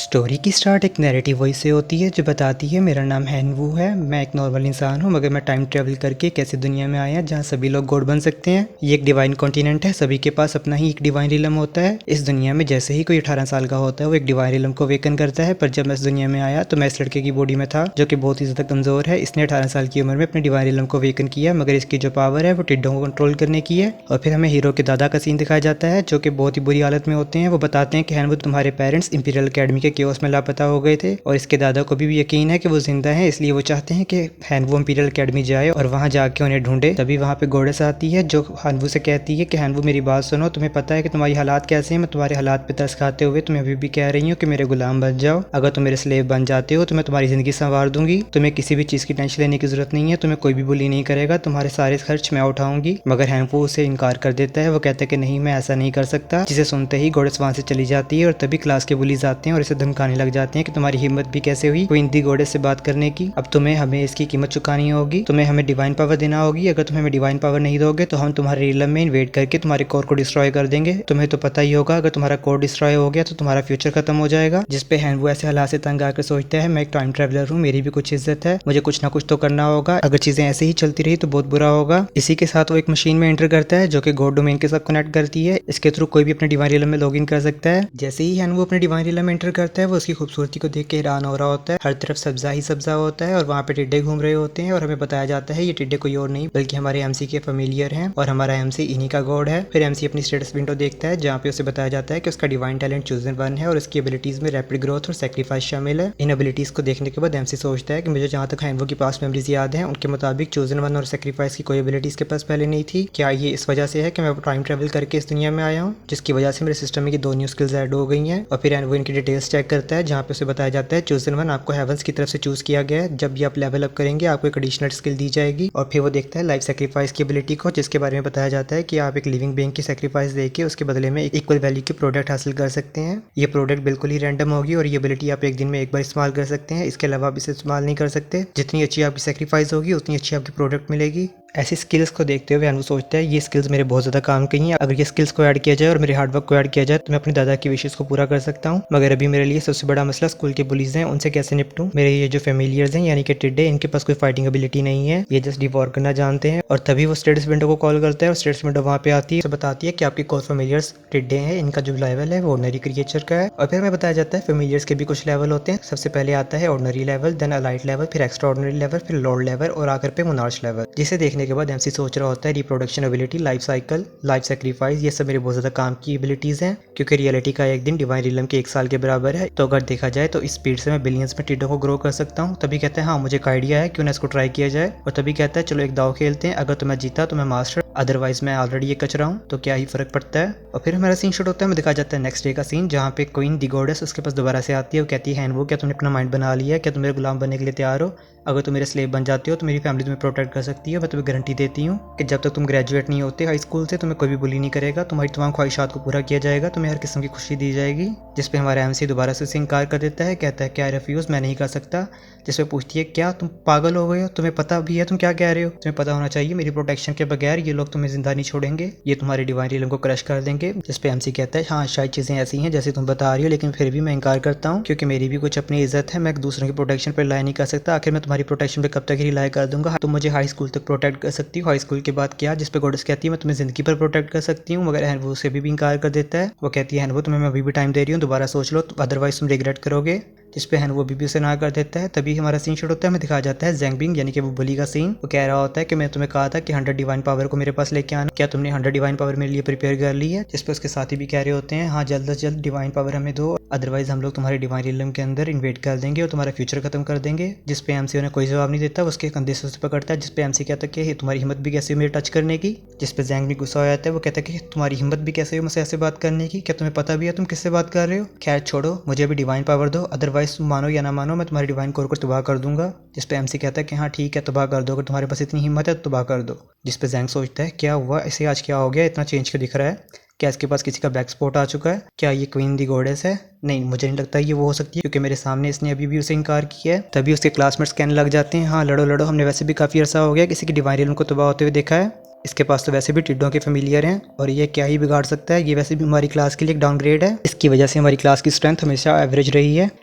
Story की start एक narrative voice से होती है जो बताती है मेरा नाम हैनवू है। मैं एक नॉर्मल इंसान हूँ मगर मैं टाइम ट्रेवल करके एक ऐसी दुनिया में आया जहाँ सभी लोग गॉड बन सकते हैं। ये एक डिवाइन कॉन्टिनेंट है, सभी के पास अपना ही एक डिवाइन रिलम होता है। इस दुनिया में जैसे ही कोई 18 साल का होता है वो एक डिवाइन रिलम को वेकन करता है। पर जब मैं इस दुनिया में आया तो मैं इस लड़के की बॉडी में था जो कि बहुत ही ज़्यादा कमज़ोर है। इसने 18 साल की उम्र में अपने डिवाइन रिलम को वेकन किया मगर इसकी जो पावर है वो टिड्डों को कंट्रोल करने की है। और फिर हमें हीरो के दादा का सीन दिखाया जाता है जो कि बहुत ही बुरी हालत में होते हैं। वो बताते हैं कि हैनवू तुम्हारे पेरेंट्स इंपीरियल अकेडमी के केओस में लापता हो गए थे और इसके दादा को भी यकीन है कि वो जिंदा हैं, इसलिए वो चाहते हैं कि हैनवू इंपीरियल अकेडमी जाए और वहां जाके उन्हें ढूंढे। तभी वहां पे गॉडेस आती है जो हैनवू से कहती है कि हैनवू मेरी बात सुनो, तुम्हें पता है कि तुम्हारी हालात कैसे हैं। मैं तुम्हारे हालात पे तरस खाते हुए तुम्हें अभी भी कह रही हूँ कि मेरे गुलाम बन जाओ। अगर तुम मेरे स्लेव बन जाते हो तो मैं तुम्हारी जिंदगी संवार दूंगी। तुम्हें किसी भी चीज की टेंशन लेने की जरूरत नहीं है, तुम्हें कोई भी बुली नहीं करेगा, तुम्हारे सारे खर्च मैं उठाऊंगी। मगर हैनवू उसे इनकार कर देता है। वो कहता है कि नहीं, मैं ऐसा नहीं कर सकता। जिसे सुनते ही गॉडेस वहां से चली जाती है और तभी क्लास के बुलीज आते हैं और इसे धमकाने लग जाते हैं कि तुम्हारी हिम्मत भी कैसे हुई क्वीन दी गॉडेस से बात करने की। अब तुम्हें हमें इसकी कीमत चुकानी होगी, तुम्हें हमें डिवाइन पावर देना होगी। अगर तुम्हें हमें डिवाइन पावर नहीं दोगे तो हम तुम्हारे रिलम में इन्वेड करके तुम्हारे कोर को डिस्ट्रॉय कर देंगे। तुम्हें तो पता ही होगा अगर तुम्हारा कोर डिस्ट्रॉय हो गया तो तुम्हारा फ्यूचर खत्म हो जाएगा। जिसपे हैनवू ऐसे हालात से तंग आकर सोचता है मैं एक टाइम ट्रेवलर हूँ, मेरी भी कुछ इज्जत है, मुझे कुछ ना कुछ तो करना होगा। अगर चीजें ऐसे ही चलती रही तो बहुत बुरा होगा। इसी के साथ वो एक मशीन में एंटर करता है जो कि गॉड डोमेन के साथ कनेक्ट करती है। इसके थ्रू कोई भी अपने डिवाइन रिलम में लॉग इन कर सकता है। जैसे ही हैनवू अपने डिवाइन रिलम में एंटर करता है वो उसकी खूबसूरती को देख के हैरान हो रहा होता है। हर तरफ सब्जा ही सब्जा होता है और वहाँ पे टिड्डे घूम रहे होते हैं और हमें बताया जाता है ये टिड्डे कोई और नहीं बल्कि हमारे एमसी के फेमिलियर हैं और हमारा एमसी इन्हीं का गॉड है। फिर एमसी अपनी स्टेटस विंडो देखता है जहाँ पे उसे बताया जाता है कि उसका डिवाइन टैलेंट चूजन वन है और उसकी एबिलिटीज में रैपिड ग्रोथ और सैक्रिफाइस शामिल है। इन एबिलिटीज को देखने के बाद एमसी सोचता है कि मुझे जहाँ तक हैनवू की पास मेमोरीज याद है उनके मुताबिक चूजन वन और सैक्रिफाइस की कोई एबिलिटीज के पास पहले नहीं थी। क्या ये इस वजह से है कि मैं टाइम ट्रेवल करके इस दुनिया में आया हूँ जिसकी वजह से मेरे सिस्टम में दो न्यू स्किल्स ऐड हो गई हैं। और फिर हैनवू इनकी डिटेल्स चेक करता है जहाँ पे उसे बताया जाता है चूजन वन आपको हेवंस की तरफ से चूज किया गया है। जब भी आप लेवल अप करेंगे आपको एक एडिशनल स्किल दी जाएगी। और फिर वो देखता है लाइफ सेक्रीफाइस की एबिलिटी को जिसके बारे में बताया जाता है कि आप एक लिविंग बीइंग की सेक्रीफाइस देके उसके बदले में एक इक्वल वैल्यू की प्रोडक्ट हासिल कर सकते हैं। ये प्रोडक्ट बिल्कुल ही रैंडम होगी और ये एबिलिटी आप एक दिन में एक बार इस्तेमाल कर सकते हैं, इसके अलावा आप इसे इस्तेमाल नहीं कर सकते। जितनी अच्छी आपकी सेक्रीफाइस होगी उतनी अच्छी आपकी प्रोडक्ट मिलेगी। ऐसी स्किल्स को देखते हुए हैनवू सोचता है ये स्किल्स मेरे बहुत ज़्यादा काम की हैं। अगर ये स्किल्स को ऐड किया जाए और मेरे हार्डवर्क को ऐड किया जाए तो मैं अपने दादा की विशेष को पूरा कर सकता हूँ। मगर अभी मेरे लिए सबसे बड़ा मसला स्कूल के बुलीज हैं, उनसे कैसे निपटूं। मेरे ये जो फेमिलियर्स हैं यानी कि टिड्डे, इनके पास कोई फाइटिंग एबिलिटी नहीं है, ये जस्ट डिवॉर करना जानते हैं। और तभी वो स्टेटस विंडो को कॉल करता है और स्टेटस विंडो वहाँ पे आती है तो बताती है कि आपके कोर फेमिलियर्स टिड्डे हैं, इनका जो लेवल है वो ऑर्डनरी क्रिएचर का है। और फिर हमें बताया जाता है फेमिलियर्स के भी कुछ लेवल होते हैं। सबसे पहले आता है ordinary level, then elite level, फिर एक्स्ट्रा ऑर्डनरी लेवल, फिर लॉर्ड लेवल और आकर पे मोनार्च लेवल। जिसे देखने के बाद एमसी सोच रहा होता है reproduction ability, life cycle, life sacrifice, ये सब मेरे बहुत ज्यादा काम की एबिलिटीज हैं क्योंकि रियलिटी का एक दिन डिवाइन रिलम के 1 साल के बराबर है। तो अगर देखा जाए तो इस स्पीड से मैं बिलियंस में टिड्डों को ग्रो कर सकता हूँ। तभी कहते हैं हाँ मुझे एक आइडिया है, क्यों ना इसको ट्राई किया जाए। और तभी कहता है चलो एक दाव खेलते हैं, अगर तो मैं जीता तो मैं मास्टर, अदरवाइज मैं ऑलरेडी ये कचरा हूँ, तो क्या ही फर्क पड़ता है। और फिर हमारा सीन शूट होता है, हमें दिखाया जाता है नेक्स्ट डे का सीन जहाँ पे क्वीन दी गॉडेस उसके पास दोबारा से आती है। वो कहती है हैनवू क्या तुमने अपना माइंड बना लिया है, क्या तुम मेरे गुलाम बनने के लिए तैयार हो। अगर तुम मेरे स्लेव बन जाते हो तो मेरी फैमिली तुम्हें प्रोटेक्ट कर सकती है। मैं तुम्हें गारंटी देती हूँ कि जब तक तुम ग्रेजुएट नहीं होते हाई स्कूल से तुम्हें कोई भी बुली नहीं करेगा, तुम्हारी तमाम ख्वाहिशात को पूरा किया जाएगा, तुम्हें हर किस्म की खुशी दी जाएगी। जिसपे हमारा एमसी दोबारा से इनकार कर देता है, कहता है क्या रिफ्यूज़, मैं नहीं कर सकता। जिसपे पूछती है क्या तुम पागल हो गए हो, तुम्हें पता भी है तुम क्या कह रहे हो, तुम्हें पता होना चाहिए मेरी प्रोटेक्शन के बगैर ये लोग तुम्हें जिंदा नहीं छोड़ेंगे, ये तुम्हारे डिवाइन रिलम को क्रश कर देंगे। जिसपे एमसी कहता है हाँ शायद चीजें ऐसी हैं जैसे तुम बता रही हो, लेकिन फिर भी मैं इनकार करता हूँ क्योंकि मेरी भी कुछ अपनी इज्जत है, मैं दूसरों की प्रोटेक्शन पर रिलाई नहीं कर सकता। आखिर मैं तुम्हारी प्रोटेक्शन पे कब तक रिलाई कर दूंगा, तुम मुझे हाई स्कूल तक प्रोटेक्ट कर सकती हो, हाई स्कूल के बाद क्या। जिसपे गॉडेस कहती है मैं तुम्हें जिंदगी पर प्रोटेक्ट कर सकती हूँ, मगर हैनवू से भी इनकार कर देता है। वो कहती है हैनवू तुम्हें मैं अभी भी टाइम दे रही हूँ, दोबारा सोच लो, अदरवाइज तुम रिग्रेट करोगे। जिसपे हैनवू अभी भी उसे ना कर देता है। तभी हमारा सीन शूट होता है, हमें दिखाया जाता है ज़ैंगबिंग यानी कि वो बुली का सीन। वो कह रहा होता है कि मैं तुम्हें कहा था कि 100 डिवाइन पावर को मेरे पास लेके आना, क्या तुमने 100 डिवाइन पावर मेरे लिए प्रिपेयर कर ली है। जिसपे उसके साथी भी कह रहे होते हैं हाँ जल्द से जल्द डिवाइन पावर हमें दो, अदरवाइज हम लोग तुम्हारे डिवाइन रिलम के अंदर इन्वेट कर देंगे और तुम्हारा फ्यूचर खत्म कर देंगे। जिसपे एमसी उन्हें कोई जवाब नहीं देता, उसके कंधे से उसे पकड़ता है। जिसपे एमसी कहता है कि तुम्हारी हिम्मत भी कैसे हुई मेरे टच करने की। जिसपे ज़ैंग भी गुस्सा हो जाता है, वो कहता है कि तुम्हारी हिम्मत भी कैसे हुई मुझसे ऐसे बात करने की, क्या तुम्हें पता भी है तुम किससे बात कर रहे हो। खैर छोड़ो, मुझे अभी डिवाइन पावर दो, अदरवाइज तुम मानो या ना मानो मैं तुम्हारे डिवाइन कोर को तबाह कर दूंगा। जिसपे एमसी कहता है कि हाँ ठीक है तबाह कर दो, अगर तुम्हारे पास इतनी हिम्मत है तो तबाह कर दो। जिसपे ज़ैंग सोचता है क्या हुआ इसे, आज क्या हो गया, इतना चेंज क्यों दिख रहा है, क्या इसके पास किसी का बैक स्पॉट आ चुका है, क्या ये क्वीन दी गॉडेस है। नहीं मुझे नहीं लगता ये वो हो सकती है क्योंकि मेरे सामने इसने अभी भी उसे इनकार किया है। तभी उसके क्लासमेट्स कहने लग जाते हैं हाँ लड़ो लड़ो, हमने वैसे भी काफ़ी अर्सा हो गया किसी की डिवाइन रिलम को तबाह होते हुए देखा है। इसके पास तो वैसे भी टिड्डों के फेमिलियर हैं और ये क्या ही बिगाड़ सकता है। ये वैसे भी हमारी क्लास के लिए एक डाउनग्रेड है। इसकी वजह से हमारी क्लास की स्ट्रेंथ हमेशा एवरेज रही है।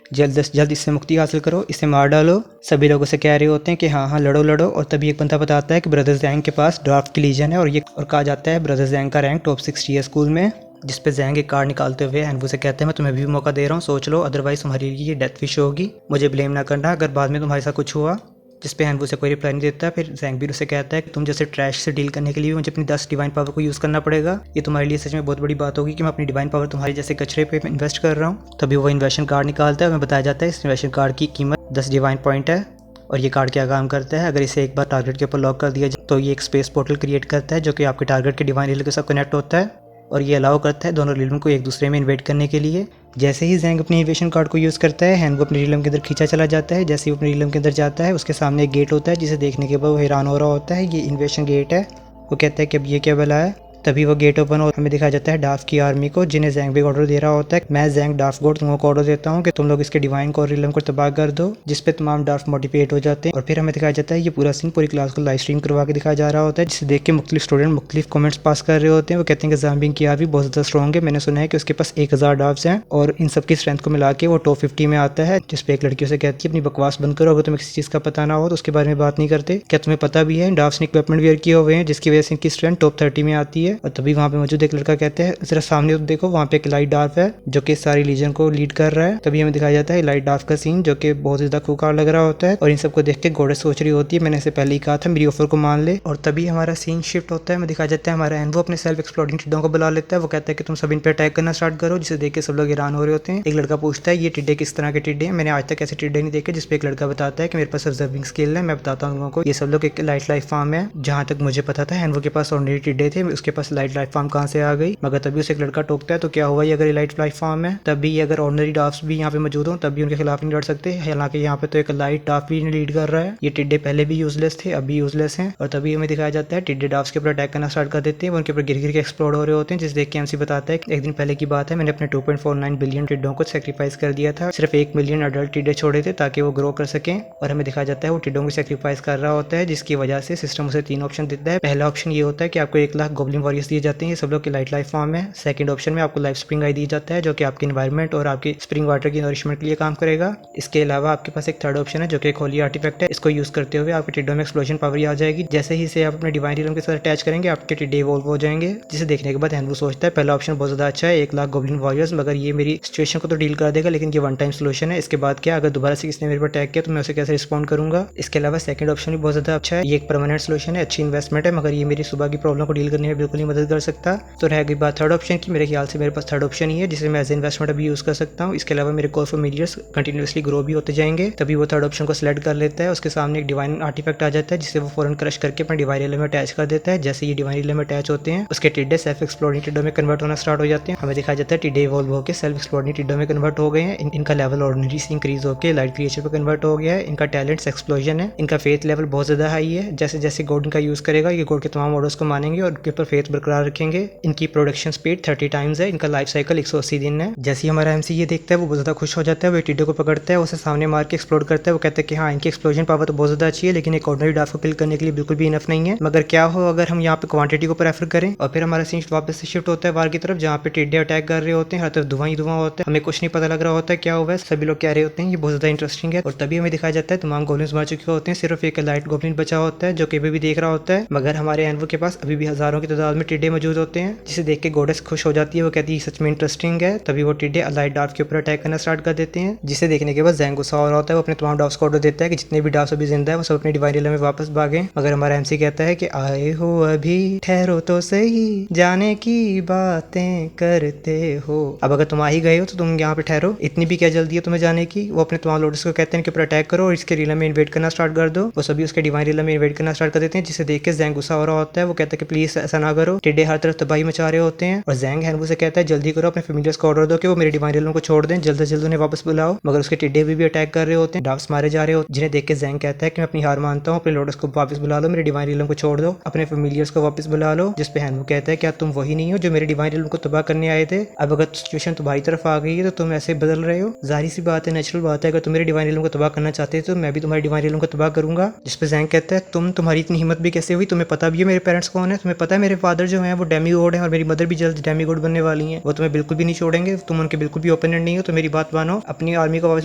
जल्द से जल्द इससे मुक्ति हासिल करो, इसे मार डालो। सभी लोगों से कह रहे होते हैं कि हाँ हाँ लड़ो लड़ो, और तभी एक बंदा बताता है कि ब्रदर जैंग के पास ड्राफ्ट की लीजन है और कहा जाता है ब्रदर जैंग का रैंक टॉप 60 है स्कूल में। जिस पे जैंग एक कार्ड निकालते हुए हैनवू से कहते हैं मैं तुम्हें भी मौका दे रहा हूँ, सोच लो, अदरवाइज तुम्हारी ये डेथ फिश होगी। मुझे ब्लेम ना करना अगर बाद में तुम्हारे साथ कुछ हुआ। जिस पे हैनवू से कोई रिप्लाई नहीं देता। फिर जैंग भी उसे कहता है कि तुम जैसे ट्रैश से डील करने के लिए मुझे अपनी 10 डिवाइन पावर को यूज़ करना पड़ेगा। ये तुम्हारे लिए सच में बहुत बड़ी बात होगी कि मैं अपनी डिवाइन पावर तुम्हारे जैसे कचरे पे इन्वेस्ट कर रहा हूँ। तभी वो इन्वेस्टमेंट कार्ड निकालता है। हमें बताया जाता है इस इन्वेस्टमेंट कार्ड की कीमत 10 डिवाइन पॉइंट है। और ये कार्ड क्या काम करता है, अगर इसे एक बार टारगेट के ऊपर लॉक कर दिया जाए तो ये एक स्पेस पोर्टल क्रिएट करता है जो कि आपके टारगेट के डिवाइन रियल के साथ कनेक्ट होता है और ये अलाउ करता है दोनों रिलम को एक दूसरे में इन्वेट करने के लिए। जैसे ही जैंग अपनी इन्वेशन कार्ड को यूज़ करता है, हैन वो अपने रिलम के अंदर खींचा चला जाता है। जैसे ही वो अपने रिलम के अंदर जाता है उसके सामने एक गेट होता है जिसे देखने के बाद वो हैरान हो रहा होता है, ये इन्वेशन गेट है। वो कहता है कि अब ये क्या भला है। तभी वो गेट ओपन और हमें दिखाया जाता है डाफ की आर्मी को, जिन्हें जैंग भी ऑर्डर दे रहा होता है। मैं जैंग डाफ गोड तुमको ऑर्डर देता हूँ कि तुम लोग इसके डिवाइन को और रिलम को तबाह कर दो, जिसपे तमाम डाफ मोटिवेट हो जाते हैं। और फिर हमें दिखाया जाता है ये पूरा सीन पूरी क्लास को लाइव स्ट्रीम करवा के दिखाया जा रहा होता है, जिसे देख के मुख्तलिफ स्टूडेंट मुख्तलिफ कमेंट्स पास कर रहे होते हैं। वो कहते हैं कि ज़ाम्बिंग की आर्मी बहुत ज़्यादा स्ट्रॉन्ग है, मैंने सुना है कि उसके पास 1000 डाफ्स हैं और इन सब की स्ट्रेंथ को मिला के वो टॉप 50 में आता है। जिसपे एक लड़की उसे कहती है अपनी बकवास बंद करो, अगर तुम्हें किसी चीज़ का पता ना हो तो उसके बारे में बात नहीं करते। क्या तुम्हें पता भी है डाफ्स ने इक्विपमेंट वेयर किए हुए हैं जिसकी वजह से इनकी स्ट्रेंथ टॉप 30 में आती है। और तभी वहाँ पे एक लड़का कहते हैं जरा सामने तो देखो, वहाँ पे एक लाइट डार्फ है जो कि सारी लीजन को लीड कर रहा है। तभी हमें दिखाया जाता है लाइट डार्फ का सीन जो कि बहुत ज्यादा खूंखार लग रहा होता है और इन सबको देख के गोडेस सोच रही होती है मैंने इसे पहले ही कहा था मेरी ऑफर को मान ले। और तभी हमारा सीन शिफ्ट होता है। हमें दिखाया जाता है हमारा एनवो अपने सेल्फ एक्सप्लोडिंग टिड्डों को बुला लेता है। वो कहता है कि तुम सब इन पे अटैक करना स्टार्ट करो, जिसे देख के सब लोग हैरान हो रहे होते हैं। एक लड़का पूछता है ये टिड्डे किस तरह के टिड्डे हैं, मैंने आज तक ऐसे टिड्डे नहीं देखे। जिसपे एक लड़का बताता है कि मेरे पास ऑब्जर्विंग स्किल है, मैं बताता हूँ लोगों को ये सब लोग एक लाइट लाइफ फार्म है। जहाँ तक मुझे पता था एनवो के पास ऑर्डिनरी टिड्डे थे, उसके पास लाइट लाइफ फार्म कहाँ से आ गई। मगर तभी उसे एक लड़का टोकता है तो क्या हुआ ये अगर लाइट लाइफ फार्म है तभी ये अगर ऑर्डिनरी डाफ्स भी यहाँ पे मौजूद हो तभी उनके खिलाफ नहीं लड़ सकते। हालांकि यहाँ पे तो एक लाइट डाफ भी लीड कर रहा है। ये टिड्डे पहले भी यूजलेस थे, अभी यूजलेस हैं। और तभी हमें दिखाया जाता है टिड्डे डाफ्स के ऊपर अटैक करना स्टार्ट कर देते हैं। वो उनके ऊपर गिर गिर के एक्सप्लोड हो रहे होते हैं। जिस देख के एमसी बताता है कि एक दिन पहले की बात है, मैंने अपने 2.49 बिलियन टिड्डों को सेक्रीफाइस कर दिया था, सिर्फ 1 मिलियन अडल्ट टिड्डे छोड़े थे ताकि वो ग्रो कर सकें। और हमें दिखाया जाता है वो टिड्डों को सेक्रीफाइस कर रहा होता है, जिसकी वजह से सिस्टम उसे 3 ऑप्शन देता है। पहला ऑप्शन ये होता है कि आपको 1 लाख गोब्लिन वॉरियर्स दिए जाते हैं, ये सब लोग की लाइट लाइफ फॉर्म है। सेकंड ऑप्शन में आपको लाइफ स्प्रिंग आई दी जाता है जो कि आपके एनवायरनमेंट और आपकी स्प्रिंग वाटर की नरिशमेंट के लिए काम करेगा। इसके अलावा आपके पास एक थर्ड ऑप्शन है जो कि एक होली आर्टिफैक्ट है। इसको यूज करते हुए आपके टिड्डों में एक्सप्लोजन पावर आ जाएगी। जैसे ही इसे आप अपने डिवाइन रिलम के साथ अटैच करेंगे आपके टिड्डे इवॉल्व हो जाएंगे। जिसे देखने के बाद हैनवू सोचता है पहला ऑप्शन बहुत ज्यादा अच्छा है, 1 लाख गोब्लिन वॉरियर्स, मगर ये मेरी सिचुएशन को तो डील कर देगा लेकिन ये वन टाइम सोल्यूशन है। इसके बाद क्या अगर दोबारा से किसी ने मेरे पर अटैक किया तो मैं उसे कैसे रिस्पॉन्ड करूंगा। इसके अलावा सेकंड ऑप्शन भी बहुत ज्यादा अच्छा है, ये एक परमानेंट सोल्यूशन है, अच्छी इन्वेस्टमेंट है, मगर ये मेरी सुबह की प्रॉब्लम को डील करने में बिल्कुल नहीं मदद कर सकता। तो रह गई बात थर्ड ऑप्शन की। मेरे ख्याल से मेरे पास थर्ड ऑप्शन ही है जिसे मैं एज इन्वेस्टमेंट अभी यूज कर सकता हूँ। इसके अलावा मेरे कोर फेमिलियर्स कंटिन्यूसली ग्रो भी होते जाएंगे। तभी वो थर्ड ऑप्शन को सिलेक्ट कर लेता है। उसके सामने एक डिवाइन आर्टिफैक्ट आ जाता है जिसे वो फौरन क्रश करके अपने डिवाइन रिलम में अटैच कर देता है। जैसे ये डिवाइन रिलम में अटैच होते हैं उसके टिड्डे सेल्फ एक्सप्लोडिंग टिड्डों में कन्वर्ट होना स्टार्ट हो जाते हैं। हमें दिखाया जाता है टिड्डे इवॉल्व होकर सेल्फ एक्सप्लोडिंग टिड्डों में कन्वर्ट हो गए हैं। इनका लेवल ऑर्डिनरी से इंक्रीज होकर लाइट क्रिएचर पे कन्वर्ट हो गया है। इनका टैलेंट्स एक्सप्लोजन है। इनका फेथ लेवल बहुत ज्यादा हाई है। जैसे जैसे गॉड इनका यूज करेगा ये गॉड के तमाम ऑर्डर्स को मानेंगे और उनके ऊपर फेथ बरकरार रखेंगे। इनकी प्रोडक्शन स्पीड 30 टाइम्स है। इनका लाइफ साइकिल 180 दिन है। जैसे ही हमारा एमसी ये देखता है वो बहुत ज्यादा खुश हो जाता है। वो टिड्डे को पकड़ता है, उसे सामने मार के एक्सप्लोड करता है। वो कहता है कि हाँ इनकी एक्सप्लोजन पावर तो बहुत ज्यादा अच्छी है लेकिन एक ऑर्डिनरी डाफ को किल करने के लिए बिल्कुल भी इनफ नहीं है। मगर क्या हो अगर हम यहाँ पे क्वांटिटी को प्रेफर करें। और फिर हमारा सीन वापस से शिफ्ट होता है वार की तरफ, जहाँ पे टिड्डे अटैक कर रहे होते हैं, हर तरफ धुआं ही धुआं होता है, हमें कुछ नहीं पता लग रहा होता है क्या हुआ है। सभी लोग कह रहे होते हैं ये बहुत ज्यादा इंटरेस्टिंग है। और तभी हमें दिखाया जाता है तमाम गोब्लिन्स मर चुके होते हैं, सिर्फ एक लाइट गोब्लिन बचा होता है जो कि भी देख रहा होता है। मगर हमारे एनवो के पास अभी भी हजारों की तादाद में टिड्डे मौजूद होते हैं, जिसे देख के गोडेस खुश हो जाती है। वो कहती है सच में इंटरेस्टिंग है। तभी वो टिड्डे लाइट डाफ के ऊपर अटैक करना स्टार्ट कर देते हैं, जिसे देखने के बाद जैंग गुस्सा हो रहा होता है। वो अपने तमाम डाफ्स को ऑर्डर देता है कि जितने भी डाफ्स अभी जिंदा है वो सब अपने डिवाइन रिलम में वापस भागें। मगर हमारा एमसी कहता है कि आए हो अभी, ठहरो तो सही, जाने की बातें करते हो। अब अगर तुम आ ही गए हो तो तुम यहाँ पे ठहरो, इतनी भी क्या जल्दी है तुम्हें जाने की। वो अपने तमाम लोडर्स को कहते हैं कि ऊपर अटैक करो और इसके रिलम में इन्वेट करना स्टार्ट कर दो। वो सभी उसके डिवाइन रिलम में इन्वेट करना स्टार्ट कर देते हैं, जिसे देख के जैंग गुस्सा हो रहा होता है। वो कहता है कि प्लीज ऐसा ना करो। टिड्डे हर तरफ तबाही मचा रहे होते हैं और जैंग हैनवू से कहता है जल्दी करो, अपने फेमिलियर्स को ऑर्डर दो कि वो मेरे डिवाइन रियलम को छोड़ दें, जल्द से जल्द उन्हें वापस बुलाओ। मगर उसके टिड्डे भी अटैक कर रहे होते हैं, ड्राफ्ट्स मारे जा रहे होते हैं, जिन्हें देख के जैंग कहता है कि मैं अपनी हार मानता हूँ, अपने लोटस को वापस बुला लो, मेरे डिवाइन रियलम को छोड़ दो, अपने फेमिलियर्स को वापस बुला लो। जिस पे हैनवू कहता है क्या तुम वही नहीं हो जो मेरे डिवाइन रियलम को तबाह करने आए थे? अब अगर सिचुएशन तुम्हारी तरफ आ गई है तो तुम ऐसे बदल रहे हो। जाहिर सी बात है, नेचुरल बात है, अगर तुम मेरे डिवाइन रियलम को तबाह करना चाहते हो तो मैं भी तुम्हारे डिवाइन रियलम को तबाह करूंगा। जिस पे जैंग कहता है तुम्हारी इतनी हिम्मत भी कैसे हुई? तुम्हें पता भी है मेरे पेरेंट्स कौन है? तुम्हें पता है मेरे फादर जो है वो डेमीगॉड है और मेरी मदर भी जल्द डेमीगॉड बनने वाली है। वो तुम्हें बिल्कुल भी नहीं छोड़ेंगे, तुम उनके बिल्कुल भी ओपोनेंट नहीं हो, तो मेरी बात मानो, अपनी आर्मी को वापस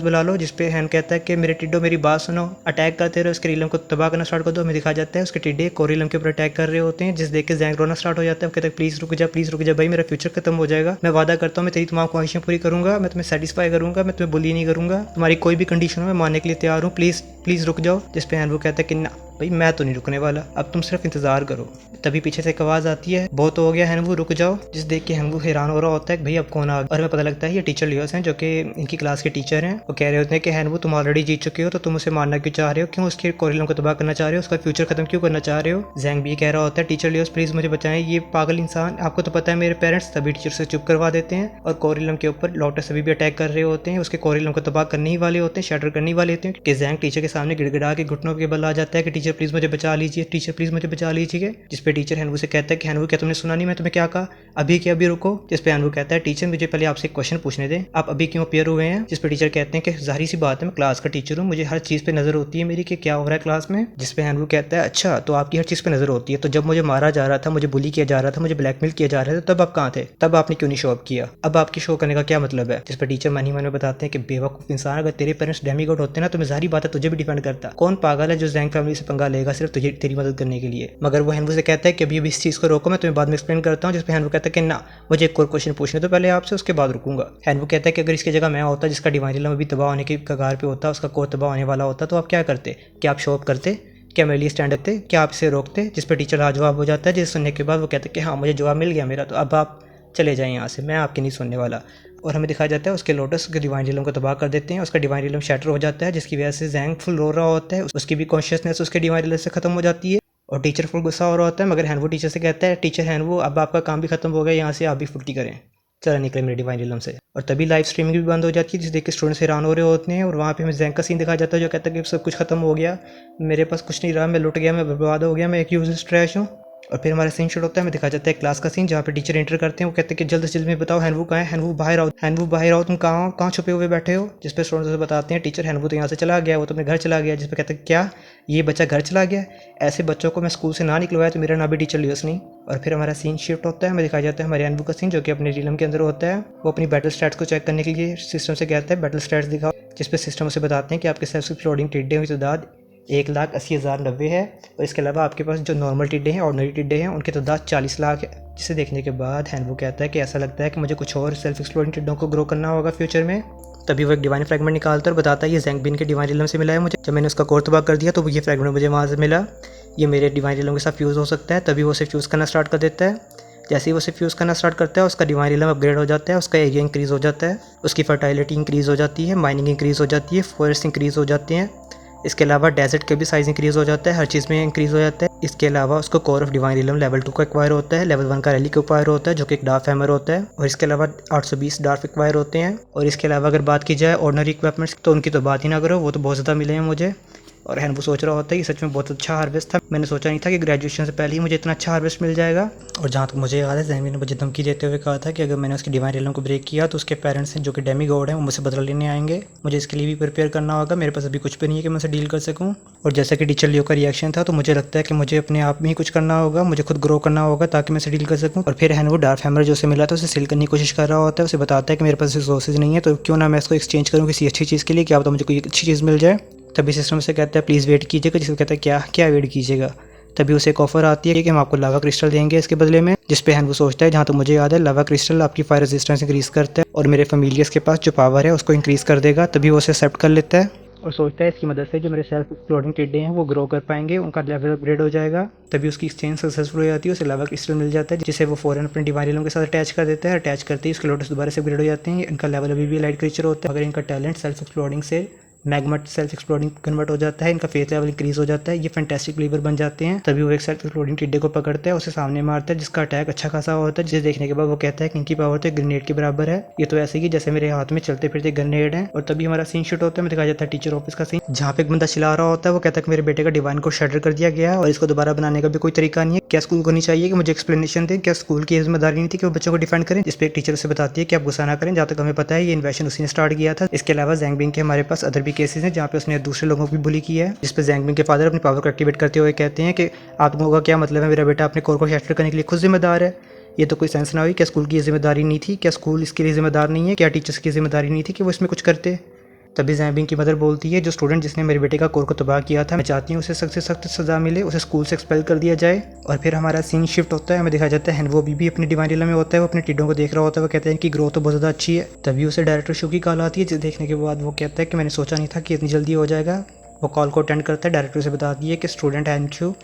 बुला लो। जिस पे हैन कहता है कि मेरे टिड्डो मेरी बात सुनो, अटैक करते रहो, उसके रियलम को तबाह करना स्टार्ट कर दो। हमें दिखा जाता है उसके टिड्डे कोरियलम के ऊपर अटैक कर रहे होते हैं, जिस देख के जैंग रोना स्टार्ट हो जाता है। कहता है प्लीज रुक जा भाई, मेरा फ्यूचर खत्म हो जाएगा, मैं वादा करता हूँ मैं तेरी तमाम ख्वाहिशें पूरी करूंगा, मैं तुम्हें सेटिस्फाई करूंगा, मैं तुम्हें बुली नहीं करूंगा, तुम्हारी कोई भी कंडीशन हो मैं मानने के लिए तैयार हूँ, प्लीज रुक जाओ। जिस पे हैनवू कहता है कि ना भाई मैं तो नहीं रुकने वाला, अब तुम सिर्फ इंतजार करो। तभी पीछे से एक आवाज आती है, बहुत हो गया हैनवू, रुक जाओ। जिस देख के हैनवू हैरान हो रहा होता है कि भाई अब कौन आ गया, और हमें पता लगता है ये टीचर लियोस हैं जो कि इनकी क्लास के टीचर हैं। वो कह रहे होते हैं कि हैनवू तुम ऑलरेडी जीत चुके हो, तो तुम उसे मारना क्यों चाह रहे हो, क्यों उसके कोरियलम को तबाह करना चाह रहे हो, उसका फ्यूचर खत्म क्यों करना चाह रहे हो? जैंग भी कह रहा होता है टीचर लियोस प्लीज मुझे बचाएं, ये पागल इंसान, आपको तो पता है मेरे पेरेंट्स। तभी टीचर से चुप करवा देते हैं और कोरियलम के ऊपर लोटस अभी भी अटैक कर रहे होते हैं, उसके कोरियलम को तबाह करने ही वाले होते हैं, शटर करने ही वाले होते हैं कि जैंग टीचर के सामने गिड़गिड़ा के घुटनों के बल आ जाता है कि टीचर प्लीज मुझे बचा लीजिए, टीचर प्लीज मुझे बचा लीजिए। जिस पे टीचर हैनवू से कहता है कि हैनवू क्या तुमने सुना नहीं मैं तुम्हें क्या कहा, अभी क्या अभी रुको। जिस पे हैनवू कहता है टीचर मुझे पहले आपसे एक क्वेश्चन पूछने दें, आप अभी क्यों अपियर हुए हैं? जिस पे टीचर कहते हैं कि जाहिर सी बात है मैं क्लास का टीचर हूँ, मुझे हर चीज पे नजर होती है मेरी कि क्या हो रहा है क्लास में। जिस पे हैनवू कहता है अच्छा तो आपकी हर चीज पे नजर होती है, तो जब मुझे मारा जा रहा था, मुझे बुली किया जा रहा था, मुझे ब्लैकमेल किया जा रहा था, तब आप कहाँ थे? तब आपने क्यों नहीं शो अप किया? अब आपकी शो करने का क्या मतलब है? जिस पर टीचर मन ही मन में बताते हैं कि बेवकूफ इंसान, अगर तेरे पेरेंट्स डेमीगॉड होते ना तो मैं जाहिर बात है तुझे भी डिफेंड करता। कौन पागल है जो जैंग फैमिली से पंगा लेगा सिर्फ तुझे तेरी मदद करने के लिए? मगर वो हैनवू से कहता है कि अभी इस चीज को रोको, मैं तुम्हें बाद में एक्सप्लेन करता हूँ। जिस पे हैनवू कहता है कि ना मुझे एक और क्वेश्चन पूछने तो पहले आपसे, उसके बाद रुकूंगा। हैनवू कहता है कि अगर इसकी जगह मैं होता जिसका डिवाइन रियलम अभी तबाह होने की कगार पे होता, उसका कोर तबाह होने वाला होता, तो आप क्या करते? क्या आप शो अप करते? क्या मेरे लिए स्टैंड करते? क्या आप इसे रोकते? जिस पर टीचर लाजवाब हो जाता है, जिसे सुनने के बाद वो कहते हैं कि हाँ मुझे जवाब मिल गया मेरा, तो अब आप चले जाएं यहाँ से, मैं आपकी नहीं सुनने वाला। और हमें दिखाया जाता है उसके लोटस के डिवाइन रियलम को तबाह कर देते हैं, उसका डिवाइन रियलम शैटर हो जाता है, जिसकी वजह से जैंग फुल रो रहा होता है, उसकी भी कॉन्शियसनेस उसके डिवाइन रियलम से खत्म हो जाती है और टीचर फुल गुस्सा हो रहा होता है। मगर हैनवू टीचर से कहता है टीचर हैनवू अब आपका काम भी खत्म हो गया, यहाँ से आप भी फुर्ती करें, चला निकले मेरे डिवाइन रियलम से। और तभी लाइव स्ट्रीमिंग भी बंद हो जाती है, जिसे देख के स्टूडेंट्स हैरान हो रहे होते हैं। और वहाँ पे हमें जैंग का सीन दिखाया जाता है जो कहता है कि सब कुछ खत्म हो गया, मेरे पास कुछ नहीं रहा, मैं लुट गया, मैं बर्बाद हो गया, मैं एक यूजलेस ट्रैश हूँ। और फिर हमारा सीन शूट होता है, हमें दिखाया जाता है क्लास का सीन जहाँ पे टीचर एंटर करते हैं। वो कहते हैं कि जल्द से जल्द में बताओ हैनवू कहाँ है, हैनवू बाहर आओ, हैनवू बाहर आओ, तुम कहाँ छुपे हुए बैठे हो? जिस पे स्टूडेंट्स बताते हैं टीचर हैनवू तो यहाँ से चला गया, वो तो अपने घर चला गया। जिस पे कहते हैं क्या ये बच्चा घर चला गया? ऐसे बच्चों को मैं स्कूल से ना निकलवाया तो मेरा ना भी टीचर लियोस नहीं। और फिर हमारा सीन शिफ्ट होता है, हमें दिखाया जाता है हमारे हैनवू का सीन जो कि अपने रियलम के अंदर होता है। वो अपनी बैटल स्टैट्स को चेक करने के लिए सिस्टम से कहता है बैटल स्टैट्स दिखाओ, जिस पे सिस्टम उसे बताते हैं कि आपके सेल्फ एक्सप्लोडिंग टिड्डे की तादाद 1,80,090 है और इसके अलावा आपके पास जो नॉर्मल टिड्डे हैं, ऑर्डिनरी टिड्डे हैं, उनकी तादाद 40 लाख है। जिसे देखने के बाद हैनवू कहता है कि ऐसा लगता है कि मुझे कुछ और सेल्फ एक्सप्लोडिंग टिड्डों को ग्रो करना होगा फ्यूचर में। तभी वो एक डिवाइन फ्रैगमेंट निकालता है और बताता है ये जैंग बिन के डिवाइन रियलम से मिला है मुझे, जब मैंने उसका कोर तबाह कर दिया तो ये फ्रैगमेंट मुझे वहाँ से मिला, ये मेरे डिवाइन रियलम के साथ फ्यूज़ हो सकता है। तभी वो उसे फ्यूज़ करना स्टार्ट कर देता है। जैसे ही वो उसे फ्यूज़ करना स्टार्ट करता है उसका डिवाइन रियलम अपग्रेड हो जाता है, उसका एरिया इंक्रीज़ हो जाता है, उसकी फर्टाइलिटी इंक्रीज़ हो जाती है, माइनिंग इंक्रीज़ हो जाती है, फॉरेस्ट इंक्रीज़ हो जाते हैं। इसके अलावा डेजर्ट का भी साइज़ इंक्रीज़ हो जाता है, हर चीज़ में इंक्रीज़ हो जाता है। इसके अलावा उसको core of divine realm level 2 का एक्वायर होता है, लेवल 1 का रैली का एक्वायर होता है जो कि एक डार्क हैमर होता है, और इसके अलावा 820 डार्क एक्वायर होते हैं। और इसके अलावा अगर बात की जाए ऑर्डिनरी इक्विपमेंट्स तो उनकी तो बात ही ना करो, वो तो बहुत ज़्यादा मिले हैं मुझे। और हैनवू सोच रहा होता है कि सच में बहुत अच्छा हार्वेस्ट था, मैंने सोचा नहीं था कि ग्रेजुएशन से पहले ही मुझे इतना अच्छा हार्वेस्ट मिल जाएगा। और जहाँ तक मुझे याद है जैंग ने मुझे धमकी देते हुए कहा था कि अगर मैंने उसके डिवाइन रियलम को ब्रेक किया तो उसके पेरेंट्स हैं जो कि डेमीगॉड हैं वो मुझसे बदला लेने आएंगे, मुझे इसके लिए भी प्रिपेयर करना होगा, मेरे पास अभी कुछ भी नहीं है कि मैं उसे डील कर सकूँ। और जैसा कि टीचर लियो का रिएक्शन था तो मुझे लगता है कि मुझे अपने आप में ही कुछ करना होगा, मुझे खुद ग्रो करना होगा ताकि मैं उसे डील कर सकूँ। और फिर हैनवू डार्क हैमर जो उसे मिला था उसे सेल करने की कोशिश कर रहा होता है, उसे बताता है कि मेरे पास रिसोर्सेज नहीं है तो क्यों ना मैं इसको एक्सचेंज करूँ किसी अच्छी चीज़ के लिए, क्या पता मुझे कोई अच्छी चीज़ मिल जाए। तभी सिस्टम से कहता है प्लीज़ वेट कीजिएगा, जिसको कहता है क्या वेट कीजिएगा। तभी उसे एक ऑफर आती है कि हम आपको लावा क्रिस्टल देंगे इसके बदले में, जिस पे हैनवू सोचता है जहाँ तो मुझे याद है लावा क्रिस्टल आपकी फायर रेजिस्टेंस इंक्रीज करता है और मेरे फेमिलियर्स के पास जो पावर है उसको इंक्रीज कर देगा। तभी वो उसे एक्सेप्ट कर लेता है और सोचता है इसकी मदद से जो मेरे सेल्फ एक्सप्लोडिंग टिड्डे हैं वो ग्रो कर पाएंगे, उनका लेवल अपग्रेड हो जाएगा। तभी उसकी एक्सचेंज सक्सेसफुल हो जाती है, उसे लावा क्रिस्टल मिल जाता है जिसे वो फौरन अपने डिवाइन रियलम के साथ अटैच कर देता है। अटैच करते ही उसके लोटस दोबारा से अपग्रेड हो जाते हैं। इनका लेवल अभी भी लाइट क्रीचर होता है मगर इनका टैलेंट सेल्फ एक्सप्लोडिंग से मैग्मा सेल्फ एक्सप्लोडिंग कन्वर्ट हो जाता है, इनका फेस लेवल इंक्रीज हो जाता है, ये फैंटास्टिक बिलीवर बन जाते हैं। तभी वो एक सेल्फ एक्सप्लोडिंग टिड्डे को पकड़ता है, उसे सामने मारता है, जिसका अटैक अच्छा खासा होता है। जिसे देखने के बाद वो कहता है कि इनकी पावर तो ग्रेनेड के बराबर है, ये तो ऐसे ही जैसे मेरे हाथ में चलते फिरते ग्रेनेड है। और तभी हमारा सीन शूट होता है, दिखाया जाता है टीचर ऑफिस का सीन, जहाँ पे एक बंदा चिल्ला रहा होता है। वो कहता है कि मेरे बेटे का डिवाइन को शटर कर दिया गया और इसको दोबारा बनाने का भी कोई तरीका नहीं है। क्या स्कूल को नहीं चाहिए कि मुझे एक्सप्लेनेशन दे? क्या स्कूल की जिम्मेदारी नहीं थी कि वो बच्चों को डिफेंड करें? इस पे एक टीचर उसे बताती है कि आप गुस्सा ना करें, जहाँ तक हमें पता है ये इन्वेशन उसी ने स्टार्ट किया था। इसके अलावा जैंगबिंग के हमारे पास अदर भी केसेस हैं जहाँ पे उसने दूसरे लोगों को भी बुली किया है, जिस पे जैंगबिंग के फादर अपनी पावर को एक्टिवेट करते हुए कहते हैं कि आप लोगों का क्या मतलब है, मेरा बेटा अपने कोर को शटर करने के लिए खुद जिम्मेदार है। ये तो कोई सेंस ना हुई। क्या स्कूल की जिम्मेदारी नहीं थी? क्या स्कूल इसके लिए जिम्मेदार नहीं है? क्या टीचर्स की जिम्मेदारी नहीं थी कि वो इसमें कुछ करते? तभी जैंगबिंग की मदर बोलती है, जो स्टूडेंट जिसने मेरे बेटे का कोर को तबाह किया था, मैं चाहती हूँ उसे सख्त से सख्त सजा मिले, उसे स्कूल से एक्सपेल कर दिया जाए। और फिर हमारा सीन शिफ्ट होता है, हमें दिखाया जाता है हैनवो भी अपने डिवाइन रीलम में होता है, वो अपने टिड्डों को देख रहा होता है। वो कहते हैं कि ग्रोथ तो बहुत ज़्यादा अच्छी है। तभी उसे डायरेक्टर शो की कॉल आती है, जिसे देखने के बाद वो कहता है कि मैंने सोचा नहीं था कि इतनी जल्दी हो जाएगा। वो कॉल को अटेंड करता है, डायरेक्टर से बताती है कि स्टूडेंट हैनचू,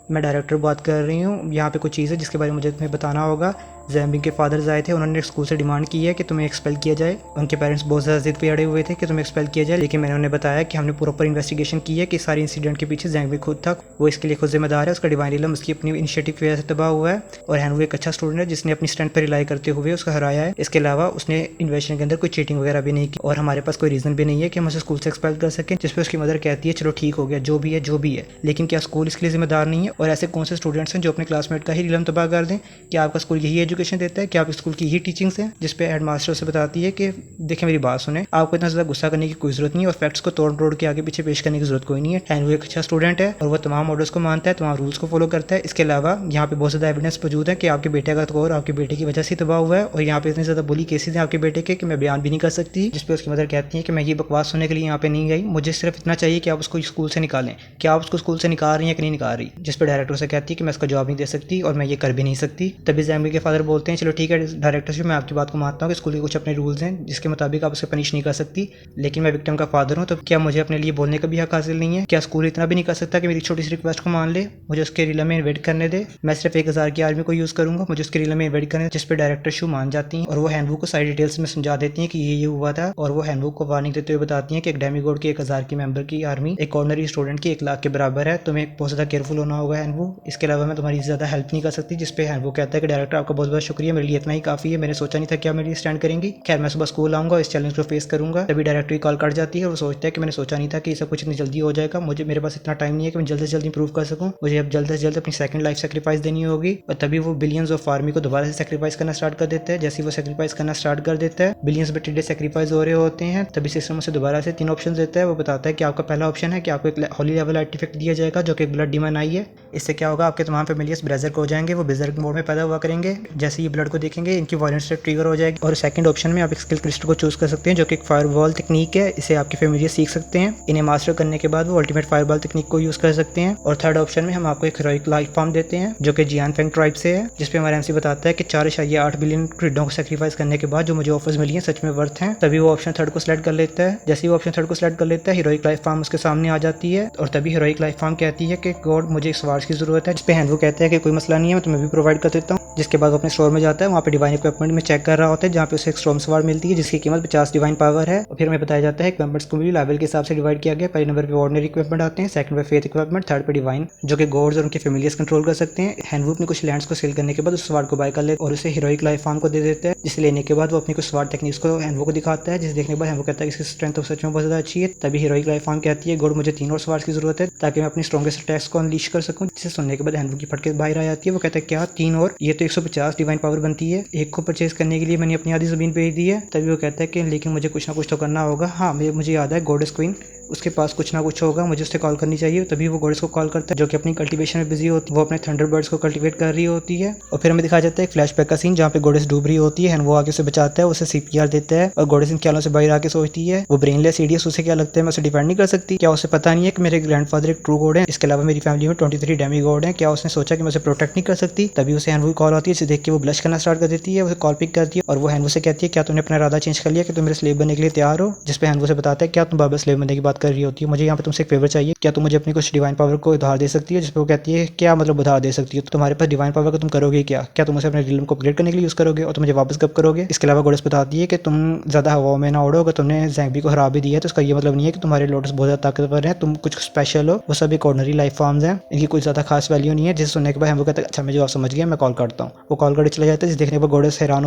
मैं डायरेक्टर बात कर रही हूँ, यहाँ पे कुछ चीज़ है जिसके बारे में मुझे तुम्हें बताना होगा। जैम्बिंग के फादर्स आए थे, उन्होंने स्कूल से डिमांड की है कि तुम्हें एक्सपेल किया जाए। उनके पेरेंट्स बहुत ज़्यादा जिद पे अड़े हुए थे कि तुम्हें एक्सपेल किया जाए, लेकिन मैंने उन्हें बताया कि हमने प्रॉपर इन्वेस्टिगेशन की है कि सारी इंसिडेंट के पीछे जैम्बिंग खुद था, वो इसके लिए खुद जिम्मेदार है। उसका डिवाइन रीलम उसकी अपनी इनिशिएटिव की वजह से तबाह हुआ है। और हैनवो एक अच्छा स्टूडेंट है जिसने अपनी स्ट्रेंथ पर रिलाई करते हुए उसको हराया है। इसके अलावा उसने इन्वेस्टिगेशन के अंदर कोई चीटिंग वगैरह भी नहीं की, और हमारे पास कोई रीज़न भी नहीं है कि हम उसे स्कूल से एक्सपेल कर सकें। जिस पर उसकी मदर कहती है चलो ठीक हो गया, जो भी है जो भी है, लेकिन क्या स्कूल इसके लिए जिम्मेदार नहीं है? और ऐसे कौन से स्टूडेंट्स हैं जो अपने क्लासमेट का ही रीलम तबाह कर दें? क्या आपका स्कूल यही एजुकेशन देता है? क्या आप स्कूल की ही टीचिंग्स हैं? जिस पे हेडमास्टर से बताती है कि देखिए मेरी बात सुने, आपको इतना ज़्यादा गुस्सा करने की कोई जरूरत नहीं है और फैक्ट्स को तोड़ तोड़ के आगे पीछे पेश करने की जरूरत कोई नहीं है। एंड वो एक अच्छा स्टूडेंट है और वो तमाम ऑर्डर्स को मानता है, तमाम रूल्स को फॉलो करता है। इसके अलावा यहाँ पे बहुत ज़्यादा एविडेंस मौजूद है कि आपके बेटे का कोर आपके बेटे की वजह से तबाह हुआ है, और यहाँ पे इतने ज़्यादा बुली केसेज हैं आपके बेटे के कि मैं बयान भी नहीं कर सकती। जिस पे उसकी मदर कहती है कि मैं ये बकवास सुनने के लिए यहाँ पे नहीं गई, मुझे सिर्फ इतना चाहिए कि आप उसको स्कूल से निकालें। क्या आप उसको स्कूल से निकाल रही हैं कि नहीं निकाल रही? जिस पर डायरेक्टर से कहती है कि मैं इसका जवाब नहीं दे सकती और मैं ये कर भी नहीं सकती। तभी जैम्बिंग के फादर बोलते हैं चलो ठीक है डायरेक्टर से, मैं आपकी बात को मानता हूँ कि स्कूल के कुछ अपने रूल्स हैं जिसके मुताबिक आप उसे पनिश नहीं कर सकती, लेकिन मैं विक्टिम का फादर हूँ, तो क्या मुझे अपने लिए बोलने का भी हक हासिल नहीं है? क्या स्कूल इतना भी नहीं कर सकता कि मेरी छोटी सी रिक्वेस्ट को मान ले, मुझे उसके रीलम में इन्वाइट करने दे? मैं सिर्फ 1000 की आर्मी को यूज़ करूंगा, मुझे उसके रीलम में इन्वाइट करने। जिस पर डायरेक्टर शू मान जाती हैं और वो हैंडबुक को सारी डिटेल्स में समझा देती हैं कि ये हुआ था, और वो हैंडबुक को वार्निंग देते हुए बताती हैं कि एक डेमीगॉड की 1000 की मेंबर की आर्मी एक ऑर्डिनरी स्टूडेंट की 1 लाख के बराबर है, तुम्हें बहुत ज़्यादा केयरफुल होना होगा हैंडबुक। इसके अलावा मैं तुम्हारी ज़्यादा हेल्प नहीं कर सकती। जिस पे हैंडबुक कहता है कि डायरेक्टर आपका बहुत बहुत शुक्रिया, मेरे लिए इतना ही काफ़ी है, मैंने सोचा नहीं था क्या मेरे लिए स्टैंड करेंगी। खैर मैं सुबह स्कूल आऊँगा, इस चैलेंज को फेस करूँगा। तभी डायरेक्टर की कॉल कट जाती है, वो सोचता है कि मैंने सोचा नहीं था कि सब कुछ इतनी जल्दी हो जाएगा, मुझे मेरे पास इतना टाइम नहीं है कि मैं जल्द से जल्द इंप्रूव कर सकूँ, मुझे अब जल्द से जल्द अपनी सेकंड लाइफ सेक्रीफाइस देनी होगी। और तभी वो बिलियंस ऑफ आर्मी को दोबारा से सेक्रीफाइस करना स्टार्ट कर देता है। जैसे वो सेक्रीफाइस करना स्टार्ट कर देता है, बिलियंस में टिड्डे सेक्रीफाइस हो रहे होते हैं। तभी सिस्टम उसे दोबारा से 3 ऑप्शन देता है। वो बताता है कि आपका पहला ऑप्शन है कि आपको एक हॉली लेवल आर्टिफैक्ट दिया जाएगा जो कि एक ब्लड डीमन आई है। इससे क्या होगा, आपके तमाम फेमिलियर्स ब्रेजर हो जाएंगे, वो ब्रेजर मोड में पैदा हुआ करेंगे। जैसे ये ब्लड को देखेंगे इनकी वायलेंस रेट ट्रिगर हो जाएगी। और सेकंड ऑप्शन में आप एक स्किल क्रिस्टल को चूज कर सकते हैं जो कि एक फायरबॉल तकनीक है, इसे आपके फेमिलियर सीख सकते हैं। इन्हें मास्टर करने के बाद वो अल्टीमेट फायरबॉल तकनीक को यूज कर सकते हैं। और थर्ड ऑप्शन में हम आपको एक हीरोइक लाइफ फॉर्म देते हैं जो कि जियान फेंग ट्राइब से है, जिसपे हमारा एमसी बताता है कि 4.8 बिलियन क्रिडों को सेक्रीफाइस करने के बाद जो मुझे ऑफर्स मिली हैं सच में वर्थ हैं। तभी वो ऑप्शन थर्ड को सिलेक्ट कर लेता है। जैसे ही वो ऑप्शन थर्ड को सिलेक्ट कर लेता है, हीरोइक लाइफ फॉर्म उसके सामने आ जाती है। और तभी हीरोइक लाइफ फॉर्म कहती है कि गॉड मुझे इस वार्स की जरूरत है, जिसपे हैंडवो कहता है कि कोई मसला नहीं है, मैं तुम्हें भी प्रोवाइड कर देता हूँ। जिसके बाद वो अपने स्टोर में जाता है, वहाँ पे डिवाइन इक्विपमेंट में चेक कर रहा होता है, जहाँ पे उसे एक स्टॉर्म स्वार्ड मिलती है जिसकी कीमत 50 डिवाइन पावर है। और फिर हमें बताया जाता है इक्विपमेंट्स को भी लेवल के हिसाब से डिवाइड किया गया। पहले नंबर पे ऑर्डिनरी इक्विपमेंट आते हैं, सेकंड पे फेथ इक्विपमेंट, थर्ड पे डिवाइन जो कि गॉड्स और उनके फेमिलियर्स कंट्रोल कर सकते हैं। हैंडवो अपने कुछ लैंड्स को सेल करने के बाद उस स्वार्ड को बाय कर लेते और उसे हीरोइक लाइफ फॉर्म को दे देता है, जिसे लेने के बाद वो अपनी कुछ स्वार्ड टेक्निक्स को हैंडवो को दिखाता है, जिसे देखने के बाद हैंडवो कहता है इसकी स्ट्रेंथ तो सच में बहुत ज्यादा अच्छी है। तभी हीरोइक लाइफ फॉर्म कहती है गॉड मुझे 3 और स्वार्ड्स की जरूरत है ताकि मैं अपनी स्ट्रॉन्गेस्ट अटैक्स को अनलीश कर सकूं। जिसे सुनने के बाद हैंडवो की फटके बाहर आ जाती है। वो कहता है क्या 3 और, ये तो 150 डिवाइन पावर बनती है, एक को परचेज करने के लिए मैंने अपनी आधी जमीन भेज दी है। तभी वो कहता है कि लेकिन मुझे कुछ ना कुछ तो करना होगा। हाँ मुझे याद है गॉडेस क्वीन, उसके पास कुछ ना कुछ होगा, मुझे उससे कॉल करनी चाहिए। तभी वो गॉडेस को कॉल करता है जो कि अपनी कल्टीवेशन में बिजी होती है, वो अपने थंडरबर्ड्स को कल्टीवेट कर रही होती है। और फिर हमें दिखाया जाता है एक फ्लैशबैक का सीन जहाँ पे गॉडेस डूब रही होती है, वो आके उसे बचाता है, उसे सीपीआर देता है और गॉडेस इन ख्यालों से बाहर आके सोचती है वो ब्रेनलेस इडियट, उसे क्या लगता है मैं उसे डिफेंड नहीं कर सकती? क्या उसे पता नहीं है कि मेरे ग्रैंडफादर एक ट्रू गॉड है? इसके अलावा मेरी फैमिली में 23 डेमी गॉड है, क्या उसने सोचा कि मैं उसे प्रोटेक्ट नहीं कर सकती? तभी उसे हैंडवो की कॉल आती है, जिसे देख के वो ब्लश करना स्टार्ट कर देती है। वो कॉल पिक करती है और वो हैनवू से कहती है क्या तुमने अपना इरादा चेंज कर लिया कि तुम मेरे स्लेव बनने के लिए तैयार हो। जिस पे हैनवू से बताता है क्या तुम बार बार स्लेव बनने की बात कर रही होती है, मुझे यहाँ पे तुमसे एक फेवर चाहिए, क्या तुम मुझे अपनी कुछ डिवाइन पावर को उधार दे सकती है। जिस पे वो कहती है क्या मतलब उधार दे सकती हो, तो तुम्हारे पास डिवाइन पावर को तुम करोगे क्या तुम उसे अपने रिलम को अपग्रेड करने के लिए यूज करोगे और तुम मुझे वापस कब करोगे। इसके अलावा गॉडेस बताती है कि तुम ज्यादा हवाओं में ना उड़ो, अगर तुमने ज़ैंगी को हरा भी दिया है तो उसका ये मतलब नहीं है कि तुम्हारे लोटस बहुत ज्यादा ताकतवर हैं, तुम कुछ स्पेशल हो। वो सब एक ऑर्डिनरी लाइफ फॉर्म्स हैं, इनकी कोई ज्यादा खास वैल्यू नहीं है। जिसे सुनने के बाद हम वो कहते हैं अच्छा मैं जवाब समझ गया, मैं कॉल करता हूँ। वो कॉल करके चले जाते हैं। जिस देखने पर गॉडेस हैरान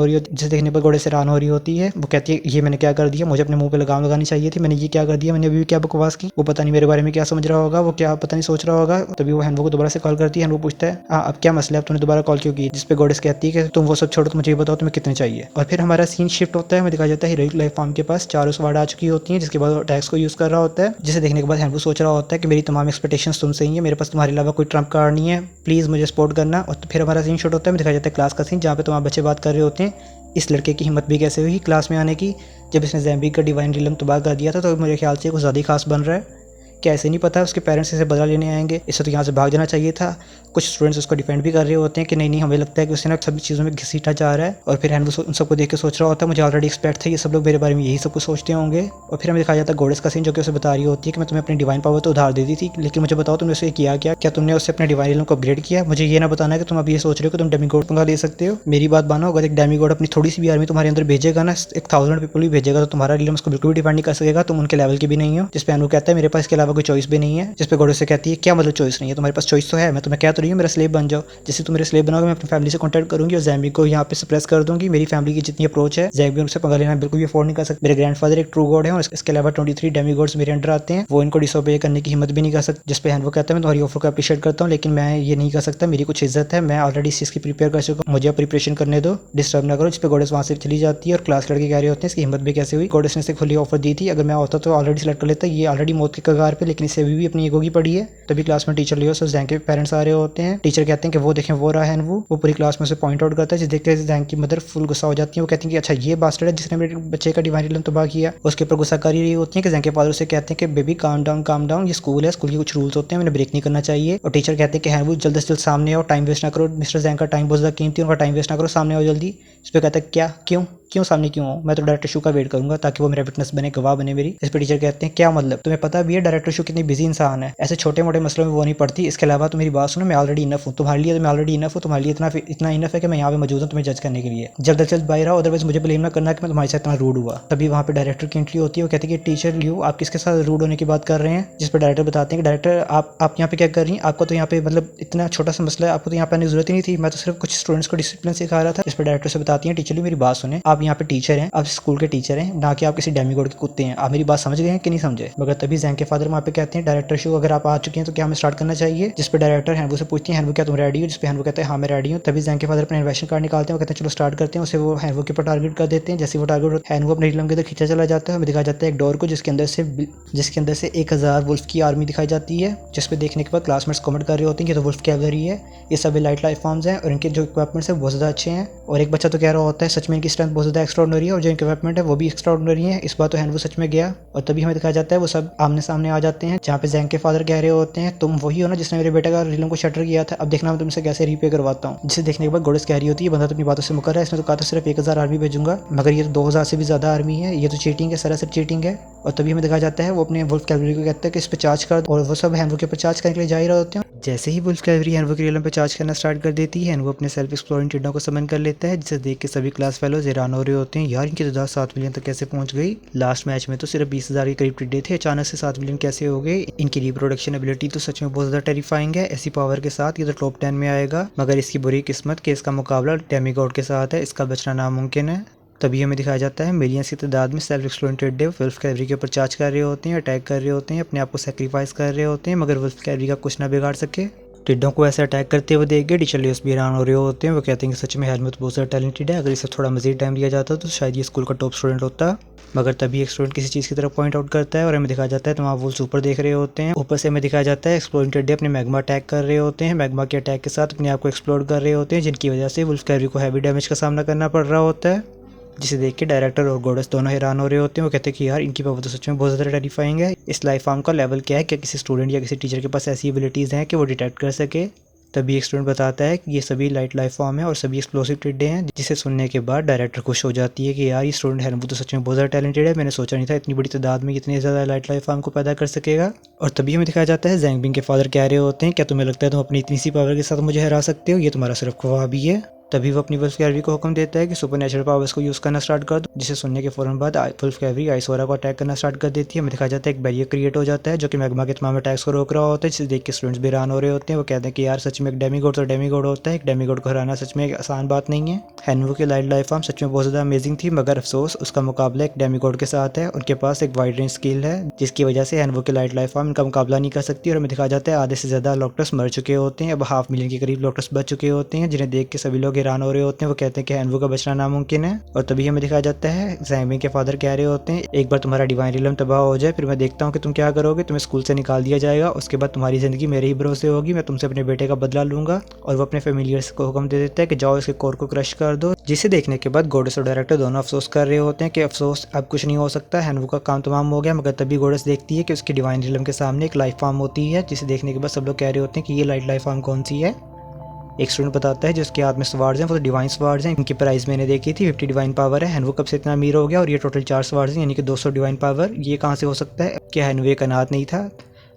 हो रही होती है, वो कहती है ये मैंने क्या कर दिया, मुझे अपने मुंह पे लगाम लगानी चाहिए थी, मैंने ये क्या कर दिया, मैंने अभी क्या बकवास की। वो पता नहीं मेरे बारे में क्या समझ रहा होगा, वो क्या पता नहीं सोच रहा होगा। तभी वो हैनवू को दोबारा से कॉल करती है। हैनवू पूछता है अब क्या मसला है, अब तुमने दोबारा कॉल क्यों की। जिस पे गॉडेस कहती है कि तुम वो सब छोड़ो, तो मुझे ये बताओ तुम्हें कितने चाहिए। और फिर हमारा सीन शिफ्ट होता है, हमें दिखाया जाता है हीरोइक लाइफ फॉर्म के पास 4 स्वाड आ चुकी होती हैं, जिसके बाद वो टैक्स को यूज कर रहा होता है। जिसे देखने के बाद हैनवू सोच रहा होता है कि मेरी तमाम एक्सपेक्टेशंस तुमसे ही है, मेरे पास तुम्हारे अलावा कोई ट्रम्प कार्ड नहीं है, प्लीज मुझे सपोर्ट करना। और फिर हमारा सीन शूट होता है, हमें दिखाया जाता है क्लास का सीन, जहाँ पे तमाम बच्चे बात कर रहे होते हैं इस लड़के की हिम्मत भी कैसे हुई क्लास में आने की, जब इसने ज़ैम्बी का डिवाइन रिलम तबाह कर दिया था। तो मेरे ख्याल से कुछ ज़्यादा ही खास बन रहा है, क्या ऐसे नहीं पता उसके पेरेंट्स इसे बदला लेने आएंगे, इससे तो यहाँ से भाग जाना चाहिए था। कुछ स्टूडेंट्स उसको डिफेंड भी कर रहे होते हैं कि नहीं हमें लगता है कि उसे ना सभी चीज़ों में घसीटा जा रहा है। और फिर हैनवू उन सबको देख के सोच रहा होता है मुझे ऑलरेडी एक्सपेक्ट था ये सब लोग मेरे बारे में यही सब कुछ सोचते होंगे। और फिर हमें दिखाया जाता है गॉडेस का सीन, जो कि उसे बता रही होती है कि मैं तुम्हें अपनी डिवाइन पावर तो उधार दे दी थी, लेकिन मुझे बताओ तुमने उसे किया क्या तुमने उससे अपने डिवाइन रिलम को अपग्रेड किया। मुझे ये ना बताना है कि तुम अभी ये सोच रहे हो कि तुम डेमीगॉड पंगा ले सकते हो। मेरी बात मानो, अगर एक डेमीगॉड अपनी थोड़ी सी भी आर्मी तुम्हारे अंदर भेजेगा ना, 1000 पीपल भी भेजेगा, तो तुम्हारा रिलम उसको बिल्कुल भी डिफेंड नहीं कर सकेगा, तुम उनके लेवल के भी नहीं हो। जिस पे हैनवू कहता है मेरे पास इसके अलावा कोई चॉइस भी नहीं है। जिस पे गॉडेस से कहती है क्या मतलब चॉइस नहीं है, तुम्हारे पास चॉइस तो है, मैं तुम्हें कह तो रही हूँ मेरा स्लेव बन जाओ। जैसे तुम मेरे स्लेव बनाओगे मैं अपनी फैमिली से कॉन्टैक्ट करूंगी और ज़ैम्बी को यहाँ पे सप्रेस कर दूंगी। मेरी फैमिली की जितनी अप्रोच है ज़ैम्बी उनसे पंगा लेना बिल्कुल भी अफोर्ड नहीं कर सकते। मेरे ग्रैंडफादर एक ट्रू गॉड है और इसके अलावा 23 डेमीगॉड्स मेरे अंडर आते हैं, वो इनको डिसोबे करने की हिम्मत भी नहीं कर सकते। जिस पे हैनवू कहता है मैं तुम्हारी ऑफर को अप्रिशिएट करता हूँ, लेकिन मैं ये नहीं कर सकता, मेरी कुछ इज्जत है, मैं ऑलरेडी इस चीज़ की प्रिपेयर कर चुका हूँ, मुझे प्रिपरेशन करने दो, डिस्टर्ब ना करो। जिस पे गॉडेस वहाँ से चली जाती है और क्लास लड़के कह रहे होते हैं इसकी हिम्मत भी कैसे हुई, गॉडेस ने इसे खुली ऑफर दी थी, अगर मैं होता तो ऑलरेडी सेलेक्ट कर लेता, ये ऑलरेडी मौत के कगार पे, लेकिन इसे अभी भी अपनी ईगो की पड़ी है। तभी क्लास में टीचर लियो ज़ैंग के पेरेंट्स आ रहे होते हैं। टीचर कहते हैं कि वो देखें वो रहा हैनवू, वो पूरी क्लास में से पॉइंट आउट करता है। जिस देखते हैं ज़ैंग की मदर फुल गुस्सा हो जाती है, वो कहती है कि अच्छा ये बास्टर्ड है जिसने मेरे बच्चे का डिवाइन रिलम तबाह किया। उसके ऊपर गुस्सा कर ही रही होती है कि ज़ैंग के फादर से कहते हैं कि बेबी काम डाउन, ये स्कूल है, स्कूल के कुछ रूल्स होते हैं, मैंने ब्रेक नहीं करना चाहिए। और टीचर कहते हैं कि हैनवू जल्द से जल्द सामने आओ, टाइम वेस्ट ना करो, मिस्टर ज़ैंग का टाइम बहुत ज़्यादा कीमती है, उनका टाइम वेस्ट ना करो, सामने आओ जल्दी। इस पर कहता है क्या क्यों सामने क्यों हो, मैं तो डायरेक्टर शू का वेट करूंगा ताकि वो मेरा विटनेस बने, गवाह बने मेरी। इस पर टीचर कहते हैं क्या मतलब, तुम्हें पता भी है डायरेक्टर शू कितनी बिजी इंसान है, ऐसे छोटे मोटे मसलों में वो नहीं पड़ती। इसके अलावा तो मेरी बात सुनो, मैं ऑलरेडी इनफ हूँ तुम्हारे लिए, तो मैं ऑलरेडी इनफ हूँ तुम्हारे लिए, इतना इनफ है कि मैं यहाँ पे मौजूद हूँ तुम्हें जज करने के लिए। जल्द से जल्द बाहर आओ, अदरवाइज मुझे ब्लेम ना करना कि मैं तुम्हारे साथ इतना रूड हुआ। तभी वहाँ पे डायरेक्टर की एंट्री होती है, वो कहती है कि टीचर लियो आप किसके साथ रूड होने की बात कर रहे हैं। जिस पर डायरेक्टर बताते हैं कि डायरेक्टर आप यहाँ पे क्या कर रही हैं, आपको तो यहाँ पे मतलब इतना छोटा सा मसला है, आपको तो यहाँ पे आने की जरूरत ही नहीं थी, मैं तो सिर्फ कुछ स्टूडेंट्स को डिसिप्लिन सिखा रहा था। इस पर डायरेक्टर से बताती है टीचर मेरी बात सुने, आप यहाँ पे टीचर हैं, आप स्कूल के टीचर हैं, ना कि आप किसी डेमीगॉड के कुत्ते हैं, आप मेरी बात समझ गए हैं कि नहीं समझे। मगर तभी ज़ैंग के फादर वहाँ पे कहते हैं डायरेक्टर शो अगर आप आ चुके हैं तो क्या हमें स्टार्ट करना चाहिए। जिस पे डायरेक्टर हैनवू से पूछती है हैनवू क्या तुम रेडी हो, जिस पे हैनवू कहते हैं हाँ मैं रेडी हूँ। तभी ज़ैंग के फादर अपना इन्वेस्टन कार्ड निकालते हैं, वो कहते हैं चलो स्टार्ट करते हैं, उसे वो हैनवू के ऊपर टारगेट कर देते हैं। जैसे वो टारगेट हैनवू अपने रिलम के अंदर खींचा चला जाता है, हमें दिखाया जाता है एक डोर को जिसके अंदर से 1000 वुल्फ की आर्मी दिखाई जाती है। जिस पे देखने के बाद क्लासमेट्स कमेंट कर रहे होते हैं कि तो वुल्फ कैवलरी है, ये सभी लाइट लाइफ फॉर्म्स हैं और इनके जो इक्विपमेंट्स है बहुत ज़्यादा अच्छे हैं। और एक बच्चा तो कह रहा होता है सच में इनकी स्ट्रेंथ बहुत ज़्यादा एक्स्ट्राऑर्डिनरी है और जो इक्विपमेंट है वो भी एक्स्ट्राऑर्डिनरी है। इस बार तो हैनवू सच में गया। और तभी हमें दिखाया जाता है वो सब आमने सामने आ जाते हैं, जहाँ पे ज़ैंग के फादर कह रहे होते हैं तुम वही हो ना जिसने मेरे बेटे का रिलम को शटर किया था, अब देखना मैं तुमसे कैसे रीपे करवाता हूँ। जिसे देखने के बाद गॉडेस कह रही होती है बंदा तो अपनी बातों से मुकर है, इसने तो कहा था सिर्फ 1000 आर्मी भेजूंगा, मगर ये तो 2000 से भी ज़्यादा आर्मी है, ये तो चीटिंग है, सरासर चीटिंग है। और तभी हमें दिखाया जाता है वो अपने वुल्फ कैवलरी को कहते हैं कि इस पर चार्ज कर, और वो सब हैनवू के ऊपर चार्ज करने के लिए जा ही रहे होते हैं। जैसे ही वुल्फ कैवलरी हैनवू के रिलम पे चार्ज करना स्टार्ट कर देती है, हैनवू अपने सेल्फ एक्सप्लोरिंग टिड्डों को समन कर लेता है, जिसे देख के सभी क्लास फेलोज हैरान हो रहे होते हैं, यार इनकी तादाद 7 मिलियन तक कैसे पहुंच गई, लास्ट मैच में तो सिर्फ 20,000 के करीब टिड्डे थे, अचानक से 7 मिलियन कैसे हो गए। इनकी रिप्रोडक्शन एबिलिटी तो सच में बहुत ज़्यादा टेरिफाइंग है, ऐसी पावर के साथ ये तो टॉप 10 में आएगा, मगर इसकी बुरी किस्मत कि इसका मुकाबला डेमीगॉड के साथ है, इसका बचना नामुमकिन है। तभी हमें दिखाया जाता है मिलियंस की तादाद में सेल्फ एक्सप्लोरिंग टिड्डे वुल्फ कैवलरी के ऊपर चार्ज कर रहे होते हैं, अटैक कर रहे होते हैं, अपने आप को सेक्रीफाइस कर रहे होते हैं, मगर वुल्फ कैवलरी का कुछ ना बिगाड़ सके। टिड्डों को ऐसे अटैक करते हुए देख के टीचर लियोस भी हैरान हो रहे होते हैं, वो कहते हैं कि सच में हैनवू बहुत ज़्यादा टैलेंटेड है, अगर इसे थोड़ा मजीद टाइम दिया जाता तो शायद ये स्कूल का टॉप स्टूडेंट होता। मगर तभी एक स्टूडेंट किसी चीज़ की तरफ पॉइंट आउट करता है और हमें दिखाया जाता है तो वहाँ वुल्फ ऊपर देख रहे होते हैं, ऊपर से हमें दिखाया जाता है एक्सप्लोरिंग टिड्डे अपने मैग्मा अटैक कर रहे होते हैं, मैग्मा के अटैक के साथ अपने आप को एक्सप्लोर कर रहे होते हैं, जिनकी वजह से वुल्फ कैवलरी को हैवी डैमेज का सामना करना पड़ रहा होता है। जिसे देख के डायरेक्टर और गॉडेस दोनों हैरान हो रहे होते हैं, वो कहते हैं कि यार इनकी पावर तो सच में बहुत ज़्यादा टेरिफाइंग है, इस लाइफ फॉर्म का लेवल क्या है, क्या किसी स्टूडेंट या किसी टीचर के पास ऐसी एबिलिटीज़ हैं कि वो डिटेक्ट कर सके। तभी एक स्टूडेंट बताता है कि ये सभी लाइट लाइफ फॉर्म है और सभी एक्सप्लोसिव टिड्डे हैं, जिसे सुनने के बाद डायरेक्टर खुश हो जाती है कि यार ये स्टूडेंट है वो तो सच में बहुत ज़्यादा टैलेंटेड है, मैंने सोचा नहीं था इतनी बड़ी तादाद में इतने ज़्यादा लाइट लाइफ फॉर्म को पैदा कर सकेगा। और तभी हमें दिखाया जाता है ज़ैंग बिंग के फादर कह रहे होते हैं क्या तुम्हें लगता है तुम अपनी इतनी सी पावर के साथ मुझे हरा सकते हो, ये तुम्हारा सिर्फ ख्वाब ही है। तभी वो अपनी वुल्फ कैवरी को हुक्म देता है कि सुपर नेचुरल पावर्स को यूज़ करना स्टार्ट कर दो, जिसे सुनने के फौरन बाद वुल्फ कैवरी आइसोरा को अटैक करना स्टार्ट कर देती है। हमें दिखाया जाता है एक बैरियर क्रिएट हो जाता है जो कि मैग्मा के तमाम अटैक्स को रोक रहा होता है, जिसे देख के स्टूडेंट्स भी हैरान हो रहे होते हैं। वो कहते हैं कि यार सच में एक डेमीगॉड तो डेमीगॉड होता है, एक डेमीगॉड को हराना सच में एक आसान बात नहीं है। हैनवू की लाइट लाइफ फॉर्म सच में बहुत ज़्यादा अमेजिंग थी, मगर अफसोस उसका मुकाबला एक डेमीगॉड के साथ है। उनके पास एक वाइड रेंज स्किल है जिसकी वजह से हैनवू की लाइट लाइफ फॉर्म इनका मुकाबला नहीं कर सकती। और हमें दिखाया जाता है आधे से ज़्यादा लॉक्टस मर चुके होते हैं, अब 500,000 के करीब लॉक्टस बच चुके होते हैं, जिन्हें देख के सभी लोग हैरान हो रहे होते हैं। वो कहते हैं कि हैनवू का बचना नामुमकिन है। और तभी हमें दिखाया जाता है ज़ैंग बिंग के फादर कह रहे होते हैं एक बार तुम्हारा डिवाइन रिलम तबाह हो जाए फिर मैं देखता हूँ कि तुम क्या करोगे, तुम्हें स्कूल से निकाल दिया जाएगा, उसके बाद तुम्हारी ज़िंदगी मेरे ही भरोसे होगी, मैं तुमसे अपने बेटे का बदला लूंगा। और वो अपने फेमिलियर्स को हुक्म दे देता है कि जाओ इसके कोर को क्रश कर दो, जिसे देखने के बाद गोडेस और डायरेक्टर दोनों अफसोस कर रहे होते हैं कि अफसोस अब कुछ नहीं हो सकता, हैनवू का काम तमाम हो गया। मगर तभी गोडेस देखती है कि उसकी डिवाइन रिलम के सामने एक लाइफ फॉर्म होती है, जिसे देखने के बाद सब लोग कह रहे होते हैं कि ये लाइफ फॉर्म कौन सी है। एक स्टूडेंट बताता है जिसके हाथ में स्वर्ड्स हैं वो तो डिवाइन स्वर्ड्स हैं, इनकी प्राइस मैंने देखी थी 50 डिवाइन पावर है। हैनवू कब से इतना अमीर हो गया और ये टोटल 4 स्वर्ड्स हैं यानी कि 200 डिवाइन पावर, ये कहाँ से हो सकता है, क्या हैनवू एक अनाथ नहीं था।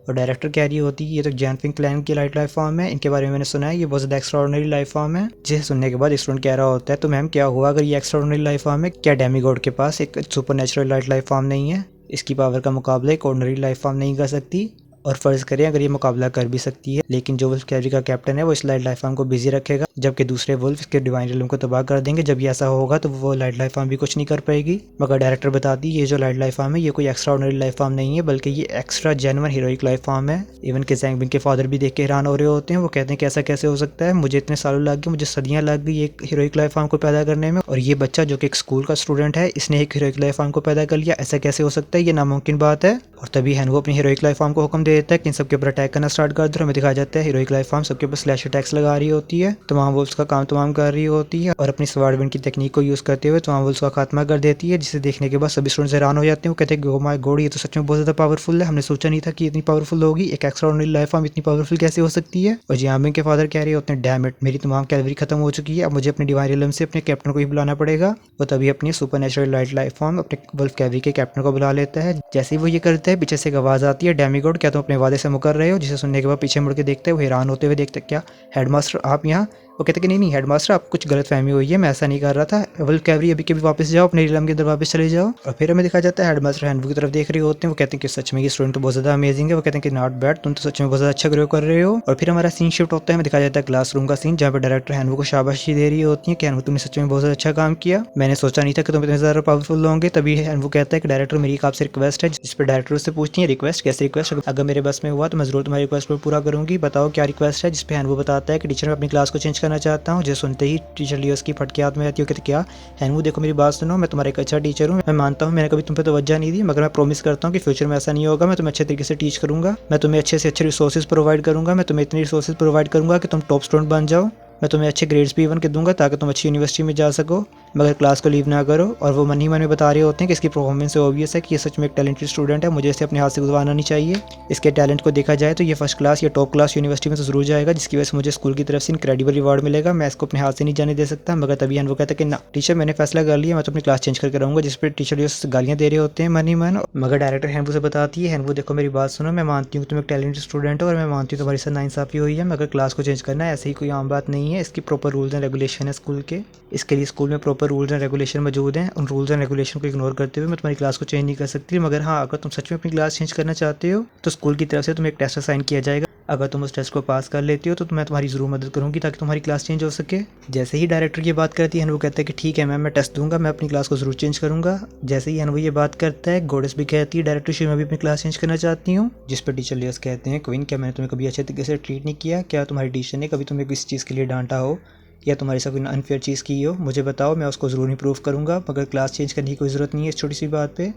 और डायरेक्टर कह रही होती है ये तो जैनफिंग क्लैन की लाइफ फॉर्म है, इनके बारे में मैंने सुना है ये बहुत ज़्यादा एक्स्ट्राऑर्डिनरी लाइफ फॉर्म है। जिसे सुनने के बाद स्टूडेंट कह रहा होता है तो मैम क्या हुआ अगर ये एक्स्ट्राऑर्डिनरी लाइफ फॉर्म है, क्या डेमीगॉड के पास एक सुपर नेचुरल लाइफ फॉर्म नहीं है, इसकी पावर का मुकाबला एक ऑर्डिनरी लाइफ फॉर्म नहीं कर सकती। और फर्ज करें अगर ये मुकाबला कर भी सकती है, लेकिन जो वुल्फ कैवरी का कैप्टन है वो इस लाइफ फॉर्म को बिजी रखेगा, जबकि दूसरे वुल्फ इसके डिवाइन रिलम को तबाह कर देंगे। जब ये ऐसा होगा तो वो लाइफ फॉर्म भी कुछ नहीं कर पाएगी। मगर डायरेक्टर बताती है ये जो लाइफ फॉर्म है ये कोई एक्स्ट्राऑर्डिनरी लाइफ फॉर्म नहीं है, बल्कि ये extra genuine heroic life form है। इवन के ज़ैंग बिंग के फादर भी देख के हैरान हो रहे होते हैं, वो कहते हैं कि ऐसा कैसे हो सकता है, मुझे इतने सालों लग गए, मुझे सदियाँ लग गई एक हीरोइक लाइफ फॉर्म को पैदा करने में, और ये बच्चा जो कि एक स्कूल का स्टूडेंट है इसने एक हीरोइक लाइफ फॉर्म को पैदा कर लिया, ऐसा कैसे हो सकता है, ये नामुमकिन बात है। और तभी हैनवू अपनी हीरोइक लाइफ फॉर्म को हुक्म दे देता है कि इन सबके ऊपर अटैक करना स्टार्ट कर दो। हमें दिखाया जाता है हीरोइक लाइफ फॉर्म सबके ऊपर स्लैश अटैक्स लगा रही होती है, तमाम वुल्फ्स का काम तमाम कर रही होती है और अपनी स्वॉर्ड विंड की तकनीक को यूज़ करते हुए तमाम वुल्फ्स का खात्मा कर देती है, जिसे देखने के बाद सभी स्टूडेंट्स हैरान हो जाते हैं। वो कहते हैं कि ओ माय गॉड ये तो सच में बहुत ज़्यादा पावरफुल है, हमने सोचा नहीं था कि इतनी पावरफुल होगी, एक एक्स्ट्राऑर्डिनरी लाइफ फॉर्म इतनी पावरफुल कैसे हो सकती है। और ज़ैंग बिंग के फादर कह रहे होते हैं डैम इट मेरी तमाम कैलोरी खत्म हो चुकी है, अब मुझे अपने डिवाइन रिलम से अपने कैप्टन को ही बुलाना पड़ेगा। वो तभी अपनी सुपर नेचुरल लाइफ फॉर्म अपने वुल्फ कैवरी के कैप्टन को बुला लेता है। जैसे ही वो ये करता है पीछे से एक आवाज़ आती है डेमीगॉड क्या तुम अपने वादे से मुकर रहे हो, जिसे सुनने के बाद पीछे मुड़ के देखते हैं वो हैरान होते हुए देखते क्या हेडमास्टर आप यहाँ। वो कहते कि नहीं हेडमास्टर आप कुछ गलत फहमी हुई है, मैं ऐसा नहीं कर रहा था, वुल्फ कैवरी अभी के भी वापस जाओ अपने रिलम के अंदर वापस चले जाओ। और फिर हमें दिखा जाता है हेडमास्टर हैनवू की तरफ देख रहे होते हैं, वो कहते हैं कि सच में ये स्टूडेंट तो बहुत ज़्यादा अमेजिंग है। वो कहते हैं कि नॉट बैड, तुम तो सच में बहुत ज़्यादा अच्छा ग्रो कर रहे हो। और फिर हमारा सीन शिफ्ट होता है, हमें दिखाया जाता है क्लासरूम का सीन जहाँ पर डायरेक्टर हैनवू को शाबाशी दे रही होती है कि हैनवू तुमने सच में बहुत ज़्यादा अच्छा काम किया, मैंने सोचा नहीं था कि तुम इतने ज़्यादा पावरफुल होंगे। तभी हैनवू कहता है कि डायरेक्टर मेरी एक आपसे रिक्वेस्ट है, जिस पर डायरेक्टर उससे पूछती है रिक्वेस्ट कैसे रिक्वेस्ट, अगर मेरे बस में हुआ तो मैं जरूर तुम्हारी रिक्वेस्ट को पूरा करूंगी, बताओ क्या रिक्वेस्ट है। जिस पे हैनवू बताता है कि टीचर मैं अपनी क्लास को चेंज करना चाहता हूँ। जो सुनते ही टीचर लियोस की फटके हाथ में आती है, कहते क्या हैनवू देखो मेरी बात सुनो, मैं तुम्हारा एक अच्छा टीचर हूँ, मैं मानता हूँ मैंने कभी तुम पे तवज्जो नहीं दी, मगर मैं प्रॉमिस करता हूँ कि फ्यूचर में ऐसा नहीं होगा, मैं तुम्हें अच्छे तरीके से टीच करूंगा, मैं तुम्हें अच्छे से अच्छे रिसोर्सेज प्रोवाइड करूंगा, मैं तुम्हें इतनी रिसोर्सेज प्रोवाइड करूंगा कि तुम टॉप स्टूडेंट बन जाओ, मैं तुम्हें अच्छे ग्रेड्स भी इवन के दूंगा ताकि तुम अच्छी यूनिवर्सिटी में जा सको, मगर क्लास को लीव ना करो। और वो मन ही मन में बता रहे होते हैं कि इसकी परफॉर्मेंस से ऑब्वियस है कि ये सच में एक टैलेंटेड स्टूडेंट है, मुझे इसे अपने हाथ से गुजरवाना नहीं चाहिए, इसके टैलेंट को देखा जाए तो ये फर्स्ट क्लास या टॉप क्लास यूनिवर्सिटी में तो जरूर जाएगा, जिसकी वजह से मुझे स्कूल की तरफ से इनक्रेडिबल रिवार्ड मिलेगा, मैं इसको अपने हाथ से नहीं जाने दे सकता। मगर तभी वो कहता है कि ना टीचर मैंने फैसला कर लिया, मैं तो अपनी क्लास चेंज करके रहूँगा, जिस पर टीचर गालियाँ दे रहे होते हैं मन ही मन। मगर डायरेक्टर हैनवू से बताती है हैनवू देखो मेरी बात सुनो, मैं मानती हूँ तुम एक टैलेंटेड स्टूडेंट हो और मैं मानती हूँ तुम्हारी साथ नाइंसाफी हुई है, मगर क्लास को चेंज करना ऐसे ही कोई आम बात नहीं है, इसकी प्रॉपर रूल्स एंड रेगुलेशन है स्कूल के, इसके लिए स्कूल में प्रॉपर रूल्स एंड रेगुलेशन मौजूद हैं, उन रूल्स एंड रेगुलेशन को इग्नोर करते हुए मैं तुम्हारी क्लास को चेंज नहीं कर सकती। मगर हाँ अगर तुम सच में अपनी क्लास चेंज करना चाहते हो तो स्कूल की तरफ से तुम्हें एक टेस्ट असाइन किया जाएगा, अगर तुम उस टेस्ट को पास कर लेती हो तो मैं तुम्हारी ज़रूर मदद करूंगी ताकि तुम्हारी क्लास चेंज हो सके। जैसे ही डायरेक्टर ये बात करती है वो कहता है कि ठीक है मैम मैं टेस्ट दूंगा, मैं अपनी क्लास को ज़रूर चेंज करूंगा। जैसे ही वो ये बात करता है गोडेस भी कहती है डायरेक्टर श्री मैं भी अपनी क्लास चेंज करना चाहती हूँ, जिस पर टीचर लियोस कहते हैं क्वीन क्या मैंने तुम्हें कभी अच्छे तरीके से ट्रीट नहीं किया, क्या तुम्हारी टीचर ने कभी तुम्हें किसी चीज़ के लिए डांटा हो या तुम्हारे साथ कोई अनफेयर चीज़ की हो, मुझे बताओ मैं उसको ज़रूर इम्प्रूव करूँगा, मगर क्लास चेंज करने की कोई ज़रूरत नहीं है इस छोटी सी बात पे।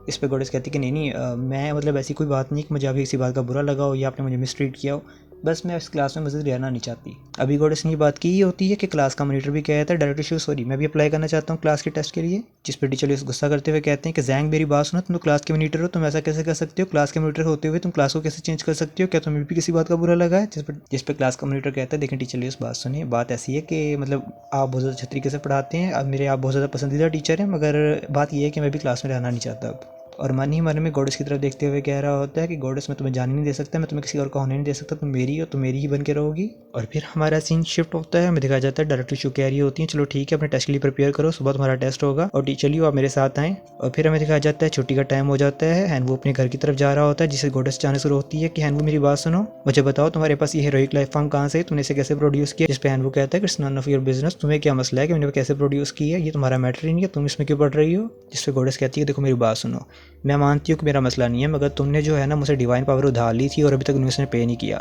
इस पे गोडेस कहती कि नहीं मैं मतलब ऐसी कोई बात नहीं कि मुझे अभी किसी बात का बुरा लगा हो या आपने मुझे मिसट्रीट किया हो, बस मैं इस क्लास में मज़ीद रहना नहीं चाहती। अभी गॉडेस ने बात की होती है कि क्लास का मॉनिटर भी कहता है डायरेक्टर शो सॉरी मैं भी अप्लाई करना चाहता हूँ क्लास के टेस्ट के लिए, जिस पर टीचर गुस्सा करते हुए कहते हैं कि जैंग मेरी बात सुनो, तुम तो क्लास के मॉनिटर हो, तुम ऐसा कैसे कर सकते हो, क्लास के मॉनिटर होते हुए तुम क्लास को कैसे चेंज कर सकते हो, क्या तुम्हें भी किसी बात का बुरा लगा है। जिस पर क्लास का मॉनिटर कहता है देखें टीचर उस बात सुनिए, बात ऐसी है कि मतलब आप बहुत ज़्यादा अच्छे तरीके से पढ़ाते हैं, अब मेरे आप बहुत ज़्यादा पसंदीदा टीचर हैं, मगर बात यह है कि मैं भी क्लास में रहना नहीं चाहता अब। और मन ही मन में गॉडेस की तरफ देखते हुए कह रहा होता है कि गॉडेस मैं तुम्हें जाने नहीं दे सकता, मैं तुम्हें किसी और का होने नहीं दे सकता, तुम मेरी हो, तुम मेरी ही बन के रहोगी। और फिर हमारा सीन शिफ्ट होता है, हमें दिखाया जाता है डायरेक्टर शो कह रही होती है चलो ठीक है अपने टेस्ट के लिए प्रिपेयर करो, सुबह तुम्हारा टेस्ट होगा और चलिए आप मेरे साथ आएँ। और फिर हमें दिखाया जाता है छुट्टी का टाइम हो जाता है, हैन वो अपने घर की तरफ जा रहा होता है, जिसे गॉडेस जाने शुरू होती है कि हैन वो मेरी बात सुनो, मुझे बताओ तुम्हारे पास ये हीरोइक लाइफ फॉर्म कहाँ से, तुमने इसे कैसे प्रोड्यूस किया। जिस पे हैन वो कहता है कि it's none of your business, तुम्हें क्या मसला है कि मैंने कैसे प्रोड्यूस की है, ये तुम्हारा मैटर ही नहीं है, तुम इसमें क्यों पढ़ रही हो। जिस पे गॉडेस कहती है देखो मेरी बात सुनो, मैं मानती हूँ कि मेरा मसला नहीं है, मगर तुमने जो है ना मुझसे डिवाइन पावर उधार ली थी और अभी तक उसने पे नहीं किया,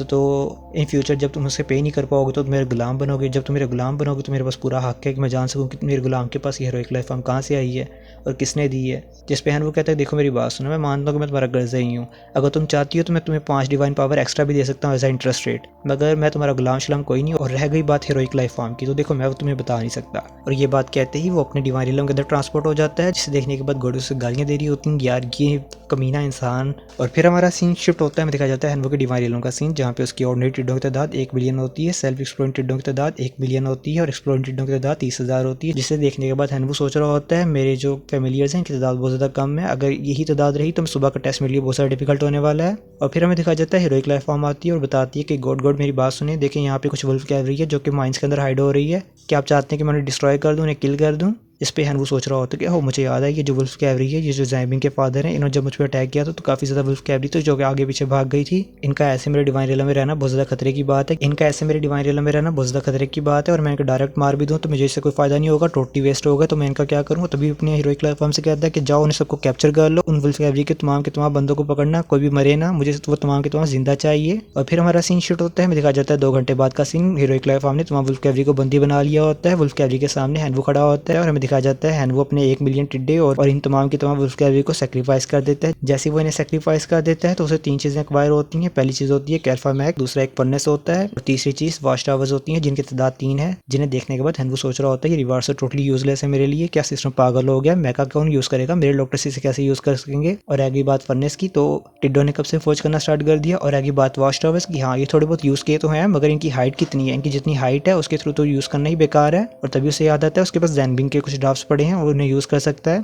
तो इन फ्यूचर जब तुम मुझसे पे नहीं कर पाओगे तो मेरे गुलाम बनोगे, जब तुम मेरे गुलाम बनोगे तो मेरे पास पूरा हक है कि मैं जान सकूँ कि मेरे गुलाम के पास ये हीरोइक लाइफ फॉर्म कहाँ से आई है और किसने दी है। जिस पे वो कहता है देखो मेरी बात सुनो, मैं मानता हूँ कि मैं तुम्हारा गर्ज ही हूँ, अगर तुम चाहती हो तो मैं तुम्हें 5 डिवाइन पावर एक्स्ट्रा भी दे सकता हूँ एज आ इंटरेस्ट रेट, मगर मैं तुम्हारा गुलाम शलाम कोई नहीं। और रह गई बात हीरोइक लाइफ फॉर्म की, तो देखो मैं वो तुम्हें बता नहीं सकता। और ये बात कहते ही वो अपने डिवाइन रिलम के अंदर ट्रांसपोर्ट हो जाता है, जिसे देखने के बाद गॉडेस से गालियाँ दे रही होती हैं यार ये कमीना इंसान। और फिर हमारा सीन शिफ्ट होता है, हमें दिखाया जाता है हैनवो के डिवाइन रिलम का सीन, जहाँ पे उसकी ऑर्डिनरी टिड्डों की तादाद 1 बिलियन होती है, सेल्फ एक्सप्लोरिंग टिड्डों की तादाद 1 बिलियन होती है और एक्सप्लोरिंग टिड्डों की तादाद 30,000 होती है। जिसे देखने के बाद हैनवो सोच रहा होता है मेरे जो फैमिलियर्स हैं इनकी तादाद बहुत ज़्यादा कम है, अगर यही तादाद रही तो सुबह का टेस्ट मेरे लिए बहुत सारा डिफिकल्ट होने वाला है। और फिर हमें दिखाया जाता है हीरोइक लाइफ फॉर्म आती है और बताती है कि गॉड मेरी बात सुनिए, देखें यहाँ पे कुछ वुल्फ कैवरी है जो कि माइंस के अंदर हाइड हो रही है, क्या आप चाहते हैं कि मैं उन्हें डिस्ट्रॉय कर दूँ, उन्हें किल कर दूँ। इस पे हैनवो सोच रहा होता है कि हो मुझे याद है ये जो वुल्फ कैवरी है ये जो जैबिंग के फादर हैं, इन्होंने जब मुझ पर अटैक किया था तो काफ़ी ज़्यादा वुल्फ कैवरी तो जो कि आगे पीछे भाग गई थी, इनका ऐसे मेरे डिवाइन रिलम में रहना बहुत ज़्यादा खतरे की बात है, इनका ऐसे मेरे डिवाइन रिलम में रहना बहुत ज़्यादा खतरे की बात है। और मैं इनको डायरेक्ट मार भी दूँ तो मुझे इससे कोई फायदा नहीं होगा, टोटली वेस्ट होगा, तो मैं इनका क्या करूँ। तभी अपनी हीरोइक लाइफ फॉर्म से कहता है कि जाओ उन्हें सबको कैप्चर कर लो, उन वुल्फ कैवरी के तमाम बंदों को पकड़ना, कोई भी मरे ना, मुझे वो तमाम के तमाम जिंदा चाहिए। और फिर हमारा सीन शूट होता है, हमें दिखाया जाता है 2 घंटे बाद का सीन, हीरोइक लाइफ फॉर्म ने तमाम वुल्फ कैवरी को बंदी बना लिया होता है, वुल्फ कैवरी के सामने हैनवो खड़ा होता है और हमें दिखाया जाता है हैनवो अपने 1 मिलियन टिड्डे और इन तमाम की तमाम वुल्फ कैवरी को सेक्रीफाइस कर देता है। जैसे वो इन्हें सेक्रीफाइस कर देता है तो उसे 3 चीज़ें एक्वायर होती हैं, पहली चीज़ होती है कैल्फा मैग, दूसरा एक फर्नेस होता है और तीसरी चीज़ वॉच टावर्स होती हैं जिनकी तादाद 3 है, जिन्हें देखने के बाद हैनवो सोच रहा होता है ये रिवार्ड से टोटली यूजलेस है मेरे लिए, क्या सिस्टम पागल हो गया, मेका कौन यूज़ करेगा, मेरे डॉक्टर इसे कैसे यूज़ कर सकेंगे। और आगे बात फर्नेस की, तो टिड्डो ने कब से फौज करना स्टार्ट कर दिया। और आगे बात वॉच टावर्स की, हाँ ये थोड़े बहुत यूज़ किए तो हैं मगर इनकी हाइट कितनी है, इनकी जितनी हाइट है उसके थ्रू तो यूज़ करना ही बेकार है। और तभी उसे याद आता है उसके पास जैनबिंग के कुछ ड्राफ्ट्स पड़े हैं और उन्हें यूज़ कर सकता है,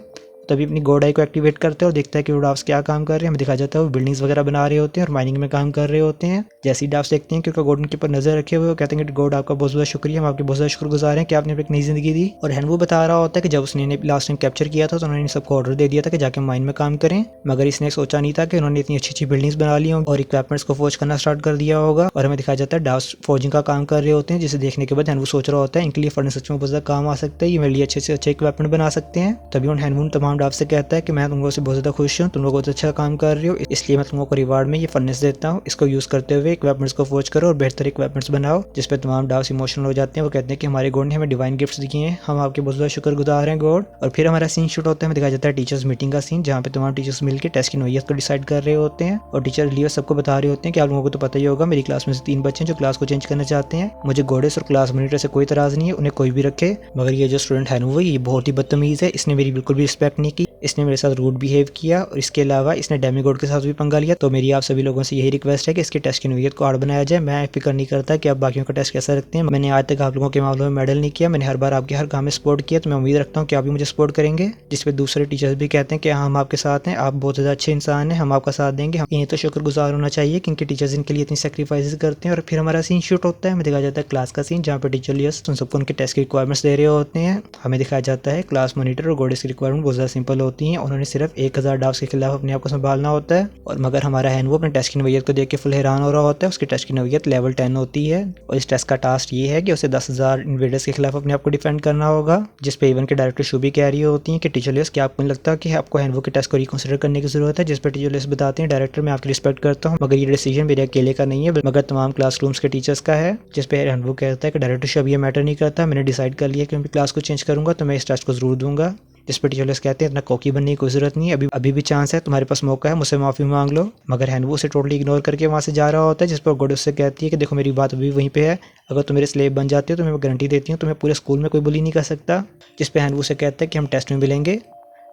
तभी अपनी गॉड आई को एक्टिवेट करते हैं और देखता है कि वो डाफ्स क्या काम कर रहे हैं। हमें दिखाया जाता है वो बिल्डिंग्स वगैरह बना रहे होते हैं और माइनिंग में काम कर रहे होते हैं। जैसे ही डाफ्स देखते हैं कि उनका गॉड उनके ऊपर नजर रखे हुए, वो कहते हैं कि गॉड आपका बहुत बहुत शुक्रिया, हम आपके बहुत ज़्यादा शुक्रगुजार हैं कि आपने एक नई जिंदगी दी। और हैनवो बता रहा होता है कि जब उसने लास्ट टाइम कैप्चर किया था तो उन्होंने सबको ऑर्डर दे दिया था कि जाके माइन में काम करें, मगर इसने सोचा नहीं था कि उन्होंने इतनी अच्छी अच्छी बिल्डिंग्स बना ली और इक्विपमेंट्स को फौज करना स्टार्ट कर दिया होगा। और हमें दिखाया जाता है डाफ्स फौजिंग का काम कर रहे होते हैं, जिसे देखने के बाद हैनवो सोच रहा होता है इनके लिए फर्नेस सच में बहुत ज़्यादा काम आ सकता है, ये मेरे लिए अच्छे से अच्छे इक्विपमेंट बना सकते हैं। तभी उन हैनवो तमाम डाफ्स से कहता है कि मैं तुम लोगों से बहुत ज़्यादा खुश हूँ, तुम लोग बहुत अच्छा काम कर रहे हो, इसलिए मैं तुम लोगों को रिवार्ड में ये फर्नेस देता हूँ, इसको यूज़ करते हुए इक्विपमेंट्स को फौज करो और बेहतर इक्विपमेंट्स बनाओ। जिस पे तमाम डाफ्स इमोशनल हो जाते हैं, वो कहते हैं कि हमारे गॉड ने हमें डिवाइन गिफ्ट्स दिए हैं, हम आपके बहुत ज़्यादा शुक्रगुजार हैं गॉड। और फिर हमारा सीन शूट होता है, हमें दिखाया जाता है टीचर्स मीटिंग का सीन, जहाँ पे तमाम टीचर्स मिलकर टेस्ट की नोयत को डिसाइड कर रहे होते हैं और टीचर लिए सबको बता रहे होते हैं कि आप लोगों को तो पता ही होगा मेरी क्लास में से 3 बच्चे हैं जो क्लास को चेंज करना चाहते हैं, मुझे गॉडेस और क्लास मॉनिटर से कोई इतराज़ नहीं है, उन्हें कोई भी रखे, मगर ये जो स्टूडेंट है वो ये बहुत ही बदतमीज़ है, इसने मेरी बिल्कुल भी रिस्पेक्ट नहीं की, इसने मेरे साथ रूड बिहेव किया और इसके अलावा इसने डेमीगॉड के साथ भी पंगा लिया। तो मेरी आप सभी लोगों से यही रिक्वेस्ट है कि इसके टेस्ट की नोयत को हार्ड बनाया जाए। मैं फिक्र नहीं करता कि आप बाकियों का टेस्ट कैसा रखते हैं, मैंने आज तक आप लोगों के मामलों में मेडल नहीं किया, मैंने हर बार आपके हर काम में सपोर्ट किया, तो मैं उम्मीद रखता हूँ कि आप भी मुझे सपोर्ट करेंगे। जिस पे दूसरे टीचर्स भी कहते हैं कि हम आपके साथ हैं, आप बहुत ज़्यादा अच्छे इंसान हैं, हम आपका साथ देंगे। इन्हें तो शुक्रगुजार होना चाहिए कि इनके टीचर्स इनके लिए इतनी सेक्रीफाइस करते हैं। और फिर हमारा सीन शूट होता है, हमें दिखाया जाता है क्लास का सीन, जहाँ पे टीचर लियस उन सबको उनके टेस्ट की रिक्वायरमेंट्स दे रहे होते हैं। हमें दिखाया जाता है क्लास मॉनिटर और गॉडेस की रिक्वायरमेंट बहुत ज़्यादा सिंपल होती हैं, उन्होंने सिर्फ 1000 डाफ्स के खिलाफ अपने आप को संभालना होता है। और मगर हमारा हैनवो अपने टेस्ट की नोयत को देख के फुल हैरान हो रहा होता है, उसकी टेस्ट की नोयत लेवल 10 होती है और इस टेस्ट का टास्क ये है कि उसे 10,000 इन्वेडर्स के खिलाफ अपने आप को डिफेंड करना होगा। जिस पे इवन के डायरेक्टर शुभी कह रही होती हैं कि टीचर लियस क्या आपको नहीं लगता कि आपको हैनवो के टेस्ट को रिकंसिडर करने की जरूरत है। जिस पर टीचर लियस बताते हैं डायरेक्टर मैं आपकी रिस्पेक्ट करता हूँ, मगर ये डिसीजन मेरे अकेले का नहीं है मगर तमाम क्लासरूम्स के टीचर्स का है। जिस पे हैनवो कहता है कि डायरेक्टर शुभ ये मैटर नहीं करता, मैंने डिसाइड कर लिया कि मैं क्लास को चेंज करूंगा तो मैं इस टेस्ट को जरूर दूंगा। जिस पर टीचर कहते हैं इतना कॉकी बनने की कोई जरूरत नहीं है, अभी भी चांस है, तुम्हारे पास मौका है, मुझसे माफ़ी मांग लो। मगर हैनवू उसे टोटली इग्नोर करके वहाँ से जा रहा होता है, जिस पर गोड उससे कहती है कि देखो मेरी बात अभी वहीं पे है, अगर तुम मेरे स्लेव बन जाते हो तो मैं गारंटी देती हूँ तुम्हें पूरे स्कूल में कोई बुली नहीं कर सकता। जिस पे हैनवू से कहता है कि हम टेस्ट में मिलेंगे।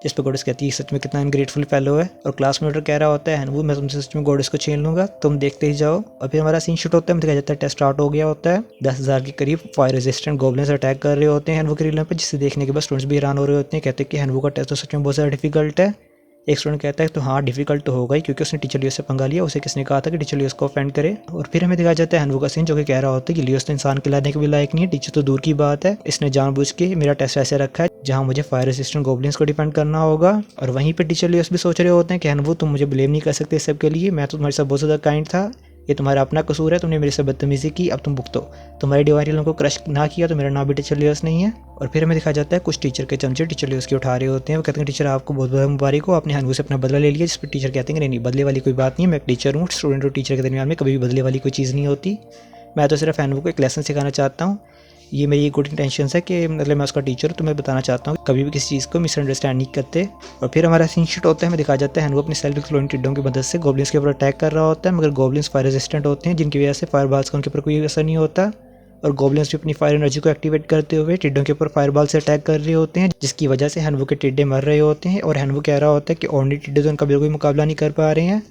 जिस पर गोडिस कहती है सच में कितना अनग्रेटफुल फेलो है। और क्लास मॉनिटर कह रहा होता है हैनवू मैं तुमसे सच में गोडिस को छीन लूंगा, तुम देखते ही जाओ। और फिर हमारा सीन शूट होता है, दिखाया जाता है टेस्ट स्टार्ट हो गया होता है। 10,000 के करीब फायर रेजिस्टेंट गोब्लिन्स अटैक कर रहे होते हैं हैनवू के रिलम पे, जिसे देखने के बाद स्टूडेंट्स भी हैरान हो रहे होते हैं। कहते हैं कि हैनवू का टेस्ट तो सच में बहुत ज़्यादा डिफिकल्ट है। एक स्टूडेंट कहता है तो हाँ डिफिकल्ट तो होगा ही, क्योंकि उसने टीचर लियोस से पंगा लिया, उसे किसने कहा था कि टीचर लियोस को ऑफेंड करे। और फिर हमें दिखाया जाता है हैनवू का सीन जो कि कह रहा होता है कि लियोस तो इंसान खिलाने के भी लायक नहीं है, टीचर तो दूर की बात है, इसने जानबूझ के मेरा टेस्ट ऐसे रखा है जहाँ मुझे फायर रेसिस्टेंट गोब्लिन्स को डिफेंड करना होगा। और वहीं पे टीचर लियोस भी सोच रहे होते हैं कि हैनवू तुम मुझे ब्लेम नहीं कर सकते इस सब के लिए, मैं तो तुम्हारे साथ बहुत ज़्यादा काइंड था, ये तुम्हारा अपना कसूर है, तुमने मेरे से बदतमीजी की, अब तुम भुगतो। तुम्हारे डिवाइन रिलम को क्रश ना किया तो मेरा नाम भी टीचर लियोस नहीं है। और फिर हमें दिखाया जाता है कुछ टीचर के चमचे टीचर लियोस की उठा रहे होते हैं। वो कहते हैं टीचर आपको बहुत बहुत मुबारक हो, आपने हैनवू से अपना बदला ले लिया। जिस पर टीचर कहते हैं कि नहीं बदले वाली कोई बात नहीं है, मैं एक टीचर हूँ, स्टूडेंट और टीचर के दरमियान में कभी भी बदले वाली कोई चीज़ नहीं होती, मैं तो सिर्फ हैनवू को एक लेसन सिखाना चाहता हूँ। ये मेरी गुड इंटेंशन है कि मतलब मैं उसका टीचर हूँ, तो मैं बताना चाहता हूँ कि कभी भी किसी चीज़ को मिसअंडरस्टैंड नहीं करते। और फिर हमारा सीन शूट होता है, हमें दिखाया जाता है हैनवू अपनी सेल्फ एक्सप्लोडिंग टिड्डों की मदद से गोब्लिन्स के ऊपर अटैक कर रहा होता है। मगर गोब्लिन्स फायर रेजिस्टेंट होते हैं, जिनकी वजह से फायर बाल्स का उनके ऊपर कोई असर नहीं होता। और गोब्लिन्स भी अपनी फायर एनर्जी को एक्टिवेट करते हुए टिड्डों के ऊपर फायरबॉल से अटैक कर रहे होते हैं, जिसकी वजह से हैनवू के टिड्डे मर रहे होते हैं। और हैनवू कह रहा होता है कि ऑर्डिनरी टिड्डे तो उनका बिल्कुल मुकाबला नहीं कर पा रहे हैं,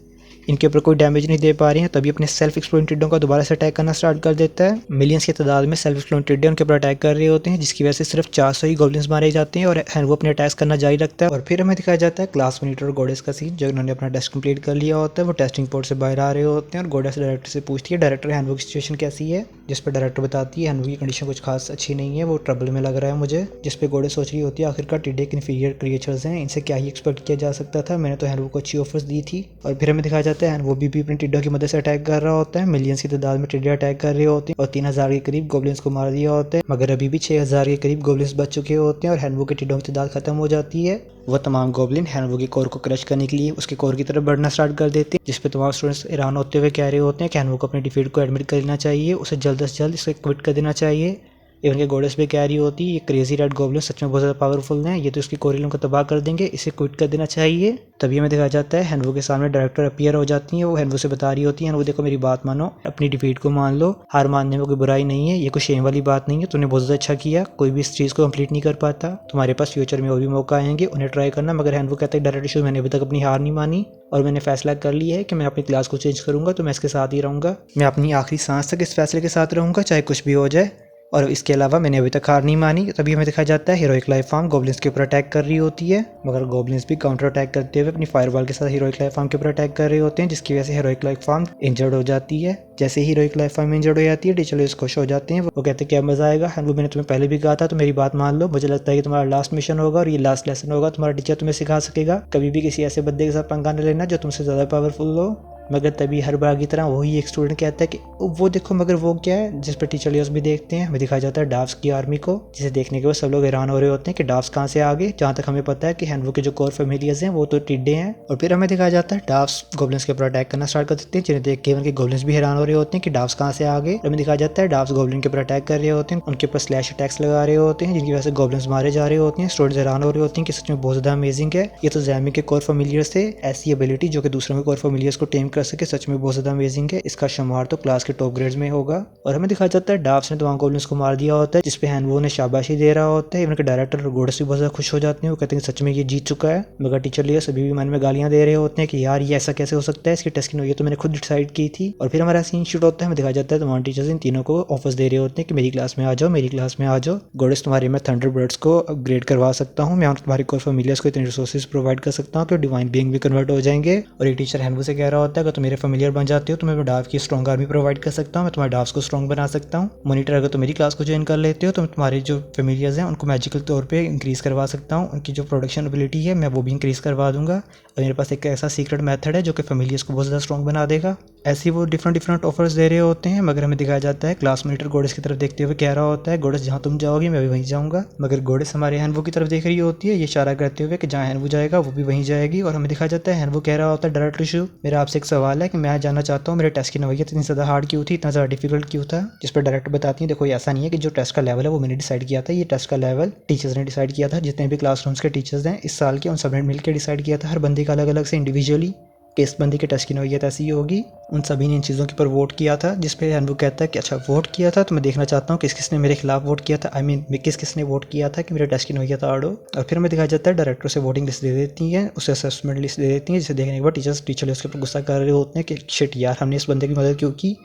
इनके ऊपर कोई डैमेज नहीं दे पा रही हैं। तभी अपने सेल्फ एक्सप्लोडिंग टिड्डों का दोबारा से अटैक करना स्टार्ट कर देता है। मिलियंस की तादाद में सेल्फ एक्सप्लोडिंग टिड्डे उनके ऊपर अटैक कर रहे होते हैं, जिसकी वजह से सिर्फ 400 ही गोब्लिन्स मारे जाते हैं और हैनवू अपने अटैक्स करना जारी रखता है। और फिर हमें दिखाया जाता है क्लास मॉनिटर और गोडेस का सीन, जो उन्होंने अपना टेस्ट कंप्लीट कर लिया होता है। वो टेस्टिंग पोर्ट से बाहर आ रहे होते हैं और गोडेस डायरेक्टर से पूछती है डायरेक्टर हैनवू की सिचुएशन कैसी है। जिस पर डायरेक्टर बताती है हैनवू की कंडीशन कुछ खास अच्छी नहीं है, वो ट्रबल में लग रहा है मुझे। जिस पे गोडेस सोच रही होती है आखिरकार टिड्डे एक इन्फीरियर क्रिएचर्स हैं, इनसे क्या ही एक्सपेक्ट किया जा सकता था, मैंने तो हैनवू को अच्छी ऑफर्स दी थी। और फिर हमें दिखाया जाता है हैनवू भी अपनी टिड्डों की मदद से अटैक कर रहा होता है। मिलियंस की तादाद में टिड्डे अटैक कर रहे होते हैं और 3,000 के करीब गोब्लिन्स को मार दिया होता है। मगर अभी भी 6,000 के करीब गोब्लिन्स बच चुके होते हैं और हैनवू के टिड्डों की तादाद खत्म हो जाती है। वह तमाम गोब्लिन हैनवू के कोर को क्रश करने के लिए उसके कोर की तरफ बढ़ना स्टार्ट कर देते हैं, जिस पे तमाम स्टूडेंट्स हैरान होते हुए कह रहे होते हैं कि हैनवू को अपने डिफीट को एडमिट कर लेना चाहिए, उसे जल्द से जल्द इसे क्विट कर देना चाहिए। इवन के गोडेस भी कह रही होती है ये क्रेजी रेड गोब्लिन सच में बहुत ज़्यादा पावरफुल हैं, ये तो इसकी कोरियलों को तबाह कर देंगे, इसे क्विट कर देना चाहिए। तभी हमें दिखाया जाता है हैनवू के सामने डायरेक्टर अपीयर हो जाती है। वो हैनवू से बता रही होती है हैनवू देखो मेरी बात मानो, अपनी डिफीट को मान लो, हार मानने में कोई बुराई नहीं है, ये कोई शेम वाली बात नहीं है, तूने बहुत ज़्यादा अच्छा किया, कोई भी इस चीज़ को कंप्लीट नहीं कर पाता, तुम्हारे पास फ्यूचर में और भी मौका आएंगे, उन्हें ट्राई करना। मगर हैनवू कहता है डायरेक्टर इशू मैंने अभी तक अपनी हार नहीं मानी और मैंने फैसला कर लिया है कि मैं अपनी क्लास को चेंज करूंगा, तो मैं इसके साथ ही रहूंगा, मैं अपनी आखिरी सांस तक इस फैसले के साथ रहूंगा चाहे कुछ भी हो जाए। और इसके अलावा मैंने अभी तक हार नहीं मानी। तभी हमें दिखाया जाता है हीरोइक लाइफ फॉर्म गोब्लिन्स के ऊपर अटैक कर रही होती है, मगर गोब्लिन्स भी काउंटर अटैक करते हुए अपनी फायरबॉल के साथ हीरोइक लाइफ फॉर्म के ऊपर अटैक कर रहे होते हैं, जिसकी वजह से हीरोइक लाइफ फॉर्म इंजर्ड हो जाती है। जैसे ही हीरोइक लाइफ फॉर्म इंजर्ड हो जाती है टीचर लोग खुश हो जाते हैं, वो कहते हैं क्या मजा आएगा हैनवू, मैंने तुम्हें पहले भी कहा था तो मेरी बात मान लो, मुझे लगता है कि तुम्हारा लास्ट मिशन होगा और ये लास्ट लेसन होगा, तुम्हारा टीचर तुम्हें सिखा सकेगा कभी भी किसी ऐसे बंदे के साथ पंगा न लेना जो तुमसे ज़्यादा पावरफुल हो। मगर तभी हर बार की तरह वही एक स्टूडेंट कहता है कि वो देखो, मगर वो क्या है, जिस पर टीचर लियोस भी देखते हैं। हमें दिखाया जाता है डाफ्स की आर्मी को, जिसे देखने के बाद सब लोग हैरान हो रहे होते हैं कि डाफ्स कहाँ से आ गए। जहाँ तक हमें पता है कि हैनवू के जो कोर फैमिलियर्स हैं वो तो टिड्डे हैं। और फिर हमें दिखाया जाता है डाफ्स गोब्लिन्स के ऊपर अटैक करना स्टार्ट कर देते हैं, जिन्हें देख के उनके गोब्लिन्स भी हैरान हो रहे होते हैं कि डाफ्स कहाँ से आ गए। हमें दिखाया जाता है डाफ्स गोब्लिन के ऊपर अटैक कर रहे होते हैं, उनके ऊपर स्लैश अटैक्स लगा रहे होते हैं, जिनकी वजह से गोब्लिन्स मारे जा रहे होते हैं। स्टूडेंट्स हैरान हो रहे होते हैं कि सच में बहुत ज़्यादा अमेजिंग है, ये तो जैमी के कोर फैमिलियर्स से ऐसी एबिलिटी जो कि दूसरों के कोर फैमिलियर्स को टेम कर सके, सच में बहुत ज़्यादा अमेजिंग है, इसका शुमार तो क्लास के टॉप ग्रेड्स में होगा। और हमें दिखाया जाता है डाफ्स ने तमाम गोब्लिन्स को मार दिया होता है, जिसपे हैनवू ने शाबाशी दे रहा होता है। उनके डायरेक्टर और गोडेस भी बहुत ज़्यादा खुश हो जाते हैं, वो कहते हैं सच में ये जीत चुका है। मगर टीचर लियोस सभी भी मन में गालियां दे रहे होते हैं कि यार ये ऐसा कैसे हो सकता है, इसकी टेस्टिंग ये तो मैंने खुद डिसाइड की थी। और फिर हमारा सीन शूट होता है, हमें दिखाया जाता है तमाम टीचर्स इन तीनों को ऑफर्स दे रहे होते हैं कि मेरी क्लास में आ जाओ, मेरी क्लास में आ जाओ, गोडेस तुम्हारे मैं थंडर बर्ड्स को अपग्रेड करवा सकता हूँ, मैं तुम्हारी कोर फैमिलियर्स को इतने रिसोर्सेज प्रोवाइड कर सकता हूँ कि डिवाइन बीइंग भी कन्वर्ट हो जाएंगे। और एक टीचर हैनवू से कह रहा होता है अगर तुम मेरे फैमिलियर बन जाते हो तो मैं डाफ की स्ट्रॉन्ग आर्मी प्रोवाइड कर सकता हूँ, मैं तुम्हारे डाफ्स को स्ट्रॉन्ग बना सकता हूँ। मॉनिटर अगर तुम मेरी क्लास को ज्वाइन कर लेते हो तो तुम्हारे जो फैमिलियर्स हैं उनको मैजिकल तौर पे इंक्रीज करवा सकता हूँ, उनकी जो प्रोडक्शन एबिलिटी है मैं वो भी इंक्रीज करवा दूंगा। और मेरे पास एक ऐसा सीक्रेट मेथड है जो कि फैमिलियर्स को बहुत ज़्यादा स्ट्रॉन्ग बना देगा। ऐसे ही वो डिफरेंट ऑफर्स दे रहे होते हैं, मगर हमें दिखाया जाता है क्लास मॉनिटर गोडेस की तरफ देखते हुए कह रहा होता है, गोडेस जहाँ तुम जाओगी मैं भी वहीं जाऊँगा। मगर गोडेस हमारे हैनवू की तरफ देख रही होती है, ये इशारा करते हुए कि जहाँ हैनवू जाएगा वो भी वहीं जाएगी। और हमें दिखाया जाता है हैनवू कह रहा होता है, डायरेक्टर शू मेरा आपसे एक सवाल है कि मैं जानना चाहता हूँ मेरे टेस्ट की नौइयत इतनी ज़्यादा हार्ड क्यों थी, इतना ज़्यादा डिफिकल्ट क्यों था। जिस पर डायरेक्टर बताती है, देखो ये ऐसा नहीं है कि जो टेस्ट का लेवल है वो मैंने डिसाइड किया था, ये टेस्ट का लेवल टीचर्स ने डिसाइड किया था। जितने भी क्लासरूम्स के टीचर्स हैं इस साल के, उन सब ने मिलकर डिसाइड किया था, हर बंदे का अलग अलग से इंडिविजुअली कि इस बंदे के टेस्ट की नौइयत ऐसी होगी। उन सभी ने इन चीज़ों के ऊपर वोट किया था, जिस पे हैनवू कहता है कि अच्छा वोट किया था तो मैं देखना चाहता हूँ किस किसने मेरे खिलाफ वोट किया था, आई मीन किस किसने वोट किया था कि मेरे टेस्ट की नौइयत हार्ड हो। और फिर हमें दिखाया जाता है डायरेक्टर से वोटिंग लिस्ट दे देती हैं, उसे असेसमेंट लिस्ट दे देती हैं, जिसे देखने के बाद टीचर उसके ऊपर गुस्सा कर रहे होते हैं कि शिट यार हमने इस बंदे की मदद क्यों की,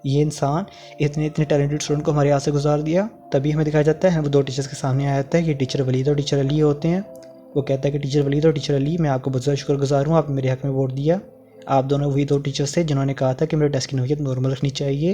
ये इंसान इतने टैलेंटेड स्टूडेंट को हमारे यहाँ से गुजार दिया। तभी हमें दिखाया जाता है वो दो टीचर्स के सामने आया जाता है, ये टीचर वलीद और टीचर अली होते हैं। वो कहता है कि टीचर वलीद और टीचर अली मैं आपको बहुत ज़्यादा शुक्रगुजार हूँ, आपने मेरे हक में वोट दिया। आप दोनों वही दो टीचर्स थे जिन्होंने कहा था कि मेरे टेस्ट की नौइयत नॉर्मल रखनी चाहिए।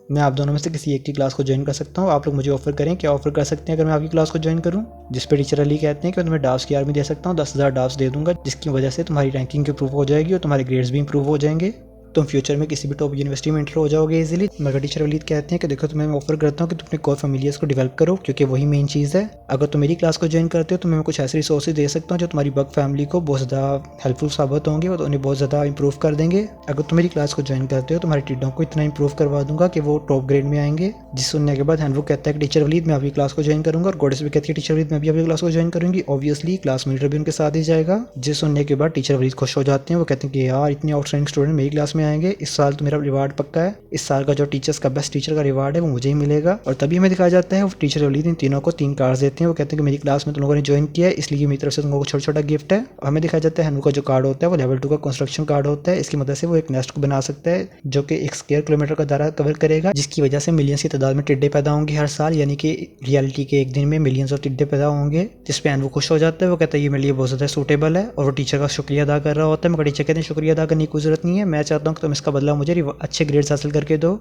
मैं आप दोनों में से किसी एक की क्लास को ज्वाइन कर सकता हूँ, आप लोग मुझे ऑफर करें, क्या ऑफर कर सकते हैं अगर मैं आपकी क्लास को ज्वाइन करूँ। जिस पर टीचर अली कहते हैं कि मैं तुम्हें डाफ्स की आर्मी दे सकता हूँ, 10,000 डाफ्स दे दूंगा, जिसकी वजह से तुम्हारी रैंकिंग इंप्रूव हो जाएगी और तुम्हारे ग्रेड्स भी इंप्रूव हो जाएंगे, तुम फ्यूचर में किसी भी टॉप यूनिवर्सिटी में एंटर हो जाओगे इजीली। मगर टीचर वलीद कहते हैं कि देखो तुम्हें मैं ऑफर करता हूँ कि तुम अपने कोर फैमिलियर्स को डेवलप करो, क्योंकि वही मेन चीज़ है। अगर तुम मेरी क्लास को ज्वाइन करते हो तो मैं कुछ ऐसे रिसोर्सेज दे सकता हूँ जो तुम्हारी बग फैमिली को बहुत ज़्यादा हेल्पफुल साबित होंगे और उन्हें बहुत ज़्यादा इंप्रूव कर देंगे। अगर तुम मेरी क्लास को ज्वाइन करते हो तो तुम्हारे टिड्डों को इतना इंप्रूव करवा दूंगा कि वो टॉप ग्रेड में आएंगे। जिस सुनने के बाद हैनवू कहता है कि टीचर वलीद मैं आपकी क्लास को ज्वाइन करूंगा, और गोडेस भी कहती है टीचर वलीद मैं भी आपकी क्लास को ज्वाइन करूंगी। ऑब्वियसली क्लास मीटर भी उनके साथ ही जाएगा। जिस सुनने के बाद टीचर वलीद खुश हो जाते हैं, वो कहते हैं कि यार इतने आउटस्टैंडिंग स्टूडेंट मेरी क्लास में आएंगे, इस साल मेरा रिवार्ड पक्का है, इस साल का जो टीचर्स का बेस्ट टीचर का रिवार्ड है वो मुझे ही मिलेगा। और तभी हमें दिखाया जाता है वो टीचर वलीद इन तीनों को 3 कार्ड्स देते हैं। वो कहते हैं कि मेरी क्लास में तुम लोगों ने ज्वाइन किया है, इसलिए मेरी तरफ से तुमको छोटा छोटा गिफ्ट है। और हमें दिखाया जाता है हैनवू का जो कार्ड होता है वो लेवल 2 का कंस्ट्रक्शन कार्ड होता है। इसकी मदद से वो एक नेस्ट को बना सकता है जो कि 1 स्क्वायर किलोमीटर का दायरा कवर करेगा, जिसकी वजह से मिलियंस की तादाद में टिड्डे पैदा होंगे हर साल, यानी कि रियलिटी के एक दिन में मिलियंस ऑफ टिड्डे पैदा होंगे। जिस पे हैनवू खुश हो जाता है, वो कहता है ये मेरे लिए बहुत ज़्यादा सूटेबल है, और वो टीचर का शुक्रिया अदा कर रहा होता है। मगर टीचर कहते हैं शुक्रिया अदा करने की जरूरत नहीं है, मैं चाहता हूँ कि तुम इसका बदला मुझे अच्छे ग्रेड्स हासिल करके दो,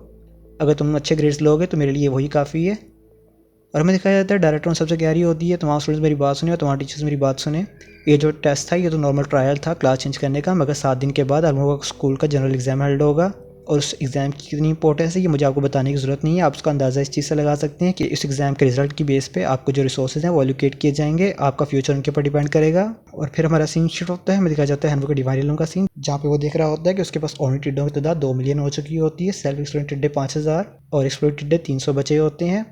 अगर तुम अच्छे ग्रेड्स लोगे तो मेरे लिए वही काफ़ी है। और हमें दिखाया जाता है डायरेक्टर उन सबसे कह रही होती है तुम्हारे स्टूडेंट्स मेरी बात सुने और तुम्हारे टीचर्स मेरी बात सुने। ये जो टेस्ट था ये तो नॉर्मल ट्रायल था क्लास चेंज करने का, मगर 7 दिन के बाद आप लोगों का स्कूल का जनरल एग्जाम हेल्ड होगा, और उस एग्ज़ाम की कितनी इंपॉर्टेंस है ये मुझे आपको बताने की ज़रूरत नहीं है। आप उसका अंदाज़ा इस चीज़ से लगा सकते हैं कि इस एग्ज़ाम के रिजल्ट की बेस पे आपको जो रिसोर्सेज हैं वो एलोकेट किए जाएंगे, आपका फ्यूचर उनके ऊपर डिपेंड करेगा। और फिर हमारा सीन शिफ्ट होता है, हमें दिखाया जाता है हैनवू के डिवाइन लोगों का सीन, जहाँ पे वो देख रहा होता है कि उसके पास ऑनली टिड्डों की तादाद 2 मिलियन हो चुकी होती है, सेल्फ एक्सप्लोरेड टिड्डे 5,000 और एक्सप्लोरेड टिड्डे 300 बचे होते हैं।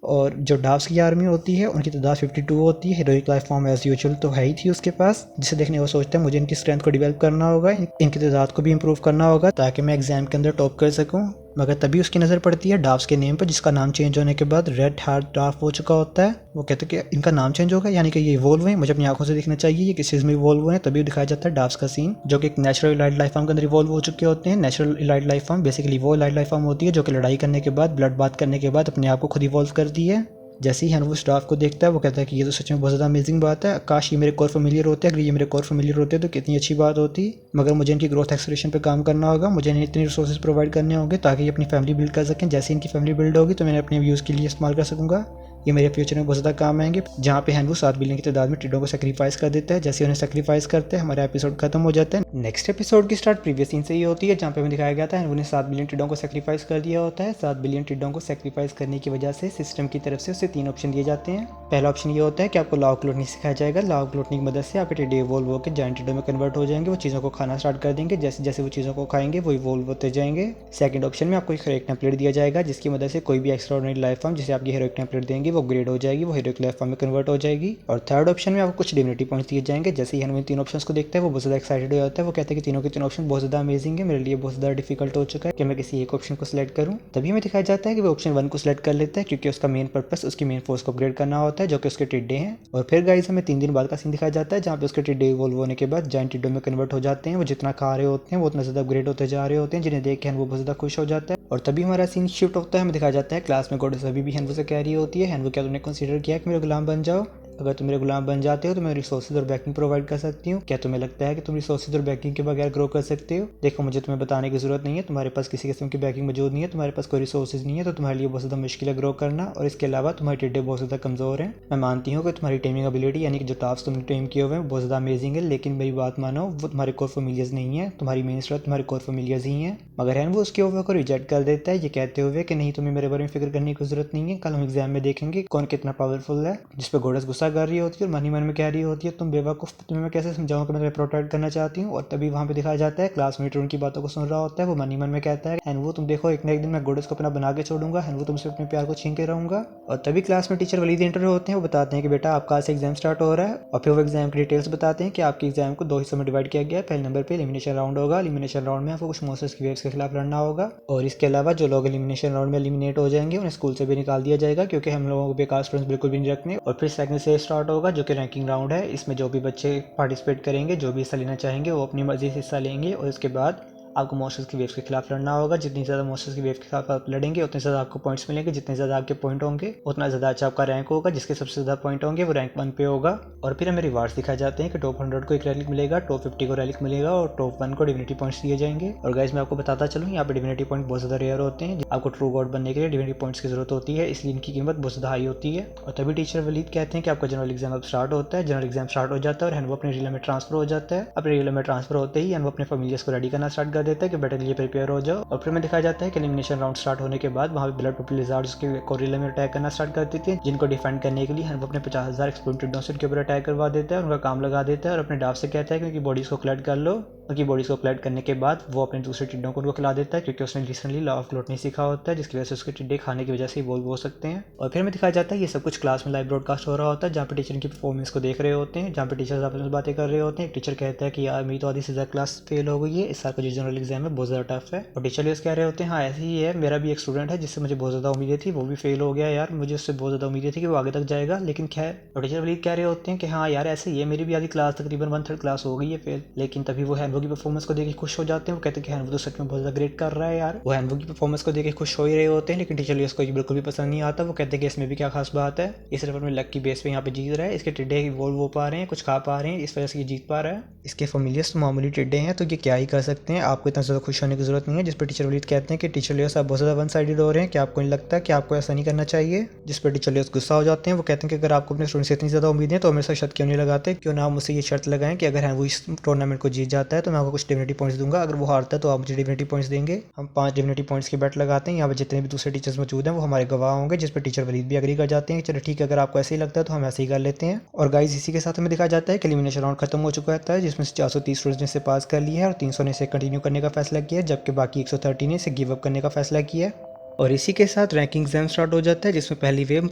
और जो डाफ्स की आर्मी होती है उनकी तादाद 52 होती है। Heroic life form as usual तो है ही थी उसके पास, जिसे देखने वो सोचते हैं मुझे इनकी स्ट्रेंथ को डेवलप करना होगा, इनकी तादाद को भी इंप्रूव करना होगा ताकि मैं एग्जाम के अंदर टॉप कर सकूं। मगर तभी उसकी नज़र पड़ती है डाफ्स के नेम पर, जिसका नाम चेंज होने के बाद रेड हार्ट डाफ हो चुका होता है। वो कहते हैं कि इनका नाम चेंज होगा, यानी कि ये इवॉल्व हुए, मुझे अपनी आंखों से देखना चाहिए ये किस चीज़ में इवॉल्व हुए हैं। तभी दिखाया जाता है डाफ्स का सीन, जो कि एक नेचुरल इलाइड लाइफ फॉर्म के अंदर इवॉल्व हो चुके होते हैं। Natural Allied life form basically वो इलाइड लाइफ फॉर्म होती है जो कि लड़ाई करने के बाद, ब्लड बाथ करने के बाद अपने आप को खुद इवॉल्व करती है। जैसे ही हैनवू उस डाफ को देखता है वो कहता है कि ये तो सच में बहुत ज़्यादा अमेजिंग बात है, काश ये मेरे कोर फेमिलियर होते, अगर ये मेरे कोर फेमिलियर होते तो कितनी अच्छी बात होती। मगर मुझे इनकी ग्रोथ एक्सलेरेशन पे काम करना होगा, मुझे इन्हें इतने रिसोर्सेज प्रोवाइड करने होंगे ताकि ये अपनी फैमिली बिल्ड कर सकें। जैसे इनकी फैमिली बिल्ड होगी तो मैंने अपने व्यूज़ के लिए इस्तेमाल कर सकूँगा, ये मेरे फ्यूचर में बहुत ज़्यादा काम आएंगे। जहाँ पे हैनवू 7 बिलियन की तादाद में टिड्डों को सेक्रीफाइस कर देता है। जैसे उन्हें सेक्रीफाइस करते हैं हमारा एपिसोड खत्म हो जाता है। नेक्स्ट एपिसोड की स्टार्ट प्रीवियस सीन से ही होती है, जहाँ पे हमें दिखाया गया था हैनवू ने 7 बिलियन टिड्डों को सेक्रीफाइस कर दिया होता है। 7 बिलियन टिड्डों को सेक्रीफाइस करने की वजह से सिस्टम की तरफ से उसे 3 ऑप्शन दिए जाते हैं। पहला ऑप्शन ये होता है कि आपको लाव क्लोटनी सिखाया जाएगा, लाव क्लोटनी की मदद से आपके टिड्डे इवॉल्व होकर जायंट टिड्डों में कन्वर्ट हो जाएंगे, वो चीज़ों को खाना स्टार्ट कर देंगे, जैसे जैसे वो चीज़ों को खाएंगे वो इवॉल्व होते जाएंगे। सेकंड ऑप्शन में आपको एक हेरोइक टेम्पलेट दिया जाएगा, जिसकी मदद से कोई भी एक्स्ट्राऑर्डिनरी लाइफ फॉर्म जिसे आप ये हेरोइक टेम्पलेट देंगे वो अपग्रेड हो जाएगी, हीरोइक लाइफ फॉर्म में कन्वर्ट हो जाएगी। और थर्ड ऑप्शन में आपको कुछ डिविनिटी पॉइंट्स दिए जाएंगे। जैसे ही हैनवू इन 3 ऑप्शंस को देखता है वो बहुत ज़्यादा एक्साइटेड हो जाता है, वो कहता है कि तीनों के 3 ऑप्शन बहुत ज़्यादा अमेजिंग है, मेरे लिए बहुत ज़्यादा डिफिकल्ट हो चुका है कि मैं किसी एक ऑप्शन को सिलेक्ट करूँ। तभी हमें दिखाया जाता है कि वो ऑप्शन 1 को सिलेक्ट कर लेता है, क्योंकि उसका मेन पर्पस उसकी मेन फोर्स को अपग्रेड करना होता है जो कि उसके टिड्डे हैं। और फिर गाइस हमें 3 दिन बाद का सीन दिखाया जाता है, जहाँ पे उसके टिड्डे इवॉल्व होने के बाद जायंट टिड्डों में कन्वर्ट हो जाते हैं। वो जितना खा रहे होते हैं वो उतना ज़्यादा अपग्रेड होते जा रहे होते हैं, जिन्हें देख के हैनवू बहुत ज़्यादा खुश हो जाता है। और तभी हमारा सीन शिफ्ट होता है, हमें दिखाया जाता है क्लास में गोडेस अभी भी हैनवू से कह रही होती है, हैनवू क्या तुमने कंसीडर किया कि मेरे गुलाम बन जाओ, अगर तुम मेरे गुलाम बन जाते हो तो मैं रिसोर्सेज और बैकिंग प्रोवाइड कर सकती हूँ। क्या तुम्हें लगता है कि तुम रिसोर्सेज और बैकिंग के बगैर ग्रो कर सकते हो? देखो, मुझे तुम्हें बताने की जरूरत नहीं है, तुम्हारे पास किसी किस्म की बैकिंग मौजूद नहीं है, तुम्हारे पास कोई रिसोर्सेज नहीं है, तो तुम्हारे लिए बहुत ज़्यादा मुश्किल है ग्रो करना। और इसके अलावा तुम्हारे टिड्डे बहुत ज़्यादा कमज़ोर हैं। मैं मानती हूँ कि तुम्हारी टेमिंग एबिलिटी यानी कि जो टास्क तुमने टेम किए हुए हैं बहुत ज़्यादा अमेजिंग है, लेकिन मेरी बात मानो, वो तुम्हारे कोर फेमिलियर्स नहीं है। तुम्हारी मेन स्ट्रेंथ तुम्हारे कोर फेमिलियर्स ही हैं। मगर है वो उसके ओवर को रिजेक्ट कर देता है, ये कहते हुए कि नहीं, तुम्हें मेरे बारे में फिक्र करने की जरूरत नहीं है, कल हम एग्जाम में देखेंगे कौन कितना पावरफुल है। जिस पर गोडस गुस्सा कर रही होती है और मन ही मन में कह रही होती है, तुम बेवकूफ़, तुम्हें मैं कैसे समझाऊं कि मैं तुम्हें प्रोटेक्ट करना चाहती हूँ। और तभी वहाँ पे दिखाया जाता है क्लासमेट उनकी बातों को सुन रहा होता है। वो मन ही मन में कहता है, एंड वो तुम देखो, एक ना एक दिन मैं गोडस को अपना बना के छोड़ूंगा, एंड वो तुमसे अपने प्यार को छीन के रहूंगा। और तभी क्लास में टीचर वलीद इंटर होते हैं। वो बताते हैं कि बेटा आपका आज से एग्जाम स्टार्ट हो रहा है। और फिर वो एग्जाम की डिटेल्स बताते हैं कि आपके एग्जाम को 2 हिस्सों में डिवाइड किया गया है। पहले नंबर पे एलिमिनेशन राउंड होगा। एलिमिनेशन राउंड में आपको कुछ मॉन्स्टर्स की वेव्स के खिलाफ लड़ना होगा। और इसके अलावा जो लोग एलिमिनेशन राउंड में एलिमिनेट हो जाएंगे उन्हें स्कूल से भी निकाल दिया जाएगा, क्योंकि हम लोगों को बेकार स्टूडेंट्स बिल्कुल भी नहीं रखने। और फिर सेकंड से स्टार्ट होगा जो कि रैंकिंग राउंड है। इसमें जो भी बच्चे पार्टिसिपेट करेंगे, जो भी हिस्सा लेना चाहेंगे, वो अपनी मर्जी से हिस्सा लेंगे। और इसके बाद आपको मॉन्स्टर्स की वेव्स के खिलाफ लड़ना होगा। जितनी ज़्यादा मॉन्स्टर्स की वेव के खिलाफ आप लड़ेंगे उतने ज़्यादा आपको पॉइंट्स मिलेंगे। जितने ज़्यादा आपके पॉइंट होंगे उतना ज़्यादा अच्छा आपका रैंक होगा। जिसके सबसे ज़्यादा पॉइंट होंगे वो रैंक 1 पे होगा। और फिर हमें रिवार्ड्स दिखाए जाते हैं कि टॉप 100 को एक रैलिक मिलेगा, टॉप 50 को रैलिक मिलेगा और टॉप 1 को डिविनिटी पॉइंट्स दिए जाएंगे। और गाइस मैं आपको बताता चलूँ, यहाँ पे डिविनिटी पॉइंट बहुत ज़्यादा रेयर होते हैं। आपको ट्रू गॉड बनने के लिए डिविनिटी पॉइंट्स की जरूरत होती है, इसलिए इनकी कीमत बहुत ज़्यादा हाई होती है। और तभी टीचर वलीद कहते हैं कि आपका जनरल एग्जाम अब स्टार्ट होता है। जनरल एग्जाम स्टार्ट हो जाता है और वो अपने रियल में ट्रांसफर हो जाता है। अपने रियल में ट्रांसफर होते ही वो अपने फैमिलीज को रेडी करना स्टार्ट कर देता है कि बैटल के लिए प्रिपेयर हो जाओ। और फिर में दिखाया जाता है कि एलिमिनेशन राउंड स्टार्ट होने के बाद वहाँ पे ब्लड पपल लिजार्ड्स के कोरिला में अटैक करना स्टार्ट कर देती है, जिनको डिफेंड करने के लिए वो अपने 50,000 एक्सप्लोडेड डॉसेट के ऊपर अटैक करवा देता है और उनका काम लगा देता है। और अपने डाफ से कहता है कि उनकी बॉडीज को कलेक्ट कर लो। उनकी बॉडीज को कलेक्ट करने के बाद वो अपने दूसरे टिड्डों को उनको खिला देता है, क्योंकि उसने रिसेंटली लॉ ऑफ ग्लोटनी सीखा होता है, जिसकी वजह से उसके टिड्डे खाने की वजह से इवॉल्व हो सकते हैं। और फिर हमें दिखाया जाता है ये सब कुछ क्लास में लाइव ब्रॉडकास्ट हो रहा होता है, जहाँ पे टीचर की परफॉर्मेंस को देख रहे होते हैं, जहाँ पे टीचर्स आपस में बातें कर रहे होते हैं। टीचर कहता है कि यार मेरी तो आधी से ज़्यादा क्लास फेल हो गई है, इस साल का जो जनरल एग्जाम है बहुत ज़्यादा टफ है। और टीचर कह रहे होते हैं हाँ ऐसे ही है, मेरा भी एक स्टूडेंट है जिससे मुझे बहुत ज़्यादा उम्मीदें थी, वो भी फेल हो गया यार, मुझे उससे बहुत ज़्यादा उम्मीदें थी कि वो आगे तक जाएगा, लेकिन खैर। और टीचर वलीद कह रहे होते हैं कि हाँ यार ऐसे ही है, मेरी भी आधी क्लास तकरीबन 1/3 क्लास हो गई है फेल। लेकिन तभी वो हैनवो की परफॉर्मेंस को देख के खुश हो जाते हैं। वो कहते हैं कि हैनवो तो सच में बहुत ज़्यादा ग्रेट कर रहा है यार। वो हैनवो की परफॉर्मेंस को देख के खुश हो ही रहे होते हैं, लेकिन टीचर उसको ये बिल्कुल भी पसंद नहीं आता। वो कहते हैं कि इसमें भी क्या खास बात है, ये सिर्फ अपने लक की बेस पे यहाँ पे जीत रहा है, इसके टिड्डे इवॉल्व हो पा रहे हैं, कुछ खा पा रहे हैं, इस वजह से ये जीत पा रहा है। इसके फेमिलियर्स तो मामूली टिड्डे हैं, तो ये क्या ही कर सकते हैं, आपको इतना ज़्यादा खुश होने की जरूरत नहीं है। जिस पर टीचर वलीद कहते हैं कि टीचर लियोस आप बहुत ज़्यादा वन साइडेड हो रहे हैं, कि आपको नहीं लगता कि आपको ऐसा नहीं करना चाहिए। जिस पर टीचर लियोस गुस्सा हो जाते हैं। वो कहते हैं कि अगर आपको अपने स्टूडेंट से इतनी ज़्यादा उम्मीद है तो मेरे साथ शर्त क्यों नहीं लगाते, क्यों ना मुझसे ये शर्त लगाएं कि अगर वो इस टूर्नामेंट को जीत जाता है तो मैं आपको कुछ डिविनिटी पॉइंट्स दूंगा, अगर वो हारता है तो आप मुझे डिविनिटी पॉइंट्स देंगे। हम 5 डिविनिटी पॉइंट्स की बेट लगाते हैं। यहाँ पर जितने भी दूसरे टीचर्स मौजूद हैं वो हमारे गवाह होंगे। जिस पर टीचर वलीद भी एग्री कर जाते हैं कि चलो ठीक है, अगर आपको ऐसे ही लगता है तो हम ऐसे ही कर लेते हैं। और गाइस इसी के साथ हमें दिखाया जाता है कि एलिमिनेशन राउंड खत्म हो चुका है, जिसमें से 430 स्टूडेंट्स ने इसे पास कर लिया है और 300 ने इसे कंटिन्यू करने का फैसला किया है, जबकि बाकी 130 ने इसे गिव अप करने का फैसला किया है। और इसी के साथ रैंकिंग एग्जाम स्टार्ट हो जाता है, जिसमें पहली वेव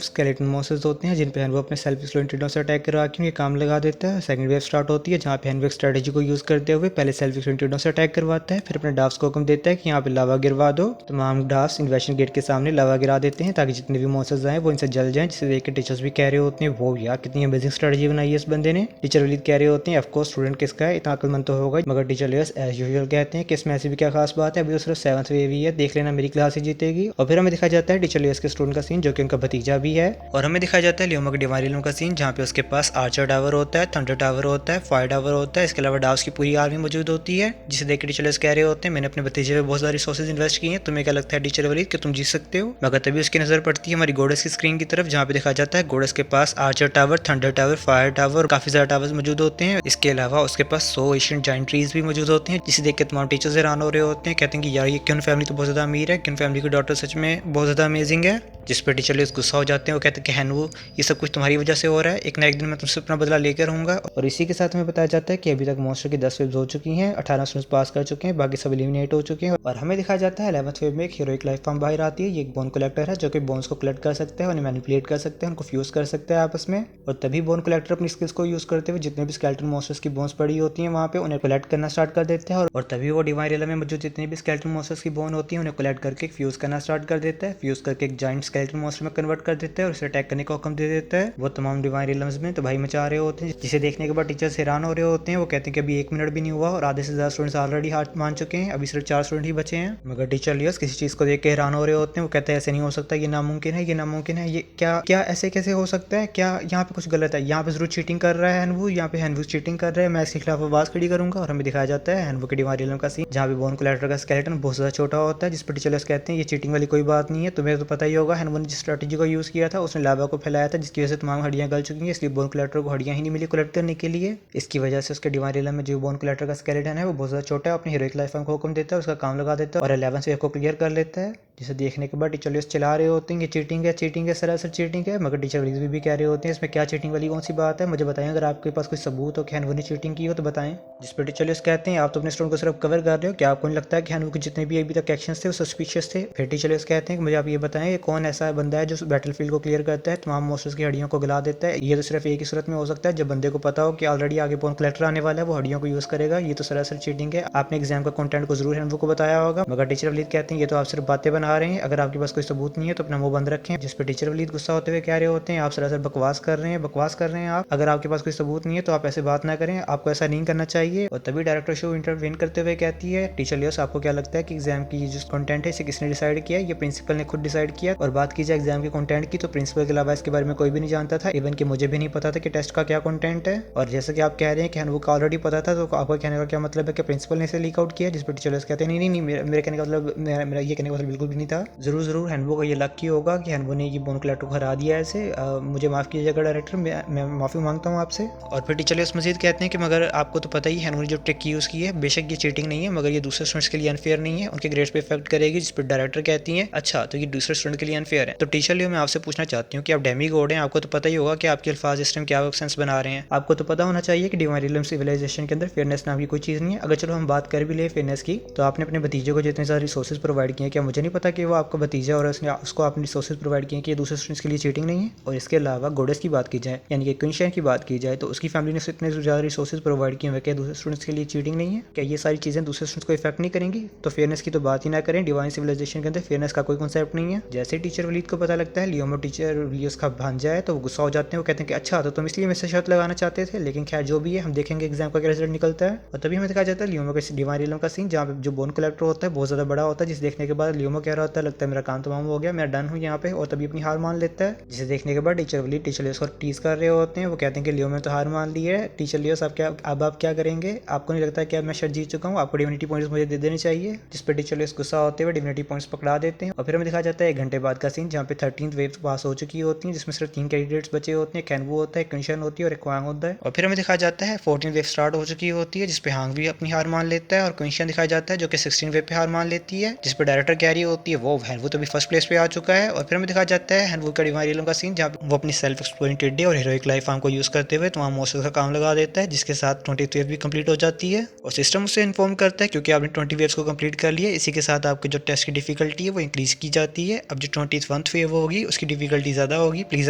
स्केलेटन मॉन्स्टर्स होते हैं जिन पे वो अपने सेल्फ एक्सप्लोरेड टिड्डों से अटैक करवा के उनके काम लगा देता है। सेकंड वेव स्टार्ट होती है जहाँ पे हैनवो स्ट्रेटेजी को यूज़ करते हुए पहले सेल्फ एक्सप्लोरेड टिड्डों से अटैक करवाता है, फिर अपने डाफ्स को हुक्म देता है कि यहाँ पे लावा गिरवा दो। तमाम डाफ्स इन्वेशन गेट के सामने लावा गिरा देते हैं ताकि जितने भी मॉन्स्टर्स आए वो इनसे जल जाएं, जिसे देख के टीचर्स भी कह रहे होते हैं वो यार कितनी अमेजिंग स्ट्रेटेजी बनाई है इस बंदे ने। टीचर वलीद कह रहे होते हैं ऑफकोर्स स्टूडेंट किसका है, इतना अक्लमंद तो होगा, मगर टीचर लियोस एज यूजुअल कहते हैं कि इसमें ऐसी भी क्या खास बात है, अभी तो सिर्फ 7th वेव ही है, देख लेना मेरी क्लास ही जीतेगी। और फिर हमें दिखाया जाता है टीचर लियोस के स्टूडेंट का सीन जो कि उनका भतीजा भी है। और हमें दिखाया जाता है लियोमा के डिवाइन रियल्म का सीन जहाँ पे उसके पास आर्चर टावर होता है, थंडर टावर होता है, फायर टावर होता है, इसके अलावा डाव्स की पूरी आर्मी मौजूद होती है, जिसे देख के टीचर लियोस कह रहे होते हैं मैंने अपने भतीजे पे बहुत सारी रिसोर्सेज इन्वेस्ट किए हैं, तुम्हें क्या लगता है टीचर वलीद कि तुम जीत सकते हो। मगर तभी उसकी नजर पड़ती है हमारी गोडेस की स्क्रीन की तरफ, जहाँ पे दिखाया जाता है गोडेस के पास archer tower, thunder tower, fire tower और काफी ज्यादा टावर्स मौजूद होते हैं। इसके अलावा उसके पास 100 एशियन जायंट ट्रीज भी मौजूद होते हैं, जिसे देख के तमाम टीचर्स हैरान हो रहे होते हैं, कहते हैं कि यार ये क्यों फैमिली तो बहुत ज्यादा अमीर है, क्यों फैमिली की डॉटर सच में बहुत ज्यादा अमेजिंग है। जिस पर टीचर लियोस गुस्सा हो जाते हैं। वो कहते हैं कि हैनवो ये सब कुछ तुम्हारी वजह से हो रहा है, एक ना एक दिन मैं तुमसे अपना बदला लेकर रहूंगा। और इसी के साथ हमें बताया जाता है कि अभी तक मॉन्स्टर की 10 वेव्स हो चुकी हैं, 18 स्टूडेंट्स पास कर चुके हैं, बाकी सब एलिमिनेट हो चुके हैं। और हमें दिखाया जाता है 11th वेव में एक हीरोइक लाइफ फॉर्म बाहर आती है। ये एक बोन कलेक्टर है जो कि बोन्स को कलेक्ट कर सकता है, उन्हें मैनिपुलेट कर सकता है, उनको फ्यूज कर सकता है आपस में। और तभी बोन कलेक्टर अपनी स्किल्स को यूज करते हुए जितने भी स्केलेटन मॉन्स्टर्स की बोन्स पड़ी होती हैं वहाँ पे उन्हें कलेक्ट करना स्टार्ट कर देते हैं। और तभी वो डिवाइन रियल्म में मौजूद जितनी भी स्केलेटन मॉन्स्टर्स की बोन होती है उन्हें कलेक्ट करके फ्यूज करना स्टार्ट स्टार्ट कर देता है, फ्यूज करके एक जाइंट स्केलेटन मॉन्स्टर में कन्वर्ट कर देता है और उसे अटैक करने का हुक्म दे देता है। वो तमाम डिवाइन रिलम्स में तबाही मचा रहे होते हैं, जिसे देखने के बाद टीचर्स हैरान हो रहे होते हैं। वो कहते हैं कि अभी 1 मिनट भी नहीं हुआ और आधे से ज्यादा स्टूडेंट्स ऑलरेडी हार मान चुके हैं, अभी सिर्फ 4 स्टूडेंट ही बचे हैं। मगर टीचर लियोस किसी चीज को देख के हैरान हो रहे होते हैं। वो कहते हैं ऐसे नहीं हो सकता, ये नामुमकिन है, ये नामुमकिन है, ये क्या ऐसे कैसे हो सकता है, क्या यहाँ पे कुछ गलत है, यहाँ पे जरूर चीटिंग कर रहा है हैनवू, यहाँ पे हैनवू चीटिंग कर रहा है, मैं इसके खिलाफ आवाज खड़ी करूंगा। और हमें दिखाया जाता है हैनवू के डिवाइन रिलम का सीन, जहाँ पे बोन कोलैटरल का स्केलेटन बहुत ज्यादा छोटा होता है, जिस पर टीचर कहते हैं ये चीटिंग वाली कोई बात नहीं है, तुम्हें तो पता ही होगा हैनवू ने जिस स्ट्रेटेजी को यूज किया था, उसने लावा को फैलाया था, जिसकी वजह से तमाम हड्डियां गल चुकी हैं, इसलिए बोन कोलैटरल को हड्डियां ही नहीं मिली कलेक्ट करने के लिए। इसकी वजह से उसके डिवाइन रिलम में जो बोन कोलैटरल का स्केलेटन है वो बहुत ज्यादा छोटा है, अपनी हीरोइक लाइफ फॉर्म को हुक्म देता है, उसका काम लगा देता है और 11th वेव को क्लियर कर लेता है। जिसे देखने के बाद टीचर लियोस चला रहे होते हैं कि चीटिंग है, सरासर चीटिंग है। मगर टीचर विलीज भी कह रहे होते हैं इसमें क्या चीटिंग वाली कौन सी बात है, मुझे बताएं, अगर आपके पास कोई सबूत हो कि हैनवू ने चीटिंग की हो तो बताएं। जिस पर टीचर लियोस कहते हैं आप तो अपने स्टूडेंट को सिर्फ कवर कर रहे हो, क्या आपको नहीं लगता है कि हैनवू के जितने भी अभी तक एक्शंस थे वो सस्पिशियस थे। फिर टीचर लियोस कहते हैं कि मुझे आप ये बताएं ये कौन ऐसा बंदा है जो बैटलफील्ड को क्लियर करता है, तमाम मॉन्स्टर्स की हड्डियों को गला देता है। ये तो सिर्फ एक ही सूरत में हो सकता है, जब बंदे को पता हो कि ऑलरेडी आगे बोन कलेक्टर आने वाला है, वो हड्डियों को यूज करेगा। ये तो सरासर चीटिंग है, आपने एग्जाम का कंटेंट को जरूर हैनवू को बताया होगा। मगर टीचर वलीद कहते हैं ये तो आप सिर्फ बातें बना रहे हैं, अगर आपके पास कोई सबूत नहीं है तो अपना मुंह बंद रखें। जिस पर टीचर वलीद गुस्सा होते हुए कह रहे होते हैं आप सरासर बकवास कर रहे हैं आप, अगर आपके पास कोई सबूत नहीं है तो आप ऐसे बात ना करें, आपको ऐसा नहीं करना चाहिए। और तभी डायरेक्टर शो इंटरवेन करते हुए कहती है टीचर लियोस आपको क्या लगता है कि एग्जाम की जो कंटेंट है इसे किसने डिसाइड किया, ये प्रिंसिपल ने खुद डिसाइड किया। और बात की जाए एग्जाम के कंटेंट की तो प्रिंसिपल के अलावा इसके बारे में कोई भी नहीं जानता था, इवन कि मुझे भी नहीं पता था कि टेस्ट का क्या कंटेंट है। और जैसे कि आप कह रहे हैं कि हैनवू का ऑलरेडी पता था, तो आपका कहने का क्या मतलब है कि प्रिंसिपल ने इसे लीक आउट किया। जिस पर टीचर लियोस कहते हैं नहीं, मेरे कहने का मतलब मेरा ये कहने का मतलब बिल्कुल भी नहीं था। जरूर हैनवू को ये लकी होगा कि हैनवू ने ये बोन कोलैटरल को हरा दिया ऐसे। मुझे माफ कीजिएगा डायरेक्टर, मैं माफी मांगता हूँ आपसे। और फिर टीचर लियोस मजीद कहते हैं कि मगर आपको तो पता ही हैनवू ने जो ट्रिक यूज की है, बेशक ये चीटिंग नहीं है मगर ये दूसरे स्टूडेंट्स के लिए अनफेयर नहीं है, उनके ग्रेड्स पे इफेक्ट करेगी। जिस पर डायरेक्टर कहती है अच्छा तो ये दूसरे स्टूडेंट के लिए अनफेयर है। तो टीचर लियो मैं आपसे पूछना चाहती हूँ कि आप डेमी गॉड हैं, आपको तो पता ही होगा कि आपके अल्फाज इस टाइम क्या सेंस बना रहे हैं, आपको तो पता होना चाहिए कि डिवाइन रिलम सिविलाइजेशन के अंदर फेयरनेस नाम की कोई चीज नहीं है। अगर चलो हम बात कर भी ले फेयरनेस की, तो आपने अपने भतीजे को जितने सारे रिसोर्सेज प्रोवाइड किए, क्या मुझे नहीं पता कि वो आपका भतीजा और उसको आपने रिसोर्सेज प्रोवाइड किए कि ये दूसरे स्टूडेंट्स के लिए चीटिंग नहीं है। और इसके अलावा गोडेस की बात की जाए यानी कि क्वीन की बात की जाए तो उसकी फैमिली ने इतने ज़्यादा रिसोर्सेज प्रोवाइड किए हुए, क्या दूसरे स्टूडेंट्स के लिए चीटिंग नहीं है, क्या ये सारी चीज़ें दूसरे स्टूडेंट्स को इफेक्ट नहीं करेंगी। तो फेयरनेस की तो बात ही ना करें, डिवाइन सिविलाइजेशन के अंदर फेयरनेस का कोई कॉन्सेप्ट नहीं है। जैसे टीचर वलीद को पता लगता है लियोमो टीचर लियोस का भांजा है तो वो गुस्सा हो जाते हैं, वो कहते हैं कि अच्छा तो तुम इसलिए मेरे से शर्त लगाना चाहते थे, लेकिन खैर जो भी है हम देखेंगे एग्जाम का क्या रिजल्ट निकलता है। और तभी हमें दिखाया जाता है लियोमो के डिवाइन रिलम का सीन, जहाँ पे जो बोन कलेक्टर होता है बहुत ज़्यादा बड़ा होता है, जिसे देखने के बाद लियोमो कह रहा होता है लगता है मेरा काम तमाम हो गया, मैं डन हूँ यहाँ पे। और तभी अपनी हार मान लेता है, जिसे देखने के बाद टीचर वलीद टीचर लियोस को टीज कर रहे होते हैं। वो कहते हैं कि लियो में तो हार मान ली है, टीचर लियोस अब आप क्या करेंगे, आपको नहीं लगता कि अब मैं शर्त जीत चुका हूँ, आपको डिविनिटी पॉइंट्स मुझे दे देने चाहिए। जिस पर टीचर लियोस गुस्सा होते हुए डिविनिटी पॉइंट्स पकड़ा देते हैं। और फिर हमें दिखाया जाता है 1 घंटे बाद का सीन, जहाँ पे 13th वेव पास हो चुकी होती है, जिसमें सिर्फ 3 कैंडिडेट्स बचे होते हैं, कैनवू होता है, कुंशन होती है और एक वांग होता है। और फिर हमें दिखाया जाता है 14th वेव स्टार्ट हो चुकी होती है, जिसपे हांग भी अपनी हार मान लेता है और कुंशन दिखाया जाता है जो कि 16 वेव पे हार मान लेती है, जिस पर डायरेक्टर कैरी होती है वो हैनवू तो भी फर्स्ट प्लेस पे आ चुका है। और फिर हमें दिखाया जाता है हैनवू का डिवाइन रिलम का सीन, जहाँ वो अपनी सेल्फ एक्सप्लोरिंग टेडी और हीरोइक लाइफ फॉर्म को यूज करते हुए तमाम मॉन्स्टर्स का काम लगा देता है, जिसके साथ 20th वेव भी कंप्लीट हो जाती है। और सिस्टम उससे इन्फॉर्म करता है क्योंकि आपने 20 वेव्स को कंप्लीट कर लिया, इसी के साथ आपके जो टेस्ट की डिफिकल्टी है वो इंक्रीज की जाती है। अब जो 21th वेव होगी उसकी डिफिकल्टी ज़्यादा होगी, प्लीज़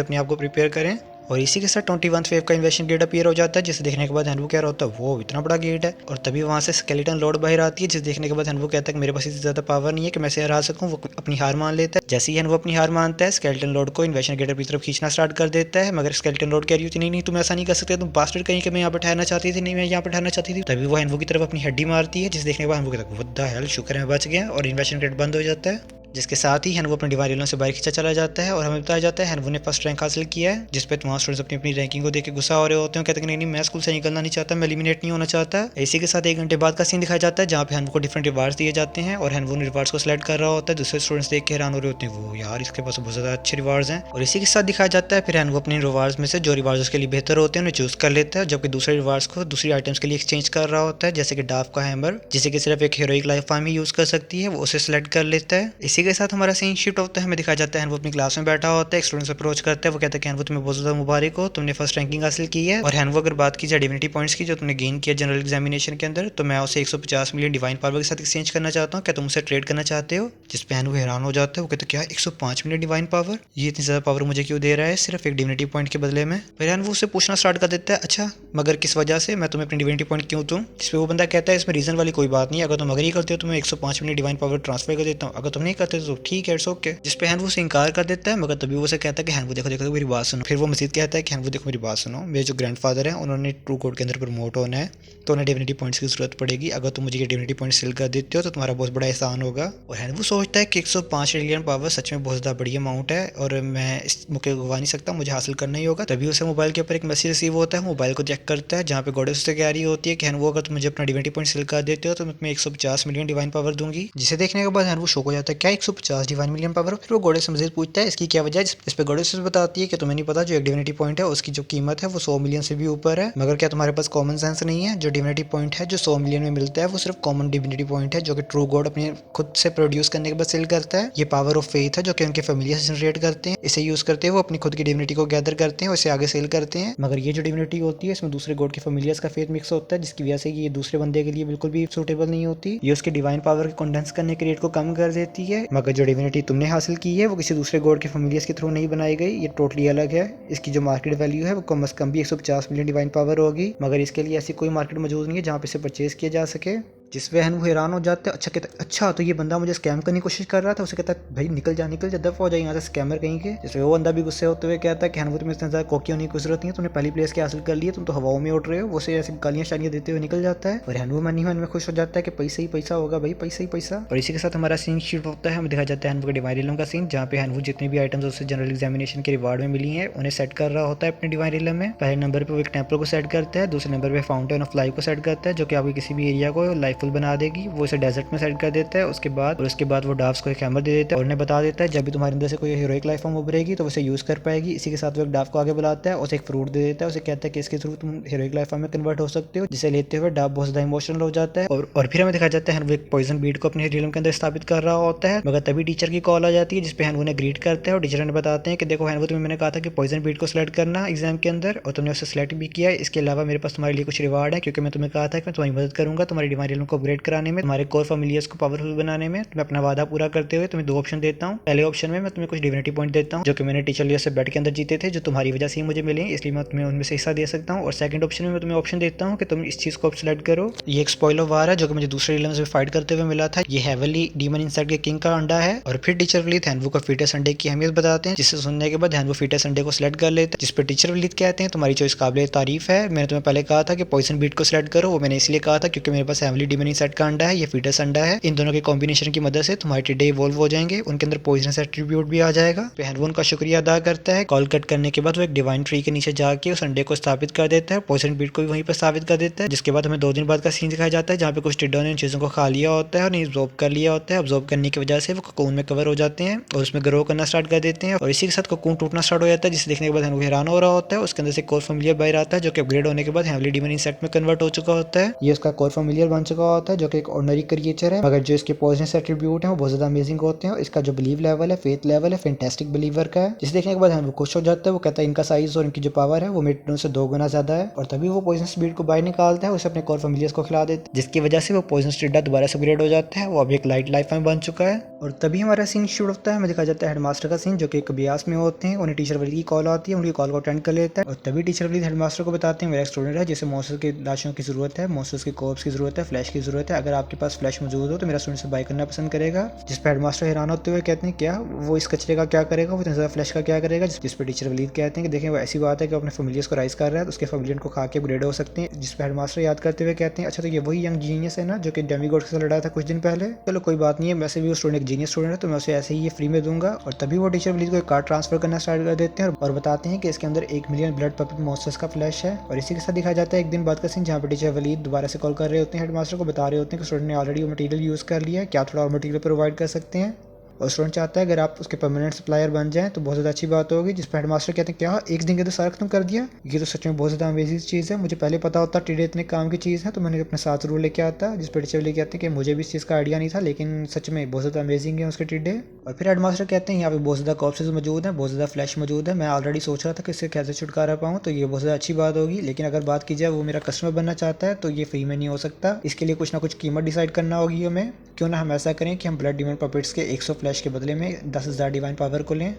अपने आप को प्रिपेयर करें। और इसी के साथ 21th वेव का इन्वेशन गेट अपीयर हो जाता है, जिसे देखने के बाद हैनवू कह रहा होता है वो इतना बड़ा गेट है। और तभी वहाँ से स्केलेटन लॉर्ड बाहर आती है, जिसे देखने के बाद हैनवू कहता है कि मेरे पास इतनी ज़्यादा पावर नहीं है कि मैं इसे हरा सकूँ। वो अपनी हार मान लेता है। जैसे ही हैनवू अपनी हार मानता है, स्केलेटन लॉर्ड को इन्वेशन गेट की तरफ खींचना स्टार्ट कर देता है, मगर स्केलेटन लॉर्ड कह रही होती नहीं तुम ऐसा नहीं कर सकते, तुम बास्टर्ड कहीं कि मैं यहाँ पर ठहरना चाहती थी, नहीं मैं यहाँ पर ठहरना चाहती थी। तभी वो हैनवू की तरफ अपनी हड्डी मारती है, जिसे देखने के बाद हैनवू कहता है व्हाट द हेल, शुक्र है बच गया। और इन्वेशन गेट बंद हो जाता है, जिसके साथ ही हैनवू अपने डिवाइन रिलम से बाहर खींचा चला जाता है। और हमें बताया जाता है हैनवू ने फर्स्ट रैंक हासिल किया है, जिस पे तमाम स्टूडेंट्स अपनी रैंकिंग को देख के गुस्सा हो रहे होते हैं, कहते हैं नहीं मैं स्कूल से निकलना नहीं चाहता, मैं एलिमिनेट नहीं होना चाहता। इसी के साथ 1 घंटे बाद का सीन दिखाया जाता है, जहाँ पे हैनवू को डिफरेंट रिवार्ड्स दिए जाते हैं और हैनवू ने रिवार्ड्स को सिलेक्ट कर रहा होता है। दूसरे स्टूडेंट्स देख के हैरान हो रहे होते हैं, वो यार इसके पास बहुत ज़्यादा अच्छे रिवार्ड्स हैं। और इसी के साथ दिखाया जाता है फिर हैनवू अपने रिवार्ड्स में से जो रिवार्ड्स उसके लिए बेहतर होते हैं उन्हें चूज कर लेता है, जबकि दूसरे रिवार्ड्स को दूसरी आइटम्स के लिए एक्सचेंज कर रहा होता है, जैसे कि डाफ का हैमर, जिसे कि सिर्फ एक हीरोइक लाइफ फॉर्म ही यूज कर सकती है, वो उसे सिलेक्ट कर लेता है। इसी के साथ हमारा सीन शिफ्ट होता है, हमें दिखाया जाता है वो अपनी क्लास में बैठा होता है, एक स्टूडेंट से अप्रोच करता है, वो कहता है कि हैनवू तुम्हें बहुत ज़्यादा मुबारक हो, तुमने फर्स्ट रैंकिंग हासिल की है। और हैनवू अगर बात की जाए डिविनिटी पॉइंट्स की जो तुमने गेन किया जनरल एग्जामिनेशन के अंदर, तो मैं उसे 150 मिलियन डिवाइन पावर के साथ एक्सचेंज करना चाहता हूँ, क्या तुम उसे ट्रेड करना चाहते हो। जिस पे हैनवू हैरान हो जाता है, वो कहता है क्या 105 मिलियन डिवाइन पावर, ये इतनी ज़्यादा पावर मुझे क्यों दे रहा है सिर्फ एक डिविनिटी पॉइंट के बदले में। फिर हैनवू उससे पूछना स्टार्ट कर देता है अच्छा मगर किस वजह से, मैं तुम्हें अपनी डिविनिटी पॉइंट क्यों दूँ। जिस पे वो बंदा कहता है इसमें रीजन वाली कोई बात नहीं, अगर तुम अगर ही करते हो तो मैं 105 मिलियन डिवाइन पावर ट्रांसफर कर देता हूँ, अगर तुम नहीं करते चाहते तो ठीक है, इट्स ओके। जिस पे हैनवू से इनकार कर देता है, मगर तभी वो उसे कहता है कि हैनवू देखो देखो मेरी बात सुनो। फिर वो मजीद कहता है कि हैनवू देखो मेरी बात सुनो, मेरे जो ग्रैंडफादर हैं उन्होंने ट्रू कोड के अंदर प्रमोट होना है, तो उन्हें डिविनिटी पॉइंट्स की जरूरत पड़ेगी। अगर तुम मुझे ये डिविनिटी पॉइंट्स सेल कर देते हो तो तुम्हारा बहुत बड़ा एहसान होगा। और हैनवू सोचता है कि 105 ट्रिलियन पावर सच में बहुत ज़्यादा बड़ी अमाउंट है और मैं इस मौके को गवा नहीं सकता, मुझे हासिल करना ही होगा। तभी उसे मोबाइल के ऊपर एक मैसेज रिसीव होता है, मोबाइल को चेक करता है जहाँ पे गॉडेस उससे कह रही होती है कि हैनवू अगर तुम मुझे अपना डिविनिटी पॉइंट सेल कर देते हो तो मैं तुम्हें 150 मिलियन डिवाइन पावर दूंगी। जिसे देखने के बाद हैनवू शॉक हो जाता है, क्या 150 डिवाइन मिलियन पावर? फिर वो गॉडेस से मजीद पूछता है इसकी क्या वजह है, इस पे गॉडेस बताती है कि तुम्हें नहीं पता जो एक डिविनिटी पॉइंट है उसकी जो कीमत है वो 100 मिलियन से भी ऊपर है। मगर क्या तुम्हारे पास कॉमन सेंस नहीं है? जो डिविनिटी पॉइंट है जो 100 मिलियन में मिलता है वो सिर्फ कॉमन डिविनिटी पॉइंट है जो कि ट्रू गॉड अपने खुद से प्रोड्यूस करने के बाद सेल करता है। ये पावर ऑफ फेथ है जो कि उनके फैमिली से जनरेट करते हैं। इसे यूज करते हैं वो अपनी खुद की डिविनिटी को गैदर करते हैं और इसे आगे सेल करते हैं। मगर ये जो डिविनिटी होती है इसमें दूसरे गॉड के फैमिलियर्स का फेथ मिक्स होता है, जिसकी वजह से ये दूसरे बंदे के लिए बिल्कुल भी सूटेबल नहीं होती। ये उसके डिवाइन पावर के कंडेंस करने के रेट को कम कर देती है। मगर जो डिविनिटी तुमने हासिल की है वो किसी दूसरे गॉड के फैमिलियर्स के थ्रू नहीं बनाई गई, ये टोटली अलग है। इसकी जो मार्केट वैल्यू है वो कम से कम भी 150 मिलियन डिवाइन पावर होगी, मगर इसके लिए ऐसी कोई मार्केट मौजूद नहीं है जहाँ पे इसे परचेज किया जा सके। जिस पे वो हैरान हो जाते हैं। अच्छा कहता है अच्छा तो ये बंदा मुझे स्कैम करने की कोशिश कर रहा था। उसे कहता है भाई निकल जा दफ़ा हो जाए यहाँ से, स्कैमर कहीं के। जिसपे वो बंदा भी गुस्से होते हुए कहता है कि हैनवू तुम्हें इतना ज़्यादा कोकी होने की जरूरत नहीं है, तुमने पहली प्लेस के हासिल कर लिए, तुम तो हवाओं में उड़ रहे हो। वो से ऐसे गालियाँ शालियाँ देते हुए निकल जाता है और हैनवू मन ही मन में खुश हो जाता है कि पैसा ही पैसा होगा भाई, पैसा ही पैसा। और इसी के साथ हमारा सीन शूट होता है। हमें दिखा जाता है हैनवू के डिवाइन रिलम का सीन, जहाँ पे हैनवू जितनी भी आइटम्स उससे जनरल एग्जामिनेशन के रिवार्ड में मिली है उन्हें सेट कर रहा होता है अपने डिवाइन रिलम में। पहले नंबर पे वो एक टेम्पल को सेट करता है, दूसरे नंबर पे फाउंटेन ऑफ लाइफ को सेट करता है जो कि आपके किसी भी एरिया को लाइफुल बना देगी। वो इसे डेजर्ट में सेट कर देता है। उसके बाद वो डार्क्स को एक हैमर दे देता है और उन्हें बता देता है जब भी तुम्हारे अंदर से कोई हीरोइक लाइफ फॉर्म उभरेगी तो उसे यूज कर पाएगी। इसी के साथ वो एक डार्क को आगे बुलाता है, उसे एक फ्रूट दे देता है, उसे कहता है कि इसके थ्रू तुम हीरोइक लाइफ फॉर्म में कन्वर्ट हो सकते हो। जिसे लेते हुए डार्क बहुत ज्यादा इमोशनल हो जाता है और फिर हमें दिखा जाता है वो एक पॉइजन बीट को अपने रियलम के अंदर स्थापित कर रहा होता है। मगर तभी टीचर की कॉल आ जाती है जिसपे हैनवू ने ग्रीट करता है और टीचर ने बताते हैं कि देखो हैनवू तुम्हें मैंने कहा था कि पॉइजन बीट को सिलेक्ट करना एग्जाम के अंदर और तुमने उसे सिलेक्ट भी किया है। इसके अलावा मेरे पास तुम्हारे लिए कुछ रिवार्ड है क्योंकि मैं तुम्हें कहा था कि मैं तुम्हारी मदद करूंगा तुम्हारी डिवाइन रियलम को अपग्रेड कराने में, तुम्हारे कोर फैमिलियर्स को पावरफुल बनाने में। मैं अपना वादा पूरा करते हुए तुम्हें 2 ऑप्शन देता हूँ। पहले ऑप्शन में मैं तुम्हें कुछ डिविनिटी पॉइंट देता हूँ जो कि मैंने टीचर लिया से बेट के अंदर जीते थे, जो तुम्हारी वजह से ही मुझे मिले, इसलिए मैं तुम्हें उनमें से हिस्सा दे सकता हूँ। और सेकंड ऑप्शन में मैं तुम्हें ऑप्शन देता हूँ कि तुम इस चीज को सिलेक्ट करो। ये एक स्पॉइलर वार है जो कि मुझे दूसरे रिलम्स में फाइट करते हुए मिला था। ये हेवनली डीमन इंसेक्ट के किंग का अंडा है। और फिर टीचर वलीद हैनवू को फीटस अंडे की अहमियत बताते हैं, जिसे सुनने के बाद हैनवू फीटस अंडे को सिलेक्ट कर लेता है। जिस पर टीचर वलीद कहते हैं तुम्हारी चॉइस काबिल तारीफ है, मैंने तुम्हें पहले कहा था कि पॉइजन बीट को सिलेक्ट करो, वो मैंने इसलिए कहा था क्योंकि मेरे पास हेवनली डीमन इंसेक्ट का अंडा है, ये फीटस अंडा है। इन दोनों के कॉम्बिनेशन की मदद से तुम्हारे टिड्डे इवॉल्व हो जाएंगे, उनके अंदर पॉइजनस एट्रीब्यूट भी आ जाएगा। हैनवू उनका शुक्रिया अदा करता है। कॉल कट करने के बाद वो एक डिवाइन ट्री के नीचे जाके उस अंडे को स्थापित कर देता है, पॉइजन बीट को भी वहीं पर स्थापित कर देता है। जिसके बाद हमें 2 दिन बाद का सीन दिखाया जाता है जहाँ पे कुछ टिड्डों ने इन चीजों को खा लिया होता है और ऑब्जॉर्व कर लिया होता है। ऑब्जॉर्व करने की वजह से वो कोकून में कवर हो जाते हैं और उसमें ग्रो करना स्टार्ट कर देते हैं और इसी के साथ कोकून टूटना स्टार्ट हो जाता है, जिसे देखने के बाद हैनवू हैरान हो रहा होता है। उसके अंदर से कोर फैमिलियर बाहर आता है जो कि अपग्रेड होने के बाद हेवनली डीमन इंसेक्ट में कन्वर्ट हो चुका होता है। ये उसका कोर फैमिलियर बन चुका होता है जो कि एक ऑर्डिनरी क्रिएचर है, मगर जो इसके पॉइजनस एट्रीब्यूट है वो बहुत ज्यादा अमेजिंग होते हैं। इसका जो बिलीव लेवल है, फेथ लेवल है, फैंटास्टिक बिलीवर का है। जिसे देखने के बाद हैनवू खुश हो जाता है। वो कहता है इनका साइज और इनकी जो पावर है वो मेरे से 2 गुना ज्यादा है। और तभी वो पॉइजनस बीट को बाहर निकालता है, उसे अपने कोर फैमिलियर्स को खिला देता है, जिसकी वजह से वो पॉइजनस टिड्डा दोबारा से अपग्रेड हो जाता है। वो अभी एक लाइट लाइफ में बन चुका है। और तभी हमारा सीन शुरू होता है। हमें दिखा जाता है हेडमास्टर का सीन जो कि एक अभ्यास में होते हैं। उन्हें टीचर वलीद की कॉल आती है, उनकी कॉल को अटेंड कर लेता है और तभी टीचर वलीद हेडमास्टर को बताते हैं मेरा एक स्टूडेंट है जिसे मॉन्स्टर की लाशों की जरूरत है, मॉन्स्टर्स की कॉर्प्स की जरूरत है, फ्लैश की जरूरत है। अगर आपके पास फ्लैश मौजूद हो तो मेरा स्टूडेंट से बाय करना पसंद करेगा। जिस पर हेडमास्टर हैरान होते हुए कहते हैं क्या वो इस कचरे का क्या करेगा, वो इतना ज्यादा फ्लैश का क्या करेगा। जिस पर टीचर वलीद कहते हैं कि देखें वो ऐसी बात है कि अपने फैमिलियर्स को राइज कर रहा है तो उसके फैमिलियन को खा के अपग्रेड हो सकते हैं। जिस पर हेडमास्टर याद करते हुए कहते हैं अच्छा तो ये वही यंग जीनियस है ना जो कि डेमीगॉड के साथ लड़ा था कुछ दिन पहले। चलो कोई बात नहीं है, वैसे भी वो स्टूडेंट एक जीनियस स्टूडेंट है तो मैं उसे ऐसे ही ये फ्री में दूंगा। और तभी वो टीचर वलीद को एक कार्ड ट्रांसफर करना स्टार्ट कर देते हैं और बताते हैं कि इसके अंदर 1 मिलियन ब्लड पपिट मॉन्स्टर्स का फ्लैश है। और इसी के साथ दिखाया जाता है एक दिन बाद का सीन जहाँ पर टीचर वलीद दोबारा से कॉल कर रहे होते हैं हेडमास्टर को, बता रहे होते हैं कि स्टूडेंट ने ऑलरेडी वो मटेरियल यूज़ कर लिया है, क्या थोड़ा और मटेरियल प्रोवाइड कर सकते हैं। और स्टूडेंट चाहता है अगर आप उसके परमानेंट सप्लायर बन जाएं तो बहुत ज़्यादा अच्छी बात होगी। जिस पर हेडमास्टर कहते हैं क्या एक दिन के तो सारा खत्म कर दिया, ये तो सच में बहुत ज़्यादा अमेजिंग चीज़ है, मुझे पहले पता होता टिड्डे इतने काम की चीज़ है तो मैंने अपने साथ जरूर लेके आता। जिस पर टीचर लेके आते हैं कि मुझे भी इस चीज़ का आइडिया नहीं था लेकिन सच में बहुत ज़्यादा अमेजिंग है उसके टिड्डे। और फिर हेडमास्टर कहते हैं यहाँ पे बहुत ज़्यादा कॉर्प्सेस मौजूद हैं, बहुत ज़्यादा फ्लैश मौजूद है, मैं ऑलरेडी सोच रहा था कि इससे कैसे छुटकारा पाऊँ तो ये बहुत ज़्यादा अच्छी बात होगी। लेकिन अगर बात की जाए वो मेरा कस्टमर बनना चाहता है तो ये फ्री में नहीं हो सकता, इसके लिए कुछ ना कुछ कीमत डिसाइड करना होगी हमें। क्यों ना हम ऐसा करें कि हम ब्लड डीमन पपेट्स के 100 फ्लैश के बदले में 10,000 डिवाइन पावर को लें।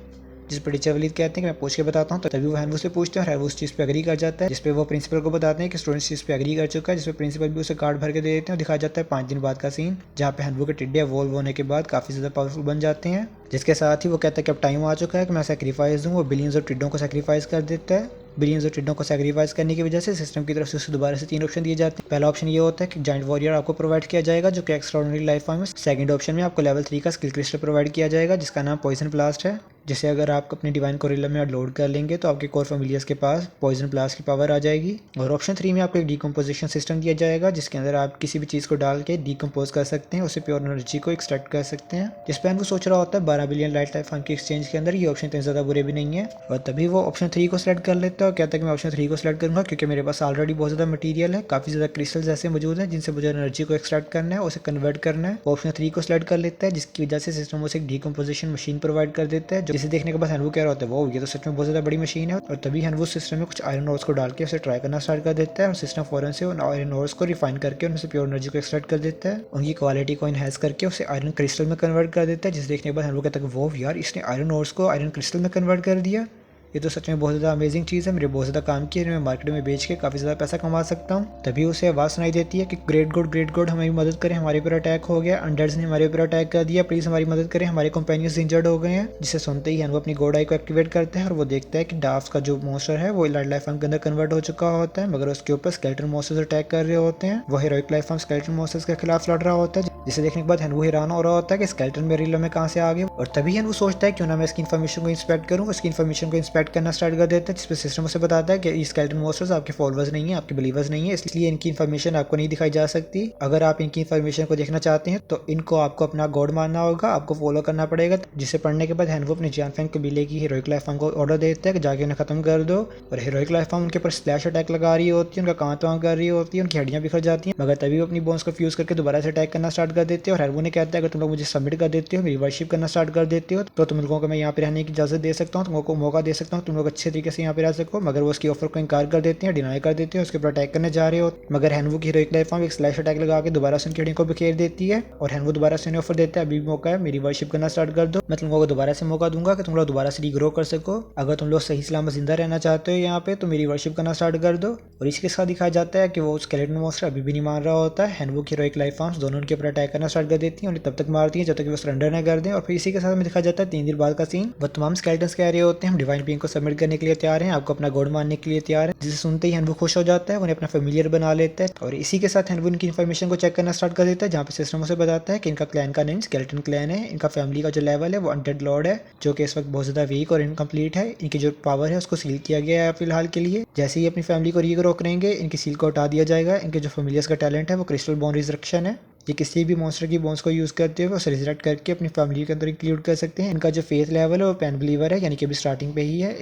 जिस पर टीचर वलीद कहते हैं कि मैं पूछ के बताता हूँ। तो तभी वो हैनवू से पूछते हैं और हैनवू उस चीज़ पे एग्री कर जाता है, जिस पे वो प्रिंसिपल को बताते हैं कि स्टूडेंट चीज़ पे एग्री कर चुका है, जिस पे प्रिंसिपल भी उसे कार्ड भर के दे देते हैं। दिखाया जाता है 5 दिन बाद का सीन, जहाँ पे हैनवू के टिड्डे वॉल्व होने के बाद काफ़ी ज़्यादा पावरफुल बन जाते हैं, जिसके साथ ही वो कहता है कि अब टाइम आ चुका है कि मैं सेक्रीफाइस दूँ। वो बिलियंस ऑफ टिड्डों को सेक्रीफाइस कर देता है। बिलियंस ऑफ टिड्डों को सेक्रीफाइस करने की वजह से सिस्टम की तरफ से उसे दोबारा से 3 ऑप्शन दिए जाते हैं। पहला ऑप्शन ये होता है कि जाइंट वॉरियर आपको प्रोवाइड किया जाएगा, जो कि एक्स्ट्राऑर्डिनरी लाइफ फॉर्म है। सेकंड ऑप्शन में आपको लेवल 3 का स्किल क्रिस्टल प्रोवाइड किया जाएगा, जिसका नाम पॉइजन ब्लास्ट है, जिसे अगर आप अपने डिवाइन कोरिल्ला में लोड कर लेंगे तो आपके कोर फैमिलियर्स के पास पॉइजन ब्लास्ट की पावर आ जाएगी। और ऑप्शन 3 में आपको एक डिकम्पोजिशन सिस्टम दिया जाएगा, जिसके अंदर आप किसी भी चीज़ को डाल के डिकम्पोज कर सकते हैं, उससे प्योर एनर्जी को एक्सट्रैक्ट कर सकते हैं। जिस पर वो सोच रहा होता है 12 बिलियन लाइफ फॉर्म की एक्सचेंज के अंदर ये ऑप्शन इतने ज़्यादा बुरे भी नहीं है। और तभी वो ऑप्शन 3 को सिलेक्ट कर लेता है और कहता है कि मैं ऑप्शन 3 को सिलेक्ट करूँगा, क्योंकि मेरे पास ऑलरेडी बहुत ज़्यादा मटीरियल है, काफ़ी ज़्यादा क्रिस्टल्स ऐसे मौजूद हैं जिनसे मुझे एनर्जी को एक्सट्रैक्ट करना है, उसे कन्वर्ट करना है। ऑप्शन 3 को सिलेक्ट कर लेता है, जिसकी वजह से सिस्टम उसे एक डिकम्पोजिशन मशीन प्रोवाइड कर देता है, जिसे देखने के बाद हैनवू कह रहा होता है वो ये तो सच में बहुत ज़्यादा बड़ी मशीन है। और तभी हैनवू सिस्टम में कुछ आयरन ओर्स को डाल के उसे ट्राई करना स्टार्ट कर देता है और सिस्टम फौरन से उन आयरन ओर्स को रिफाइन करके उनसे प्योर एनर्जी को एक्सट्रैक्ट कर देता है, उनकी क्वालिटी को इनहेंस करके उसे आयरन क्रिस्टल में कन्वर्ट कर देता है। जिसे देखने के बाद हैनवू कहता है वो यार इसने आयरन ओर्स को आयरन क्रिस्टल में कन्वर्ट कर दिया, ये तो सच में बहुत ज़्यादा अमेजिंग चीज़ है, मेरे बहुत ज़्यादा काम की है, मैं मार्केट में बेच के काफ़ी ज़्यादा पैसा कमा सकता हूँ। तभी उसे आवाज़ सुनाई देती है कि ग्रेट गॉड हमारी मदद करें, हमारे ऊपर अटैक हो गया, अंडर्स ने हमारे ऊपर अटैक कर दिया, प्लीज़ हमारी मदद करें, हमारे कंपेनियंस इंजर्ड हो गए हैं। जिसे सुनते ही वो अपनी गॉड आई को एक्टिवेट करते हैं और वो देखता है कि डाफ्स का जो मॉन्स्टर है वो लाइफ फॉर्म के अंदर कन्वर्ट हो चुका होता है, मगर उसके ऊपर स्केलेटन मॉन्स्टर्स अटैक कर रहे होते हैं। वो heroic life form skeleton monsters के खिलाफ लड़ रहा होता है, जिसे देखने के बाद हैनवू हैरान हो रहा होता है कि स्केलेटन मेरे रियल में कहाँ से आ गए। और तभी हैनवू सोचता है क्यों ना मैं इसकी इन्फॉर्मेशन को इंस्पेक्ट करूँ। उसकी इन्फॉर्मेशन को इंस्पेक्ट करना स्टार्ट कर देता है, जिस पे सिस्टम उसे बताता है कि ये स्केलेटन मॉन्स्टर्स आपके फॉलोअर्स नहीं है, आपके बिलीवर्स नहीं है, इसलिए इनकी इन्फॉर्मेशन आपको नहीं दिखाई जा सकती। अगर आप इनकी इन्फॉर्मेशन को देखना चाहते हैं तो इनको आपको अपना गॉड मानना होगा, आपको फॉलो करना पड़ेगा। जिसे पढ़ने के बाद हैनवू अपने जानफैंग कबीले की हीरोइक लाइफ फॉर्म को ऑर्डर देता है कि जाके उन्हें खत्म कर दो। और हीरोइक लाइफ फॉर्म उनके ऊपर स्लैश अटैक लगा रही होती है, उनका कांत वांत कर रही होती है, उनकी हड्डियां बिखर जाती हैं, मगर तभी वो अपनी बोन्स को फ्यूज करके दोबारा से अटैक करना स्टार्ट कर देते हैं। और हैनवू ने कहता है अगर तुम लोग मुझे सबमिट कर देते हो, मेरी वर्शिप करना स्टार्ट कर देते हो, तो तुम लोगों को मैं यहाँ पे रहने की इजाजत दे सकता हूँ, तुमको मौका दे सकता हूँ, तुम लोग अच्छे तरीके से यहाँ पे रह सको। मगर वो उसकी ऑफर को इनकार कर देते हैं, डिनाई कर देते हैं, उसके ऊपर अटैक करने जा रहे हो। मगर हैनवू की हीरोइक लाइफ फॉर्म एक स्लैश अटैक लगा के दोबारा से उनकी हड्डियों को बिखेर देती है। और हैनवू दोबारा से उन्हें ऑफर देता है अभी भी मौका है, मेरी वर्शिप करना स्टार्ट कर दो, मैं तुम लोगों को दोबारा से मौका दूंगा कि तुम लोग दोबारा से रीग्रो कर सको। अगर तुम लोग सही सलामत जिंदा रहना चाहते हो यहाँ पे तो मेरी वर्शिप करना स्टार्ट कर दो। और इसके साथ दिखाया जाता है कि वो स्केलेटन मॉन्स्टर अभी भी नहीं मान रहा होता है। हैनवू की हीरोइक लाइफ फॉर्म्स दोनों उनके ऊपर अटैक करना स्टार्ट कर देती हैं, उन्हें तब तक मारती हैं जब तक वो सरेंडर न कर दें। और फिर इसी के साथ में दिखाया जाता है 3 दिन बाद का सीन। वो तमाम स्केलेटन्स कह रहे होते हैं हम डिवाइन बीइंग को सबमिट करने के लिए तैयार हैं, आपको अपना गॉड मानने के लिए तैयार है। जिसे सुनते ही हैनवू खुश हो जाता है, उन्हें अपना फेमिलियर बना लेता है। और इसी के साथ हैनवू इनकी इन्फॉर्मेशन को चेक करना स्टार्ट कर देता है, जहाँ पे सिस्टम उसे बताता है कि इनका क्लैन का नेम स्केलेटन क्लैन है, इनका फैमिली का जो लेवल है वो अनडेड लॉर्ड है, जो कि इस वक्त बहुत ज़्यादा वीक और इनकम्प्लीट है। इनकी जो पावर है उसको सील किया गया है फिलहाल के लिए। जैसे ही अपनी फैमिली को रीग्रो करेंगे इनकी सील को हटा दिया जाएगा। इनके जो फेमिलियर्स का टैलेंट है वो क्रिस्टल बोन रिजरेक्शन है, ये किसी भी मॉन्स्टर की बोन्स को यूज़ करते हुए उसे रिजरेक्ट करके अपनी फैमिली के अंदर इंक्लूड कर सकते हैं। इनका जो फेथ लेवल है वो पैन बिलीवर है, यानी कि अभी स्टार्टिंग पे ही है।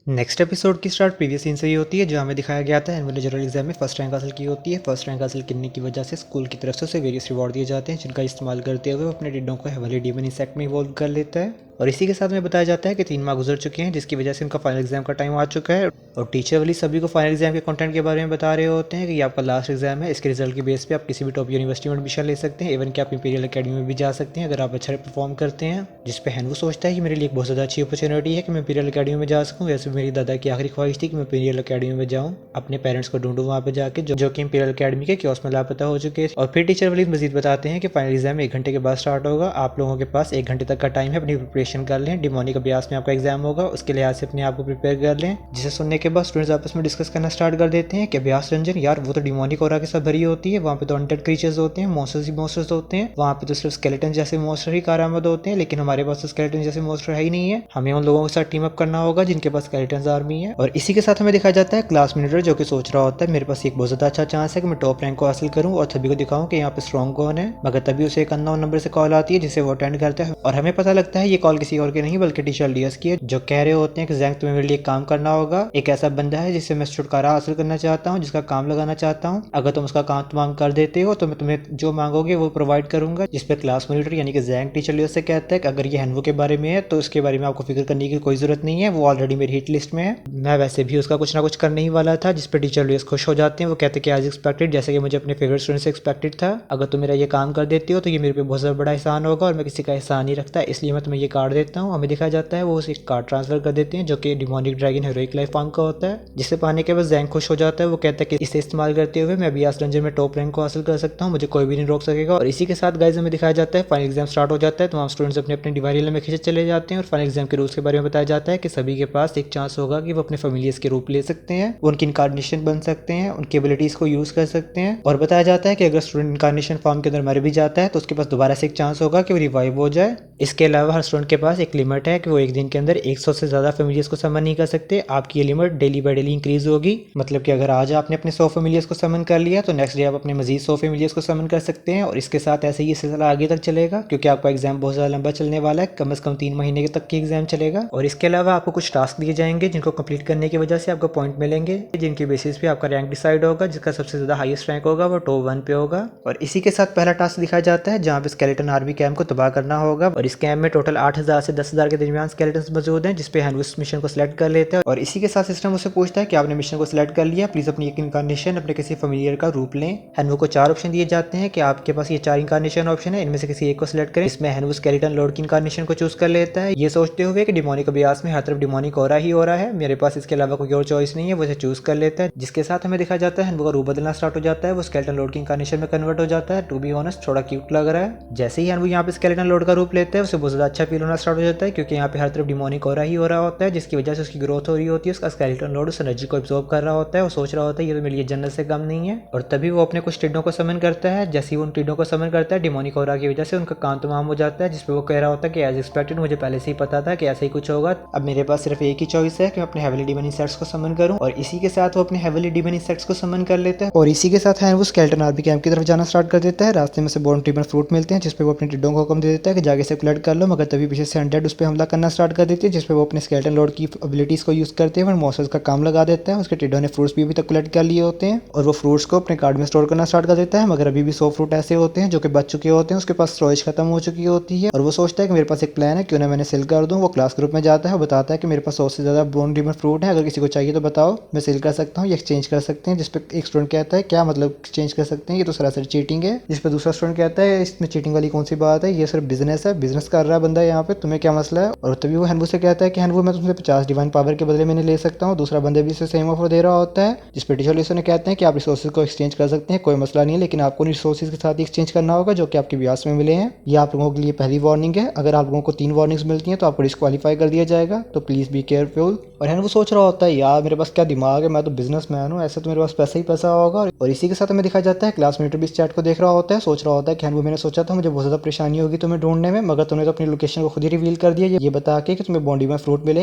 नेक्स्ट एपिसोड की स्टार्ट प्रीवियस सीन से ही होती है, जो हमें दिखाया गया था हैनवू ने जनरल एग्जाम में फर्स्ट रैंक हासिल की होती है। फर्स्ट रैंक हासिल करने की वजह से स्कूल की तरफ से उसे वेरियस रिवॉर्ड दिए जाते हैं, जिनका इस्तेमाल करते हुए वो अपने टिड्डों को हेवनली डीमन इंसेक्ट में इवॉल्व कर लेता है। और इसी के साथ में बताया जाता है कि 3 माह गुजर चुके हैं, जिसकी वजह से उनका फाइनल एग्जाम का टाइम आ चुका है। और टीचर वाली सभी को फाइनल एग्जाम के कंटेंट के बारे में बता रहे होते हैं कि ये आपका लास्ट एग्जाम है, इसके रिजल्ट की बेस पे आप किसी भी टॉप यूनिवर्सिटी में एडमिशन ले सकते हैं, इवन कि आप इंपीरियल अकेडमी में भी जा सकते हैं अगर आप अच्छा परफॉर्म करते हैं। जिस पे हैनवू सोचता है कि मेरे लिए एक बहुत ज़्यादा अच्छी अपॉर्चुनिटी है कि मैं इंपीरियल अकेडमी में जा सकूँ। वैसे मेरी दादा की आखिरी ख्वाहिश थी कि मैं इंपीरियल अकेडमी में जाऊँ, अपने पेरेंट्स को ढूंढूं वहाँ पे जाके, जो कि इंपीरियल अकेडमी के क्योस में लापता हो चुके हैं। और फिर टीचर वाली मजीद बताते हैं कि फाइनल एग्जाम 1 घंटे के बाद स्टार्ट होगा, आप लोगों के पास 1 घंटे तक का टाइम है अपनी प्रिपरेशन कर लें। डिमोनिक अभ्यास में आपका एग्जाम होगा, उसके लिहाज से अपने आप को प्रिपेयर कर लें। जिसे सुनने के बाद स्टूडेंट्स आपस में डिस्कस करना स्टार्ट कर देते हैं कि अभ्यास रंजन यार वो तो डिमोनिक ऑरा के साथ भरी होती है, वहाँ पे तो अनडेड क्रीचर्स होते हैं, मॉन्स्टर्स ही मॉन्स्टर्स होते हैं, वहाँ पे तो सिर्फ स्केलेटन जैसे मॉन्स्टर ही कारआमद होते हैं, लेकिन हमारे पास तो स्केलेटन जैसे मॉन्स्टर है ही नहीं है। हमें उन लोगों के साथ टीम अप करना होगा जिनके पास स्केलेटन आर्मी है। और इसी के साथ हमें दिखाया जाता है क्लास मीटर जो कि सोच रहा होता है मेरे पास एक बहुत ज़्यादा अच्छा चांस है कि मैं टॉप रैंक को हासिल करूँ और सभी को दिखाऊं कि यहाँ पे स्ट्रॉन्ग कौन है। मगर तभी उसे एक अननोन नंबर से कॉल आती है जिसे वो अटेंड करता है और हमें पता लगता है ये कॉल किसी और की नहीं बल्कि टीचर लियस की है, जो कह रहे होते हैं कि जैंग तुम्हें मेरे लिए काम करना होगा। एक ऐसा बंदा है जिससे मैं छुटकारा हासिल करना चाहता हूँ, जिसका काम लगाना चाहता हूँ। अगर तुम उसका काम मांग कर देते हो तो मैं तुम्हें जो मांगोगे वो प्रोवाइड करूंगा। जिस पर क्लास मॉनिटर यानी कि जैंग टीचर लियस से कहता है कि अगर ये हैनवू के बारे में है तो उसके बारे में आपको फिक्र करने की कोई जरूरत नहीं है, वो ऑलरेडी मेरी हिट लिस्ट में है। मैं वैसे भी उसका कुछ ना कुछ करने ही वाला था। जिस पर टीचर लियस खुश हो जाते हैं, वो कहते हैं कि आज एक्सपेक्टेड, जैसे कि मुझे अपने फेवरेट स्टूडेंट से एक्सपेक्टेड था। अगर तुम मेरा ये काम कर देती हो तो ये मेरे पे बहुत ज़्यादा बड़ा एहसान होगा और मैं किसी का एहसान नहीं रखता, इसलिए मैं तुम्हें ये कार्ड मार देता हूँ। हमें दिखाया जाता है वो उसे एक कार्ड ट्रांसफर कर देते हैं जो कि demonic dragon heroic life form का होता है, जिसे पाने के बाद जैंग खुश हो जाता है। वो कहता है कि इसे इस्तेमाल करते हुए मैं अभी आज डंजन में टॉप रैंक को हासिल कर सकता हूँ, मुझे कोई भी नहीं रोक सकेगा। और इसी के साथ गाइस हमें दिखाया जाता है फाइनल एग्जाम स्टार्ट हो जाता है। तमाम स्टूडेंट्स अपने अपने डिवाइस में खींचे चले जाते हैं और फाइनल एग्जाम के रूल्स के बारे में बताया जाता है कि सभी के पास एक चांस होगा कि वो अपने फेमिलियर्स के रूप ले सकते हैं, वो उनकी इनकारनेशन बन सकते हैं, उनकी एबिलिटीज को यूज कर सकते हैं। और बताया जाता है कि अगर स्टूडेंट इनकारनेशन फॉर्म के अंदर मर भी जाता है तो उसके पास दोबारा से एक चांस होगा कि वो रिवाइव हो जाए। इसके अलावा हर स्टूडेंट के पास एक लिमिट है कि वो एक दिन के अंदर 100 से ज्यादा फेमिलियर्स को समन नहीं कर सकते। आपकी ये limit daily by daily increase होगी, मतलब कि अगर आज आपने अपने 100 फेमिलियर्स को समन कर लिया तो नेक्स्ट डे आप अपने मजीद 100 फेमिलियर्स को समन कर सकते हैं। और इसके साथ ऐसे ही सिलसिला आगे तक चलेगा क्योंकि आपका एग्जाम बहुत ज्यादा लंबा चलने वाला है, कम से कम 3 महीने तक की एग्जाम चलेगा। और इसके अलावा आपको कुछ टास्क दिए जाएंगे जिनको कंप्लीट करने की वजह से आपको पॉइंट मिलेंगे, जिनकी बेसिस पे आपका रैंक डिसाइड होगा। जिसका सबसे ज्यादा हाईएस्ट रैंक होगा वो टॉप 1 पे होगा। और इसी के साथ पहला टास्क दिखाया जाता है जहाँ पे स्केलेटन आर्मी कैंप को तबाह करना होगा। और इस कैंप में टोटल 8000 से 10,000 के दरमियान स्केलेटन मौजूद हैं, जिसपे हैंड उस मिशन को सिलेक्ट कर लेते हैं। और इसी के साथ सिस्टम उससे पूछता है कि आपने मिशन को सिलेक्ट कर लिया, प्लीज अपनी एक इनकारनेशन अपने किसी फेमिलियर का रूप लें। हैंडवू को 4 ऑप्शन दिए जाते हैं कि आपके पास ये 4 इनकारनेशन ऑप्शन है, इनमें से किसी एक को सिलेक्ट करें। इसमें हैंडवू स्केलेटन लॉर्ड की इनकारनेशन को चूज कर लेता है, ये सोचते हुए कि डिमोनिक अभ्यास में हर तरफ डिमोनिक हो रहा है, मेरे पास इसके अलावा कोई और चॉइस नहीं है, वो इसे चूज कर लेता है। जिसके साथ हमें दिखाया जाता है हैंडवू का रूप बदलना स्टार्ट हो जाता है, वो स्केलेटन लॉर्ड की इनकारनेशन में कन्वर्ट हो जाता है। टू बी ऑनेस्ट थोड़ा क्यूट लग रहा है। जैसे ही हैंडवू यहाँ पे स्केलेटन लॉर्ड का रूप लेते हैं उसे बहुत ज्यादा अच्छा फील होना स्टार्ट हो जाता है क्योंकि यहाँ पे हर तरफ डिमोनिक हो रहा होता है, जिसकी वजह से उसकी ग्रोथ हो रही होती है। उसका स्केलेटन लॉर्ड उस एनर्जी को एब्जॉर्ब कर रहा होता है, वो सोच रहा होता है ये तो मेरे लिए जन्नत से कम नहीं है। और तभी वो अपने कुछ टिड्डों को समन करता है। जैसे ही वो उन टिड्डों को समन करता है डिमोनिक हो की वजह से उनका काम तमाम हो जाता है, जिसपे वो कह रहा होता है कि एज एक्सपेक्टेड मुझे पहले से ही पता था कि ऐसा ही कुछ होगा। अब मेरे पास सिर्फ एक ही चॉइस है कि मैं अपने हेवली डिमन इंसेक्ट्स को समन करूं। और इसी के साथ वो अपने हेवली डिमन इंसेक्ट्स को समन कर लेता है। और इसी के साथ है वो स्केलेटन आर्मी कैंप की तरफ जाना स्टार्ट कर देता है। रास्ते में से बॉर्न ट्रिबन फ्रूट मिलते हैं, जिसपे वो अपने टिड्डों को हुक्म दे देता है कि जाके से कलेक्ट कर लो, मगर तभी पीछे से अनडेड उस पर हमला करना स्टार्ट कर देती है, जिसपे वो अपने स्केलेटन लॉर्ड की एबिलिटीज को यूज करते हैं मॉन्स्टर्स का काम लगा देता है। उसके टिड्डों ने फ्रूट्स भी अभी तक कलेक्ट कर लिए होते हैं और वो फ्रूट्स को अपने कार्ड में स्टोर करना स्टार्ट कर देता है, मगर अभी भी 100 फ्रूट ऐसे होते हैं जो कि बच चुके होते हैं, उसके पास स्टोरेज खत्म हो चुकी होती है। और वो सोचता है कि मेरे पास एक प्लान है, क्यों ना मैंने सेल कर दूं। वो क्लास ग्रुप में जाता है और बताता है कि मेरे पास 100 से ज्यादा बॉर्न ट्रिबन फ्रूट है, अगर किसी को चाहिए तो बताओ, मैं सेल कर सकता हूँ, ये एक्सचेंज कर सकते हैं। जिसपे एक स्टूडेंट कहता है क्या मतलब एक्सचेंज कर सकते हैं, ये तो सरासर चीटिंग है। जिसपे दूसरा स्टूडेंट कहता है इसमें चीटिंग वाली कौन सी बात है, ये सिर्फ बिजनेस है, बिजनेस कर रहा है बंदा यहाँ पे, तुम्हें क्या मसला है। और तभी वो हैंडवू से कहता है कि हैंडवू मैं तुमसे 50 डिवाइन पावर के बदले में ले सकता हूँ। दूसरा बंदे भी इसे सेम ऑफर दे रहा होता है, जिसपे टीचर ने कहते हैं कि आप रिसोर्सेज को एक्सचेंज कर सकते हैं, कोई मसला नहीं है, लेकिन आपको रिसोर्सेज के साथ ही एक्सचेंज करना होगा जो कि आपके ब्यास में मिले हैं। ये आप लोगों के लिए पहली वार्निंग है, अगर आप लोगों को 3 वार्निंग्स मिलती हैं तो आपको डिस्क्वालीफाई कर दिया जाएगा, तो प्लीज बी केयरफुल। और हैंडवू सोच रहा होता है यार मेरे पास क्या दिमाग है, मैं तो बिजनेसमैन हूँ, ऐसे तो मेरे पास पैसा ही पैसा होगा। और इसी के साथ हमें दिखाया जाता है क्लास मीटर भी इस चैट को देख रहा होता है, सोच रहा होता है कि हैंडवू मैंने सोचा था मुझे बहुत ज्यादा परेशानी होगी तुम्हें ढूंढने में, मगर तुमने तो अपनी लोकेशन को खुद ही रिवील कर दिया ये बता के कि तुम्हें बॉन्डी में फ्रूट मिले,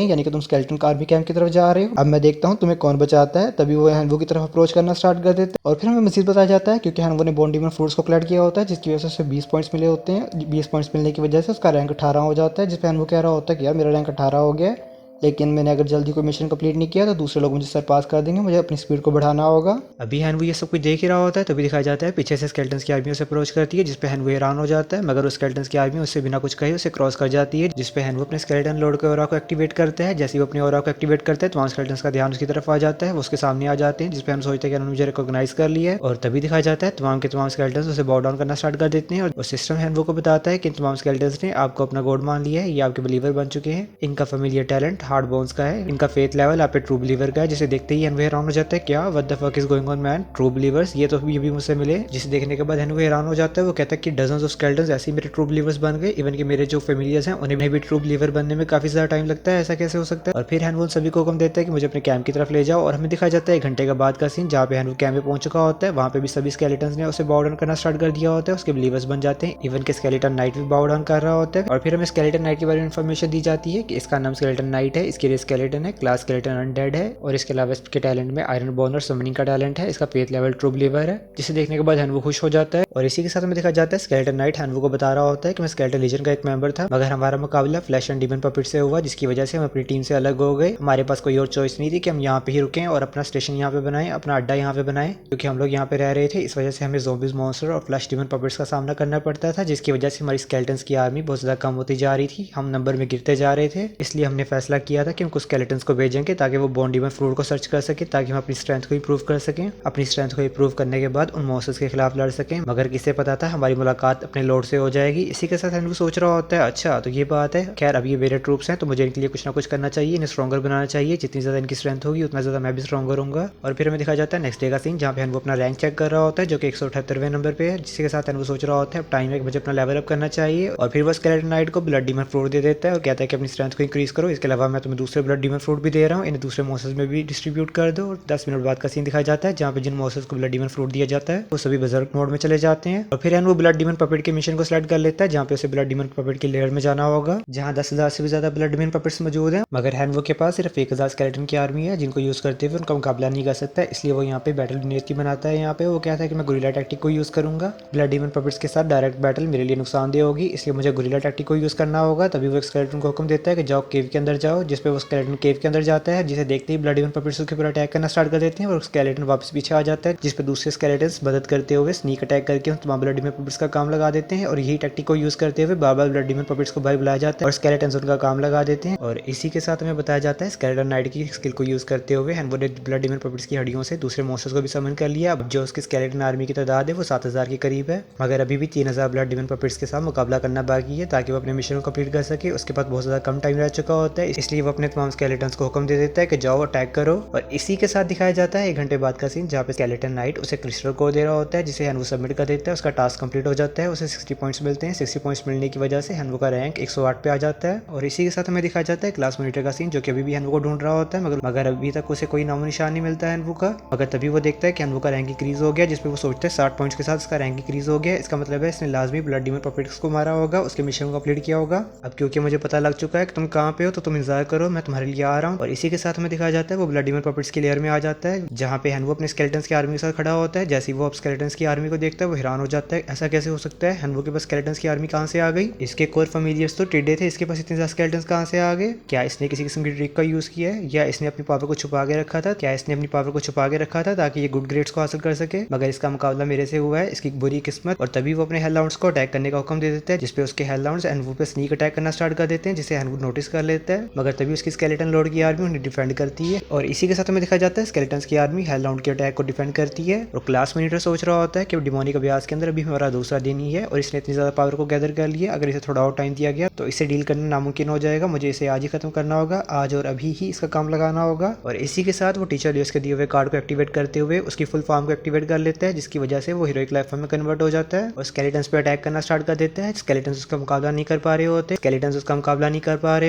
यानी कि तुम स्केलेटन आर्मी कैंप की तरफ जा रहे हो। अब मैं देखता हूँ तुम्हें कौन बचाता है। तभी वो हैंडवू की तरफ अप्रोच करना स्टार्ट कर देते हैं। और फिर हमें मजीद बताया जाता है क्योंकि हैंडवू ने बॉन्डी में फ्रूट्स को कलेक्ट किया होता है, जिसकी वजह से उसे 20 पॉइंट्स मिले होते हैं। 20 पॉइंट्स मिलने की वजह से उसका रैंक 18 हो जाता है, जिसपे हैंडवू कह रहा होता है कि यार मेरा रैंक 18 हो गया है, लेकिन मैंने अगर जल्दी कोई मिशन कंप्लीट नहीं किया तो दूसरे लोग मुझे सरपास कर देंगे, मुझे अपनी स्पीड को बढ़ाना होगा। अभी हैंडवू ये सब कुछ देख ही रहा होता है, तभी दिखाया जाता है पीछे से स्केलेटन्स की आर्मी उसे अप्रोच करती है, जिसपे हैंडवू हैरान हो जाता है, मगर उस स्केलेटन्स की आर्मी उससे बिना कुछ कहे उसे क्रॉस कर जाती है, जिसपे हैंडवू अपने स्केलेटन लॉर्ड के ऑरा को एक्टिवेट करते हैं। जैसे ही वो अपने ऑरा को एक्टिवेट करते हैं तमाम स्केलेटन्स का ध्यान उसकी तरफ आ जाता है, वो उसके सामने आ जाते हैं, जिसपे हम सोचते हैं कि उन्होंने मुझे रिकॉग्नाइज कर लिया है। और तभी दिखाया जाता है तमाम के तमाम स्केलेटन्स उसे बाउ डाउन करना स्टार्ट कर देते हैं। और सिस्टम हैंडवू को बताता है कि तमाम स्केलेटन्स ने आपको अपना गॉड मान लिया है, ये आपके बिलीवर बन चुके हैं, इनका फेमिलियर टैलेंट हार्ड बोन्स का है, इनका फेथ लेवल आप पे ट्रू बिलीवर का है। जिसे देखते ही हैंडवू हैरान हो जाता है, क्या what the fuck is going on man, true believers ये तो ये भी मुझसे मिले। जिसे देखने के बाद हैंडवू हैरान हो जाता है, वो कहता है कि डजन्स ऑफ स्केलेटन्स ऐसे ही मेरे ट्रू बिलीवर्स बन गए, इवन कि मेरे जो फेमिलियर्स हैं उन्हें भी ट्रू बिलीवर बनने में काफी ज्यादा टाइम लगता है, ऐसा कैसे हो सकता है। और फिर हैंडवू सभी को हुक्म देता है कि मुझे अपने कैंप की तरफ ले जाओ। और हमें दिखाया जाता है 1 घंटे का बाद का सीन, जहाँ पे हैंडवू कैंप में पहुंच चुका होता है, वहाँ पे भी सभी स्केलेटन्स ने उसे बाउ डाउन करना स्टार्ट कर दिया होता है, उसके बिलीवर्स बन जाते हैं, इवन के स्केलेटन नाइट भी बाउ डाउन कर रहा होता है। और फिर हमें स्केलेटन नाइट के बारे में इन्फॉर्मेशन दी जाती है कि इसका नाम स्केलेटन नाइट है, इसके लिए स्केलेटन है, क्लास स्केलेटन अनडेड है, और इसके अलावा इसके टैलेंट में आयरन बोन और समनिंग का टैलेंट है, इसका फेथ लेवल ट्रू बिलीवर है। जिसे देखने के बाद हैंडवू खुश हो जाता है। और इसी के साथ हमें दिखाया जाता है स्केलेटन नाइट हैंडवू को बता रहा होता है कि मैं स्केलेटन लीजन का एक मेंबर था, मगर हमारा मुकाबला फ्लैश एंड डीमन पपेट से हुआ, जिसकी वजह से हम अपनी टीम से अलग हो गए। हमारे पास कोई और चॉइस नहीं थी कि हम यहाँ पे ही रुकें और अपना स्टेशन यहाँ पे बनाएं, अपना अड्डा यहाँ पे बनाएं, क्योंकि हम लोग यहाँ पे रह रहे थे। इस वजह से हमें ज़ॉम्बीज, मॉन्स्टर और फ्लैश डीमन पपेट्स का सामना करना पड़ता था, जिसकी वजह से हमारी स्केलेटन्स की आर्मी बहुत ज्यादा कम होती जा रही थी, हम नंबर में गिरते जा रहे थे। इसलिए हमने फैसला किया था कि हम कुछ स्केलेटन्स को भेजेंगे ताकि वो बॉन डीमन फ्रूट को सर्च कर सके, ताकि हम अपनी स्ट्रेंथ को इंप्रूव कर सकें। अपनी स्ट्रेंथ को इंप्रूव करने के बाद उन मॉन्स्टर्स के खिलाफ लड़ सकें। मगर किसे पता था हमारी मुलाकात अपने लॉर्ड से हो जाएगी। इसी के साथ हेनवू सोच रहा होता है अच्छा तो ये बात है, खैर अब ये मेरे ट्रूप्स हैं तो मुझे इनके लिए कुछ ना कुछ करना चाहिए, इन्हें स्ट्रॉन्गर बनाना चाहिए। जितनी ज्यादा इनकी स्ट्रेंथ होगी उतना ज्यादा मैं भी स्ट्रॉन्गर होऊंगा। और फिर हमें दिखाया जाता है नेक्स्ट डे का सीन, जहाँ पे हेनवू अपना रैंक चेक कर रहा होता है जो कि 178वें नंबर पे है। जिसके साथ हेनवू सोच रहा होता है अब टाइम है कि मुझे अपना लेवल अप करना चाहिए। और फिर वो स्केलेटन नाइट को ब्लड डीमन फ्रूट दे देता है और कहता है कि अपनी स्ट्रेंथ को इंक्रीज करो, इसके अलावा मैं तुम्हें दूसरे ब्लड डीमन फ्रूट भी दे रहा हूँ, इन्हें दूसरे मॉन्स्टर्स में भी डिस्ट्रीब्यूट कर दो। और 10 मिनट बाद का सीन दिखाया जाता है जहाँ पे जिन मॉन्स्टर्स को ब्लड डीमन फ्रूट दिया जाता है वो सभी बजर्क मोड में चले जाते हैं। और फिर हेनवू ब्लड डीमन पपेट के मिशन को सिलेक्ट कर लेता है जहाँ पे उसे ब्लड डीमन पपेट की लेयर में जाना होगा, जहाँ 10,000 से भी ज्यादा ब्लड डीमन पपेट्स मौजूद हैं। मगर हेनवू के पास सिर्फ 1,000 स्केलेटन की आर्मी है जिनको यूज करते हुए उनका मुकाबला नहीं कर सकता, इसलिए वो यहाँ पे बैटल नीति बनाता है। यहाँ पे वो कहता है कि मैं गुरिल्ला टैक्टिक को यूज करूंगा, ब्लड डीमन पपेट्स के साथ डायरेक्ट बैटल मेरे लिए नुकसानदेह होगी, इसलिए मुझे गुरिल्ला टैक्टिक को यूज करना होगा। तभी वो स्केलेटन को हुक्म देता है कि जाओ केव के अंदर जाओ, जिसपे वो स्केलेटन केव के अंदर जाता है, जिसे देखते ही ब्लड डीमन पपेट्स उसके ऊपर अटैक करना स्टार्ट कर देते हैं और स्केलेटन वापस पीछे आ जाता है, जिसपे दूसरे स्केलेटन्स मदद करते हुए स्नीक अटैक करके उन तमाम ब्लड डीमन पपेट्स का काम लगा देते हैं। और यही टैक्टिक को यूज करते हुए बार बार ब्लड डीमन पपेट्स को भाई बुलाया जाता है और स्केलेटन्स उनका काम लगा देते हैं। और इसी के साथ हमें बताया जाता है स्केलेटन नाइट की स्किल को यूज करते हुए हेनवू ने ब्लड डीमन पपेट्स की हड्डियों से दूसरे मॉन्स्टर्स को भी समन कर लिया। अब जो उसकी स्केलेटन आर्मी की तादाद है वो 7,000 के करीब है, मगर अभी भी 3,000 ब्लड डीमन पपेट्स के साथ मुकाबला करना बाकी है ताकि वो अपने मिशन को कंप्लीट कर सके। उसके पास बहुत ज्यादा कम टाइम रह चुका होता है, इसलिए वो अपने तमाम स्केलेटन्स को हुक्म दे देता है कि जाओ अटैक करो। और इसी के साथ दिखाया जाता है 1 घंटे बाद का सीन, जहाँ पे स्केलेटन नाइट उसे क्रिस्टल को दे रहा होता है, जिसे हेनवू सबमिट कर देता है। उसका टास्क कंप्लीट हो जाता है, उसे 60 पॉइंट्स मिलते हैं। 60 पॉइंट्स मिलने की वजह से हेनवू का रैंक 108 पे आ जाता है। और इसी के साथ हमें दिखाया जाता है क्लास मॉनिटर का सीन, जो कि अभी भी हेनवू को ढूंढ रहा होता है, मगर अभी तक उसे कोई नामो निशान नहीं मिलता है हेनवू का। मगर तभी वो देखता है कि हेनवू का रैंक इंक्रीज हो गया, जिसपे वो सोचते हैं 60 पॉइंट्स के साथ इसका रैंक इंक्रीज हो गया। इसका मतलब है इसने लाजमी ब्लड डीमन पपेट्स को मारा होगा, उसके मिशन को कंप्लीट किया होगा। अब क्योंकि मुझे पता लग चुका है कि तुम कहाँ पे हो तो तुम इंतजार करो, मैं तुम्हारे लिए आ रहा हूँ। और इसी के साथ हमें दिखाया जाता है वो ब्लड डीमन पपेट्स की लेयर में आ जाता है, जहाँ पे हेनवू अपने स्केलेटन्स की आर्मी के साथ खड़ा होता है। जैसे ही वो स्केलेटन्स की आर्मी को देखता है वो हैरान हो जाता है, ऐसा कैसे हो सकता है, हेनवू के पास स्केलेटन्स की आर्मी कहाँ से आ गई, इसके कोर फेमिलियर्स तो टिड्डे थे, इसके पास इतने ज्यादा स्केलेटन्स कहाँ से आ गए, क्या इसने किसी किस्म की ट्रिक का यूज किया है या इसने अपनी पावर को छुपा के रखा था, क्या इसने अपनी पावर को छुपा के रखा था ताकि ये गुड ग्रेड्स को हासिल कर सके। मगर इसका मुकाबला मेरे से हुआ है, इसकी बुरी किस्मत। और तभी वो अपने हेललाउंड्स को अटैक करने का हुक्म दे देता है, जिसपे उसके हेललाउंड्स हेनवू पे स्नीक अटैक करना स्टार्ट कर देते हैं, जिसे हेनवू नोटिस कर लेता है। मगर तभी उसकी स्केलेटन लॉर्ड की आर्मी उन्हें डिफेंड करती है। और इसी के साथ हमें दिखाया जाता है स्केलेटन्स की आर्मी हेललाउंड के अटैक को डिफेंड करती है। और क्लास मॉनिटर सोच रहा होता है कि डिमोनिक अभ्यास के अंदर अभी हमारा दूसरा दिन ही है और इसने इतनी ज्यादा पावर को गैदर कर लिया, अगर इसे थोड़ा और टाइम दिया गया तो इसे डील करना नामुमकिन हो जाएगा, मुझे इसे आज ही खत्म करना होगा, आज और अभी ही इसका काम लगाना होगा। और इसी के साथ वो टीचर लियोस के दिए हुए कार्ड को एक्टिवेट करते हुए उसकी फुल फॉर्म को एक्टिवेट कर लेता है, जिसकी वजह से वो हीरोइक लाइफ फॉर्म में कन्वर्ट हो जाता है और स्केलेटन्स पे अटैक करना स्टार्ट कर देता है। स्केलेटन्स उसका मुकाबला नहीं कर पा रहे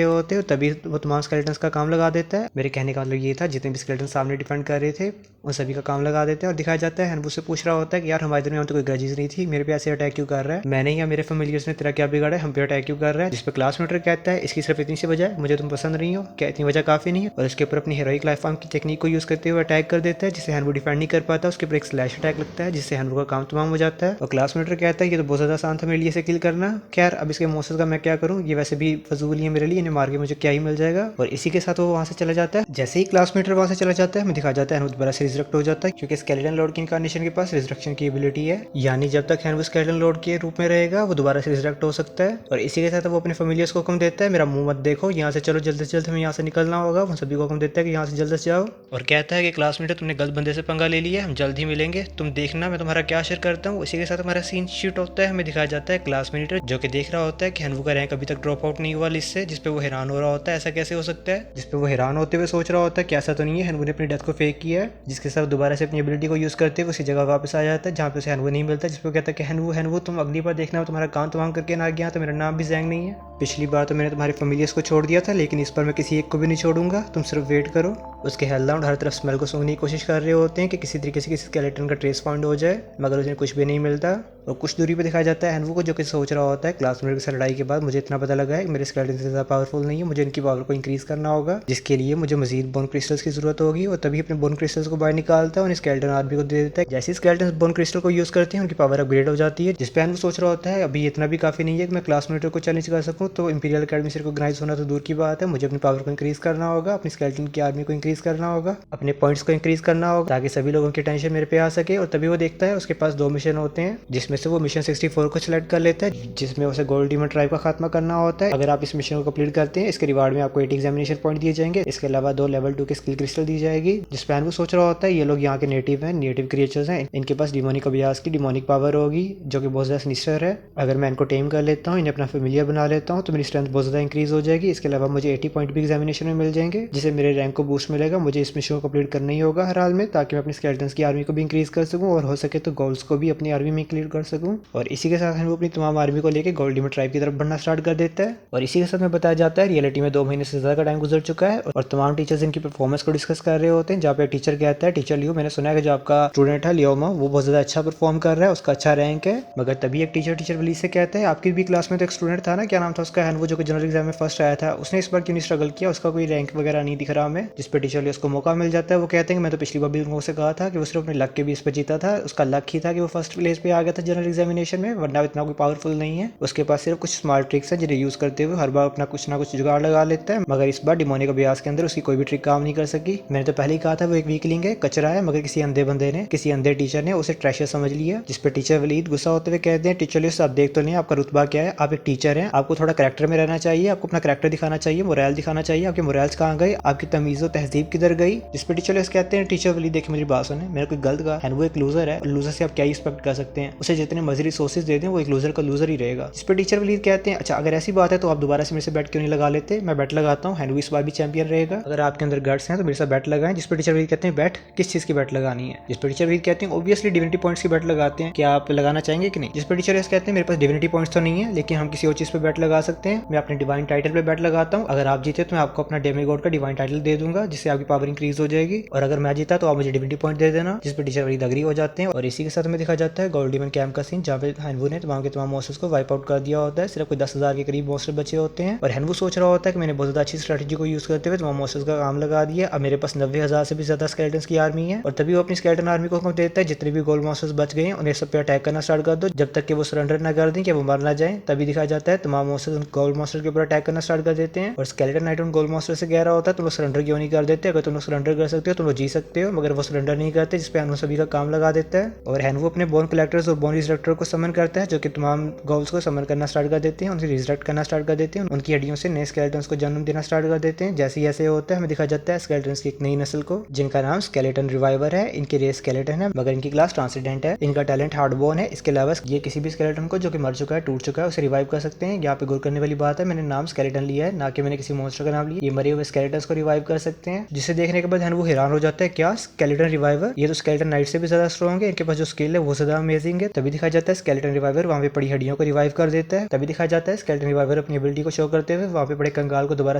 होते, और तभी वो तमाम स्केलेटन्स का काम लगा देता है। मेरे कहने का मतलब ये था जितने भी स्केलेटन सामने डिफेंड कर रहे थे उन सभी का काम लगा देते हैं। और दिखाया जाता है हेनवू से पूछ रहा होता है कि यार हमारे दरमियान तो कोई ग्रजेस नहीं थी, मेरे पे ऐसे अटैक क्यों कर रहा है, मैंने या मेरे फेमिलियर्स ने तेरा क्या बिगाड़ा है, हम पे अटैक क्यों कर रहा है। जिस पे क्लास मीटर कहता है इसकी सिर्फ इतनी सी वजह है, मुझे तुम पसंद नहीं हो, क्या इतनी वजह काफी नहीं है। और इसके ऊपर अपनी हीरोइक लाइफ फॉर्म की टेक्निक को यूज करते हुए अटैक कर देता है, जिसे हेनवू डिफेंड नहीं कर पाता, उसके ऊपर एक स्लैश अटैक लगता है जिससे हेनवू का काम तमाम हो जाता है। और क्लास मीटर कहता है ये तो बहुत ज्यादा आसान था मेरे लिए इसे किल करना, खैर अब इसके मॉन्स्टर्स का मैं क्या करूँ, ये वैसे भी फजूल ही है मेरे लिए, इन्हें मार के मुझे क्या ही मिल जाएगा। और इसी के साथ वो वहाँ से चला जाता है। जैसे ही क्लास मीटर वहाँ से चला जाता है हमें दिखा जाता है हेनवू दोबारा से रिजरेक्ट हो जाता है, क्योंकि स्केलेटन लॉर्ड की इनकार्नेशन के पास रिजरेक्शन की एबिलिटी है, यानी जब तक हेनवू स्केलेटन लॉर्ड के रूप में रहेगा वो दोबारा से रिजरेक्ट हो सकता है। और इसी के साथ वो अपने फेमिलियर्स को हुक्म देता है मेरा मुंह मत देखो, यहाँ से चलो जल्द से जल्द हमें यहाँ से निकलना होगा। वो सभी को हुक्म देता है कि यहाँ से जल्द से जाओ और कहता है कि क्लास मीटर तुमने गलत बंदे से पंगा ले लिया, हम जल्द ही मिलेंगे, तुम देखना मैं तुम्हारा क्या शेयर करता हूँ। इसी के साथ हमारा सीन शूट होता है, हमें दिखाया जाता है क्लास मीटर जो कि देख रहा होता है कि हेनवू का रैंक अभी तक ड्रॉप आउट नहीं हुआ लिस्ट से, जिसपे वो हैरान हो रहा होता है ऐसा कैसे हो सकता है। जिसपे वो हैरान होते हुए सोच रहा होता है कि ऐसा तो नहीं है, हेनवू ने अपनी डेथ को फेक किया है, जिसके साथ दोबारा से अपनी एबिलिटी को यूज करते हुए उसी जगह वापस आ जाता है जहाँ पे उसे हेनवू नहीं मिलता, जिसपे कहता है कि हेनवू तुम अगली बार देखना तुम्हारा काम तमाम करके ना गया तो मेरा नाम भी जैंग नहीं है, पिछली बार तो मैंने तुम्हारे फेमिलियर्स को छोड़ दिया था लेकिन इस बार मैं किसी एक को भी नहीं छोड़ूंगा, तुम सिर्फ वेट करो। उसके हेललाउंड हर तरफ स्मेल को सूंघने की कोशिश कर रहे होते हैं कि किसी तरीके से किसी स्केलेटन का ट्रेस फाउंड हो जाए, मगर उसे कुछ भी नहीं मिलता। और कुछ दूरी पे दिखाया जाता है हेनवू को जो कि सोच रहा होता है क्लास मीटर की लड़ाई के बाद मुझे इतना पता लगा है कि मेरे स्केलेटन से ज़्यादा पावरफुल नहीं है, मुझे इनकी पावर को इंक्रीज करना होगा, जिसके लिए मुझे मजीद बोन क्रिस्टल्स की जरूरत होगी। और तभी अपने बोन क्रिस्टल्स को बाहर निकालता है और स्केलेटन आर्मी को दे देता है। जैसे स्केलेटन बोन क्रिस्टल को यूज करते हैं उनकी पावर अपग्रेड हो जाती है, जिसपे हेनवू सोच रहा होता है अभी इतना भी काफी नहीं है कि मैं क्लास मीटर को चैलेंज कर सकूं, तो इंपीरियल अकेडमी से रिकॉग्नाइज होना तो दूर की बात है, मुझे अपनी पावर को इंक्रीज करना होगा, अपनी स्केलेटन की आर्मी को इंक्रीज करना होगा, अपने पॉइंट्स को इंक्रीज करना होगा ताकि सभी लोगों की टेंशन मेरे पे आ सके। और तभी वो देखता है उसके पास 2 मिशन होते हैं, जिसमें से वो मिशन 64 को सिलेक्ट कर लेता है, जिसमें उसे गोल्ड डीमन ट्राइब का खात्मा करना होता है। अगर आप इस मिशन को कंप्लीट करते हैं इसके रिवार्ड में आपको 80 एग्जामिनेशन पॉइंट दिए जाएंगे। इसके अलावा 2 लेवल 2 के स्किल क्रिस्टल दी जाएगी, जिसपे हैनवू सोच रहा होता है ये लोग यहाँ के नेटिव हैं, नेटिव क्रिएचर्स हैं, इनके पास डिमोनिक अभ्यास की डिमोनिक पावर होगी जो कि बहुत ज़्यादा सिनिस्टर है। अगर मैं इनको टेम कर लेता हूँ, इन्हें अपना फेमिलियर बना लेता हूँ, तो मेरी स्ट्रेंथ बहुत ज़्यादा इंक्रीज हो जाएगी। इसके अलावा मुझे 80 पॉइंट भी एग्जामिनेशन में मिल जाएंगे, जिससे मेरे रैंक को बूस्ट मिलेगा। मुझे इस मिशन को कंप्लीट करना ही होगा हर हाल में, ताकि मैं अपनी स्केलेटन्स की आर्मी को भी इंक्रीज कर सकूँ और हो सके तो गोल्ड्स को भी अपनी आर्मी में क्लियर कर सकूँ। और इसी के साथ हैनवू अपनी तमाम आर्मी को लेकर गोल्ड डिमन ट्राइब की तरफ बढ़ना स्टार्ट कर देता है। और इसी के साथ में बताया जाता है रियलिटी में 2 महीने से ज़्यादा का टाइम गुजर चुका है और तमाम टीचर्स इनकी परफॉर्मेंस को डिस्कस कर रहे होते हैं। जहाँ पे टीचर कहता है, टीचर लियो, मैंने सुना है कि जो आपका स्टूडेंट है लियोमा, वो बहुत ज़्यादा अच्छा परफॉर्म कर रहा है, उसका अच्छा रैंक है। मगर तभी एक टीचर वली से कहता है, आपकी भी क्लास में तो एक स्टूडेंट था ना, क्या नाम था उसका, हैनवू, जो कि जनरल एग्जाम में फर्स्ट आया था, उसने इस बार क्यों नहीं स्ट्रगल किया, उसका कोई रैंक वगैरह नहीं दिख रहा हमें। जिस पे टीचर लियो उसको मौका मिल जाता है। वो कहते हैं कि मैं तो पिछली बार भी उनसे कहा था कि वो सिर्फ अपने लक के बेस पे जीता था, उसका लक ही था कि वो फर्स्ट प्लेस पे आ गया था जनरल एग्जामिनेशन में, वरना इतना कोई पावरफुल नहीं है। उसके पास सिर्फ कुछ स्मार्ट ट्रिक्स है जिन्हें यूज करते हुए हर बार अपना कुछ ना कुछ जुगाड़ लगा लेता है। मगर इस बार डिमोनिक अभ्यास के अंदर उसकी कोई भी ट्रिक काम नहीं कर सकी। मैंने तो पहले ही कहा था वो एक वीकलिंग है, कचरा है, मगर किसी अंधे बंदे ने, किसी अंधे टीचर ने उसे ट्रेशर समझ लिया। जिस पे टीचर वलीद गुस्सा होते हुए कहते हैं, टीचर लियो आप देख तो नहीं आपका रुतबा क्या है, आप एक टीचर हैं, आपको थोड़ा कैरेक्टर में रहना चाहिए, आपको अपना कैरेक्टर दिखाना चाहिए, मोरल दिखाना चाहिए। आपके मोरल्स कहाँ गए, आपकी तमीज़ और तहजीब किधर गई। जिस पे टीचर लियो कहते हैं, टीचर वलीद देखिए मेरी बात सुने, मेरा कोई गलत कहा है, वो एक लूजर है, लूजर से आप क्या एक्सपेक्ट कर सकते हैं, उसे जितने मर्जी रिसोर्सेज दे दें वो एक लूजर का लूजर ही रहेगा। जिस पे टीचर वलीद कहते हैं, अच्छा अगर ऐसी बात है तो आप दोबारा से मेरे से बैट क्यों नहीं लगा लेते, मैं बैट लगाता हूँ, हैनवू इस बार भी चैंपियन रहेगा, अगर आपके अंदर गट्स हैं तो मेरे साथ बैट लगाएं। जिस पे टीचर वलीद कहते हैं, बैट किस चीज़ की बैट लगानी है। जिस पे टीचर वलीद कहते हैं, ऑब्वियसली डिविनिटी पॉइंट्स की बैट लगाते हैं, क्या आप लगाना चाहेंगे कि नहीं। जिस पे टीचर कहते हैं, मेरे पास डिविनिटी पॉइंट्स तो नहीं है, लेकिन हम किसी और चीज़ पे बैट लगा सकते हैं, मैं अपने डिवाइन टाइटल पे बैट लगाता हूँ, अगर आप जीते तो मैं आपको अपना डेमीगॉड का डिवाइन टाइटल दे दूंगा, जिससे आपकी पावर इंक्रीज हो जाएगी, और अगर मैं जीता तो आप मुझे डिविनिटी पॉइंट दे देना। जिस पे टीचर वलीद एग्री हो जाते हैं। और इसी के साथ में दिखा जाता है गोल्ड डिमन कैंप का सीन, जहाँ पे हैनवू ने तमाम के तमाम मॉन्स्टर्स को वाइप आउट कर दिया होता है। सिर्फ कोई 10,000 के करीब मॉन्स्टर बचे होते हैं और हैनवू सोच रहा होता है कि मैंने बहुत ज़्यादा अच्छी स्ट्रेटजी को यूज़ करते हुए तमाम मॉन्स्टर्स का काम लगा दिया। अब मेरे पास 90,000 से भी ज़्यादा स्केलेटन्स की आर्मी है। और तभी वो अपनी स्केलेटन आर्मी को हुक्म देता है, जितने भी गोल्ड मॉन्स्टर्स बच गए हैं उन्हें सब पे अटैक करना स्टार्ट कर दो, जब तक कि वो सरेंडर ना कर दें कि वो मर ना जाए। तभी दिखाया जाता है तमाम मॉन्स्टर्स गोल्ड मॉन्स्टर के ऊपर अटैक करना स्टार्ट कर देते हैं। और स्केलेटन नाइट उन गोल्ड मॉन्स्टर से कह रहा होता है, तुम लोग सरेंडर क्यों नहीं कर देते, अगर तुम लोग सरेंडर कर सकते हो तुम लोग जी सकते हो, मगर वो सरेंडर नहीं करते, जिसपे हैनवू सभी का काम लगा देता है। और हैनवू अपने बोन कलेक्टर्स और बोन रिजरेक्टर को समन करता है, जो कि तमाम गोल्स को समन करना स्टार्ट कर देते हैं, उनसे रिजरेक्ट करना स्टार्ट कर देते हैं, उनकी हड्डियों से नए स्केलेटन्स को जन्म देना स्टार्ट कर देते हैं। जैसे ही ऐसे होता है हमें दिखा जाता है स्केलेटन्स की एक नई नस्ल को, जिनका नाम स्केलेटन रिवाइवर है। इनकी रेस स्केलेटन है, मगर इनकी क्लास ट्रांसेंडेंट है, इनका टैलेंट हार्ड बोन है। इसके अलावा ये किसी भी स्केलेटन को जो कि मर चुका है, टूट चुका है, उसे रिवाइव कर सकते हैं। यहाँ पे गौर करने वाली बात है, मैंने नाम स्केलेटन लिया है, ना कि मैंने किसी मॉन्स्टर का नाम लिया। ये मरे हुए स्केलेटन्स को रिवाइव कर सकते हैं, जिसे देखने के बाद हैनवू हैरान हो जाता है, क्या स्केलेटन रिवाइवर, ये तो स्केलेटन नाइट से भी ज्यादा स्ट्रॉन्ग है, इनके पास जो स्किल है वो ज्यादा अमेजिंग है। तभी दिखाया जाता है स्केलेटन रिवाइवर वहाँ पे पड़ी हड्डियों को रिवाइव कर देता है। तभी दिखाया जाता है स्केलेटन रिवाइवर अपनी एबिलिटी को शो करते हुए वहाँ पे पड़े कंगाल को दोबारा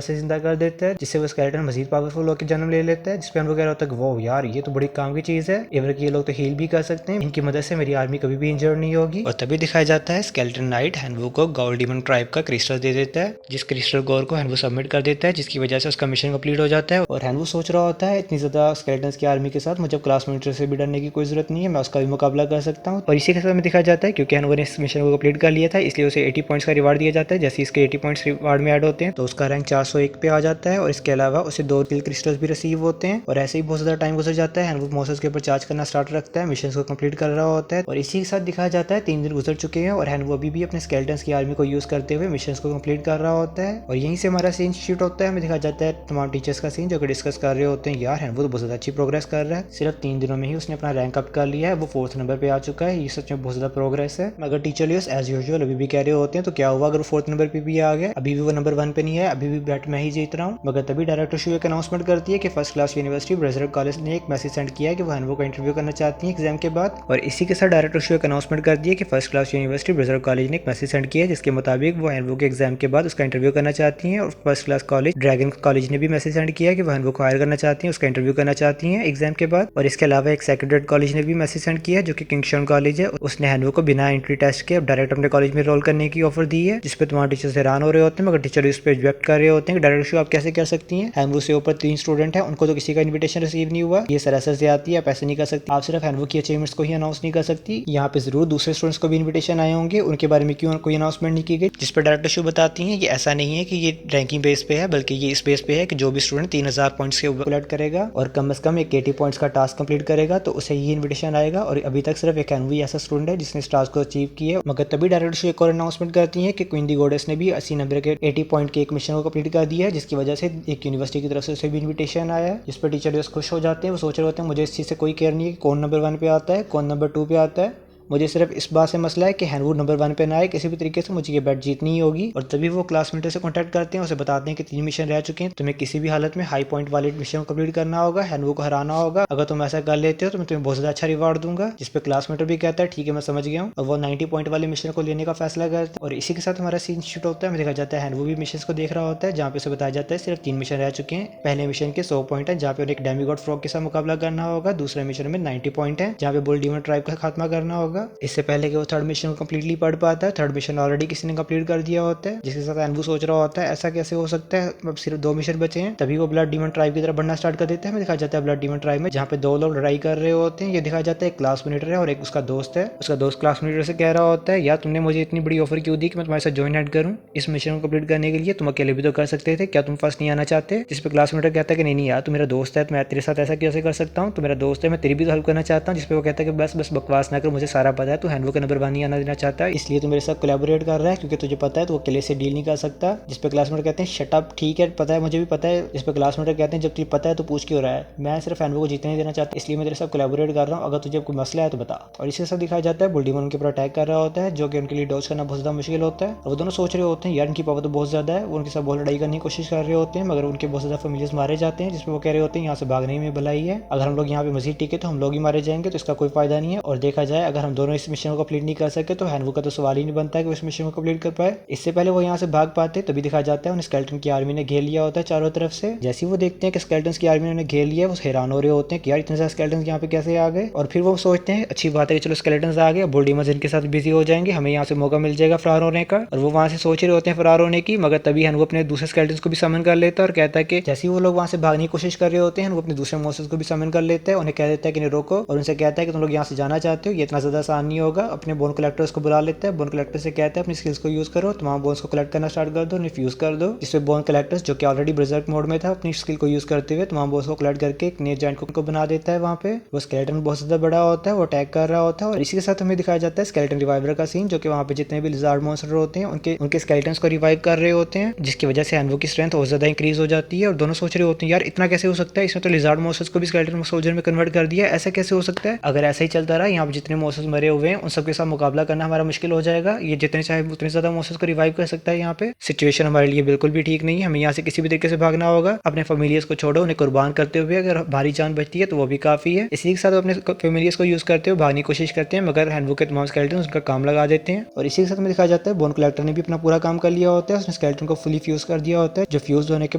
से जिंदा कर देता है, जिससे वो स्केलेटन मजीद पावरफुल होकर जन्म ले लेता है। जिसपे हम कह रहा होता है वो यार ये तो बड़ी काम की चीज है, एवर की ये लोग तो हील भी कर सकते हैं, इनकी मदद से मेरी आर्मी कभी भी इंजर्ड नहीं होगी। और तभी दिखाया जाता है स्केलेटन नाइट हैनवू को गोल्ड डिमन ट्राइब का क्रिस्टल दे देता है, जिस क्रिस्टल गोर को हैनवू सबमिट कर देता है, जिसकी वजह से उसका मिशन कंप्लीट हो जाता है। और हैनवू सोच रहा होता है, इतनी ज्यादा स्केलेटन्स की आर्मी के साथ मुझे क्लास मॉनिटर से भी डरने की कोई जरूरत नहीं है, मैं उसका भी मुकाबला कर सकता हूँ। और इसी के साथ में दिखाया जाता है क्योंकि हैनवू ने इस मिशन को कंप्लीट कर लिया था, इसलिए उसे 80 पॉइंट्स का रिवार्ड दिया जाता है। जैसे इसके 80 पॉइंट्स रिवार्ड में ऐड होते हैं तो उसका रैंक 401 पे आ जाता है। और इसके अलावा उसे 2 किल क्रिस्टल्स भी रिसीव होते हैं। और ऐसे ही बहुत ज्यादा टाइम गुजर जाता है, हैनवू मॉन्स्टर्स के ऊपर चार्ज करना स्टार्ट रखता है, मिशन को कंप्लीट कर रहा होता है। और इसी के साथ दिखाया जाता है 3 दिन गुजर चुके हैं और हैनवू अभी भी अपने स्केलेटन्स की आर्मी को यूज करते हुए मिशन को कंप्लीट कर रहा होता है। और यहीं से हमारा सीन शूट होता है, हमें दिखाया जाता है तमाम टीचर्स का सीन जो कि डिस्कस कर रहे होते हैं, यार हैनवू तो बहुत ज्यादा अच्छी प्रोग्रेस कर रहा है, सिर्फ 3 दिनों में ही उसने अपना रैंक अप कर लिया है, वो 4th नंबर पे आ चुका है, ये सच में बहुत ज्यादा प्रोग्रेस है। मगर टीचर लियोस एज यूजुअल अभी भी कह रहे होते हैं, तो क्या हुआ अगर 4th नंबर पे भी आ गया, अभी भी वो नंबर 1 पे नहीं है, अभी भी बैट मैं ही जीत रहा हूँ। मगर तभी डायरेक्टर शो एक अनाउंसमेंट करती है कि फर्स्ट क्लास यूनिवर्सिटी ब्रेजर्ड कॉलेज ने एक मैसेज सेंड किया है कि वो हैनवू का इंटरव्यू करना चाहती है एग्जाम के बाद। और इसी के साथ डायरेक्टर शो एक अनाउंसमेंट कर दी है कि फर्स्ट क्लास यूनिवर्सिटी ब्रेजर्ड कॉलेज ने एक मैसेज सेंड किया है, जिसके मुताबिक वो हैनवू के एग्जाम के बाद उसका इंटरव्यू करना चाहती हैं। और first class college dragon college ने भी मैसेज सेंड किया है कि वो हैनवू को हायर करना चाहती हैं, उसका इंटरव्यू करना चाहती हैं एग्जाम के बाद। और इसके अलावा एक सेक्रेटेड कॉलेज ने भी मैसेज सेंड किया है जो कि किंगस्टन कॉलेज है, उसने हैनवू को बिना एंट्री टेस्ट के डायरेक्ट अपने कॉलेज में रोल करने की ऑफर दी है, जिसपे तुम्हारे टीचर्स हैरान हो रहे होते हैं। मगर टीचर इस पे रिजेक्ट कर रहे होते हैं कि डायरेक्टर शो आप कैसे कर सकती हैं, हैनवू से ऊपर 3 स्टूडेंट हैं, उनको तो किसी का इन्विटेशन रिसीव नहीं हुआ, ये सरासर से आती है, आप ऐसे नहीं कर सकती, आप सिर्फ हैनवू की अचीवमेंट्स को ही अनाउंस नहीं कर सकती, यहाँ पे जरूर दूसरे स्टूडेंट्स को भी इन्विटेशन आए होंगे, उनके बारे में क्यों कोई अनाउंसमेंट नहीं की गई। जिस पर डायरेक्टर शो बताती हैं ये ऐसा नहीं है कि ये रैंकिंग बेस पे है, बल्कि ये इस बेस पे है कि जो भी स्टूडेंट 3000 पॉइंट्स के ऊपर कलेक्ट करेगा और कम से कम एक 80 पॉइंट्स का टास्क कंप्लीट करेगा तो उसे ये इन्विटेशन आएगा। और अभी तक सिर्फ एक हैनवू ऐसा स्टूडेंट है जिसने इस टास्क को अचीव किया है। मगर तभी डायरेक्टर शो एक और अनाउंसमेंट करती है कि क्वीन दी गॉडेस ने भी 80 नंबर के 80 पॉइंट के एक मिशन को कंप्लीट कर दिया है, जिसकी वजह से एक यूनिवर्सिटी की तरफ से उसे भी इन्विटेशन आया है, जिस पर टीचर जो खुश हो जाते हैं। वो सोच रहे होते हैं मुझे इस चीज़ से कोई केयर नहीं है कि कौन नंबर 1 पे आता है, कौन नंबर 2 पे आता है। मुझे सिर्फ इस बात से मसला है कि हैनवुड नंबर 1 पे ना आए, किसी भी तरीके से मुझे ये बैट जीतनी ही होगी। और तभी वो क्लासमेट से कॉन्टैक्ट करते हैं, उसे बताते हैं कि 3 मिशन रह चुके हैं, तुम्हें किसी भी हालत में हाई पॉइंट वाले मिशन को कंप्लीट करना होगा, हैनवुड को हराना होगा। अगर तुम ऐसा कर लेते हो तो मैं तुम्हें बहुत ज़्यादा अच्छा रिवार्ड दूंगा। जिस पे क्लासमेट भी कहता है ठीक है मैं समझ गया हूँ, और वो 90 पॉइंट वाले मिशन को लेने का फैसला करता है। और इसी के साथ हमारा सीन शूट होता है। हमें देखा जाता है हैनवुड भी मिशन को देख रहा होता है, जहाँ पे उसे बताया जाता है सिर्फ 3 मिशन रह चुके हैं। पहले मिशन के 100 पॉइंट है, जहाँ पे उन्हें एक डेमीगॉड फ्रॉग के साथ मुकाबला करना होगा। दूसरे मिशन में 90 पॉइंट है, जहाँ पे बुल डीमन ट्राइब का खात्मा करना होगा। इससे पहले वो थर्ड मिशन को कंप्लीटली पढ़ पाता है। थर्ड मिशन ऑलरेडी किसी ने कंप्लीट कर दिया होता है, जिसके साथ एनवू सोच रहा होता है ऐसा कैसे हो सकता है, अब सिर्फ 2 मिशन बचे हैं। तभी वो ब्लड डीमन ट्राइब की तरफ बढ़ना स्टार्ट कर देते हैं। हमें दिखाया जाता है ब्लड डीमन ट्राइब में जहाँ पे 2 लोग लड़ाई कर रहे होते हैं। ये दिखाया जाता है एक क्लास मॉनिटर है और एक उसका दोस्त है। उसका दोस्त क्लास मॉनिटर से कह रहा होता है यार तुमने मुझे इतनी बड़ी ऑफर क्यों दी कि मैं तुम्हारे साथ ज्वाइन हेड करूँ इस मिशन को कंप्लीट करने के लिए, तुम अकेले भी तो कर सकते थे, क्या तुम फर्स्ट नहीं आना चाहते। जिस पे क्लास मॉनिटर कहता है कि नहीं यार तू मेरा दोस्त है, मैं तेरे साथ ऐसा कैसे कर सकता हूँ, तू मेरा दोस्त है, मैं तेरी भी तो हेल्प करना चाहता हूँ। जिस पे वो कहता है कि बस बकवास ना कर, मुझे सारा पता है, तू हैनवुड का नंबर 1 नहीं आना देना चाहता है, इसलिए तू मेरे साथ कोलैबोरेट कर रहा है क्योंकि तुझे पता है तो वो अकेले से डील नहीं कर सकता। जिस पे क्लासमेट कहते हैं शट अप, ठीक है पता है मुझे भी पता है। जिस पे क्लासमेट कहते हैं जब तुझे पता है तो पूछ क्यों रहा है, मैं सिर्फ हैनवुड को जीतने नहीं देना चाहता, इसलिए मैं तेरे साथ कोलैबोरेट कर रहा हूँ, अगर तुझे कोई मसला है तो बता। और इसी साथ दिखाया जाता है बुल डीमन उनके ऊपर अटैक कर रहा होता है, जो कि उनके लिए डॉज करना बहुत ज़्यादा मुश्किल होता है। और वो दोनों सोच रहे होते हैं यार इनकी पावर तो बहुत ज़्यादा है, वो उनके साथ बहुत लड़ाई करने की कोशिश कर रहे होते हैं, मगर उनके बहुत ज़्यादा फैमिलीज मारे जाते हैं। जिसपे वो कह रहे होते हैं यहाँ से भागने में भलाई है, अगर हम लोग यहाँ पे मजीद टिके तो हम लोग ही मारे जाएंगे, तो इसका कोई फायदा नहीं है। और देखा जाए अगर हम दोनों इस मिशन को कंप्लीट नहीं कर सके तो हैनवुड का तो सवाल ही नहीं बनता है कि इस मिशन को कंप्लीट कर पाए। इससे पहले वो यहाँ से भाग पाते तभी दिखाया जाता है उन्हें स्केलेटन की आर्मी ने घेर लिया होता है चारों तरफ से। जैसे ही वो देखते हैं कि स्केलेटन की आर्मी ने उन्हें घेर लिया, वो हैरान हो रहे होते हैं कि यार इतने सारे स्केलेटन यहाँ पे कैसे आ गए। और फिर वो सोचते हैं अच्छी बात है कि चलो स्केलेटन आ गए, बुल डीमन इनके साथ बिजी हो जाएंगे, हमें यहाँ से मौका मिल जाएगा फरार होने का। और वो वहाँ से सोच रहे होते हैं फरार होने की, मगर तभी हैनवुड अपने दूसरे स्केलेटन को भी समन कर लेता है और कहता है कि जैसे ही वो लोग वहाँ से भागने की कोशिश कर रहे होते हैं वो अपने दूसरे मॉन्स्टर्स को भी समन कर लेता है, उन्हें कह देता है कि नहीं रोको, और उनसे कहता है कि तुम लोग यहाँ से जाना चाहते हो ये इतना ज़्यादा आसान नहीं होगा। अपने बोन कलेक्टर्स को बुला लेता है, बोन कलेक्टर से कहता है अपनी स्किल्स को यूज़ करो, तमाम बोन्स को कलेक्ट करना स्टार्ट कर दो, उन्हें फ्यूज कर दो। जिसपे बोन कलेक्टर्स जो कि ऑलरेडी ब्रिजर्क मोड में था अपनी स्किल को यूज़ करते हुए तमाम बोन्स को कलेक्ट करके एक नए जॉइंट को बना देता है। वहाँ पे वो स्केलेटन बहुत ज़्यादा बड़ा होता है, वो अटैक कर रहा होता है। और इसी के साथ हमें दिखाया जाता है स्केलेटन रिवाइवर का सीन, जो कि वहाँ पे जितने भी लिजार्ड मॉन्स्टर होते हैं उनके स्केलेटन्स को रिवाइव कर रहे होते हैं, जिसकी वजह से हैनवुड की स्ट्रेंथ और ज़्यादा इंक्रीज हो जाती है। और दोनों सोच रहे होते हैं यार इतना कैसे हो सकता है, इसमें तो लिजार्ड मॉन्स्टर्स को भी स्केलेटन सोल्जर में कन्वर्ट कर दिया, ऐसा कैसे हो सकता है। अगर ऐसा ही चलता रहा यहाँ पे जितने मॉन्स्टर्स मरे हुए हैं उन सबके साथ मुकाबला करना हमारा मुश्किल हो जाएगा, ये जितने चाहे उतने ज़्यादा मॉन्स्टर्स को रिवाइव कर सकता है। यहाँ पे सिचुएशन हमारे लिए बिल्कुल भी ठीक नहीं है, हमें यहाँ से किसी भी तरीके से भागना होगा। अपने फैमिलियर्स को छोड़ो, उन्हें कुर्बान करते हुए अगर भारी जान बचती है तो वो भी काफ़ी है। इसी के साथ अपने फैमिलियर्स को यूज़ करते हुए भागने की कोशिश करते हैं, मगर हैनवुड के तमाम स्केलेटन उनका काम लगा देते हैं। और इसी के साथ में दिखाया जाता है बोन कलेक्टर ने भी अपना पूरा काम कर लिया होता है, उसने स्केलेटन को फुली फ्यूज कर दिया होता है, जो फ्यूज होने के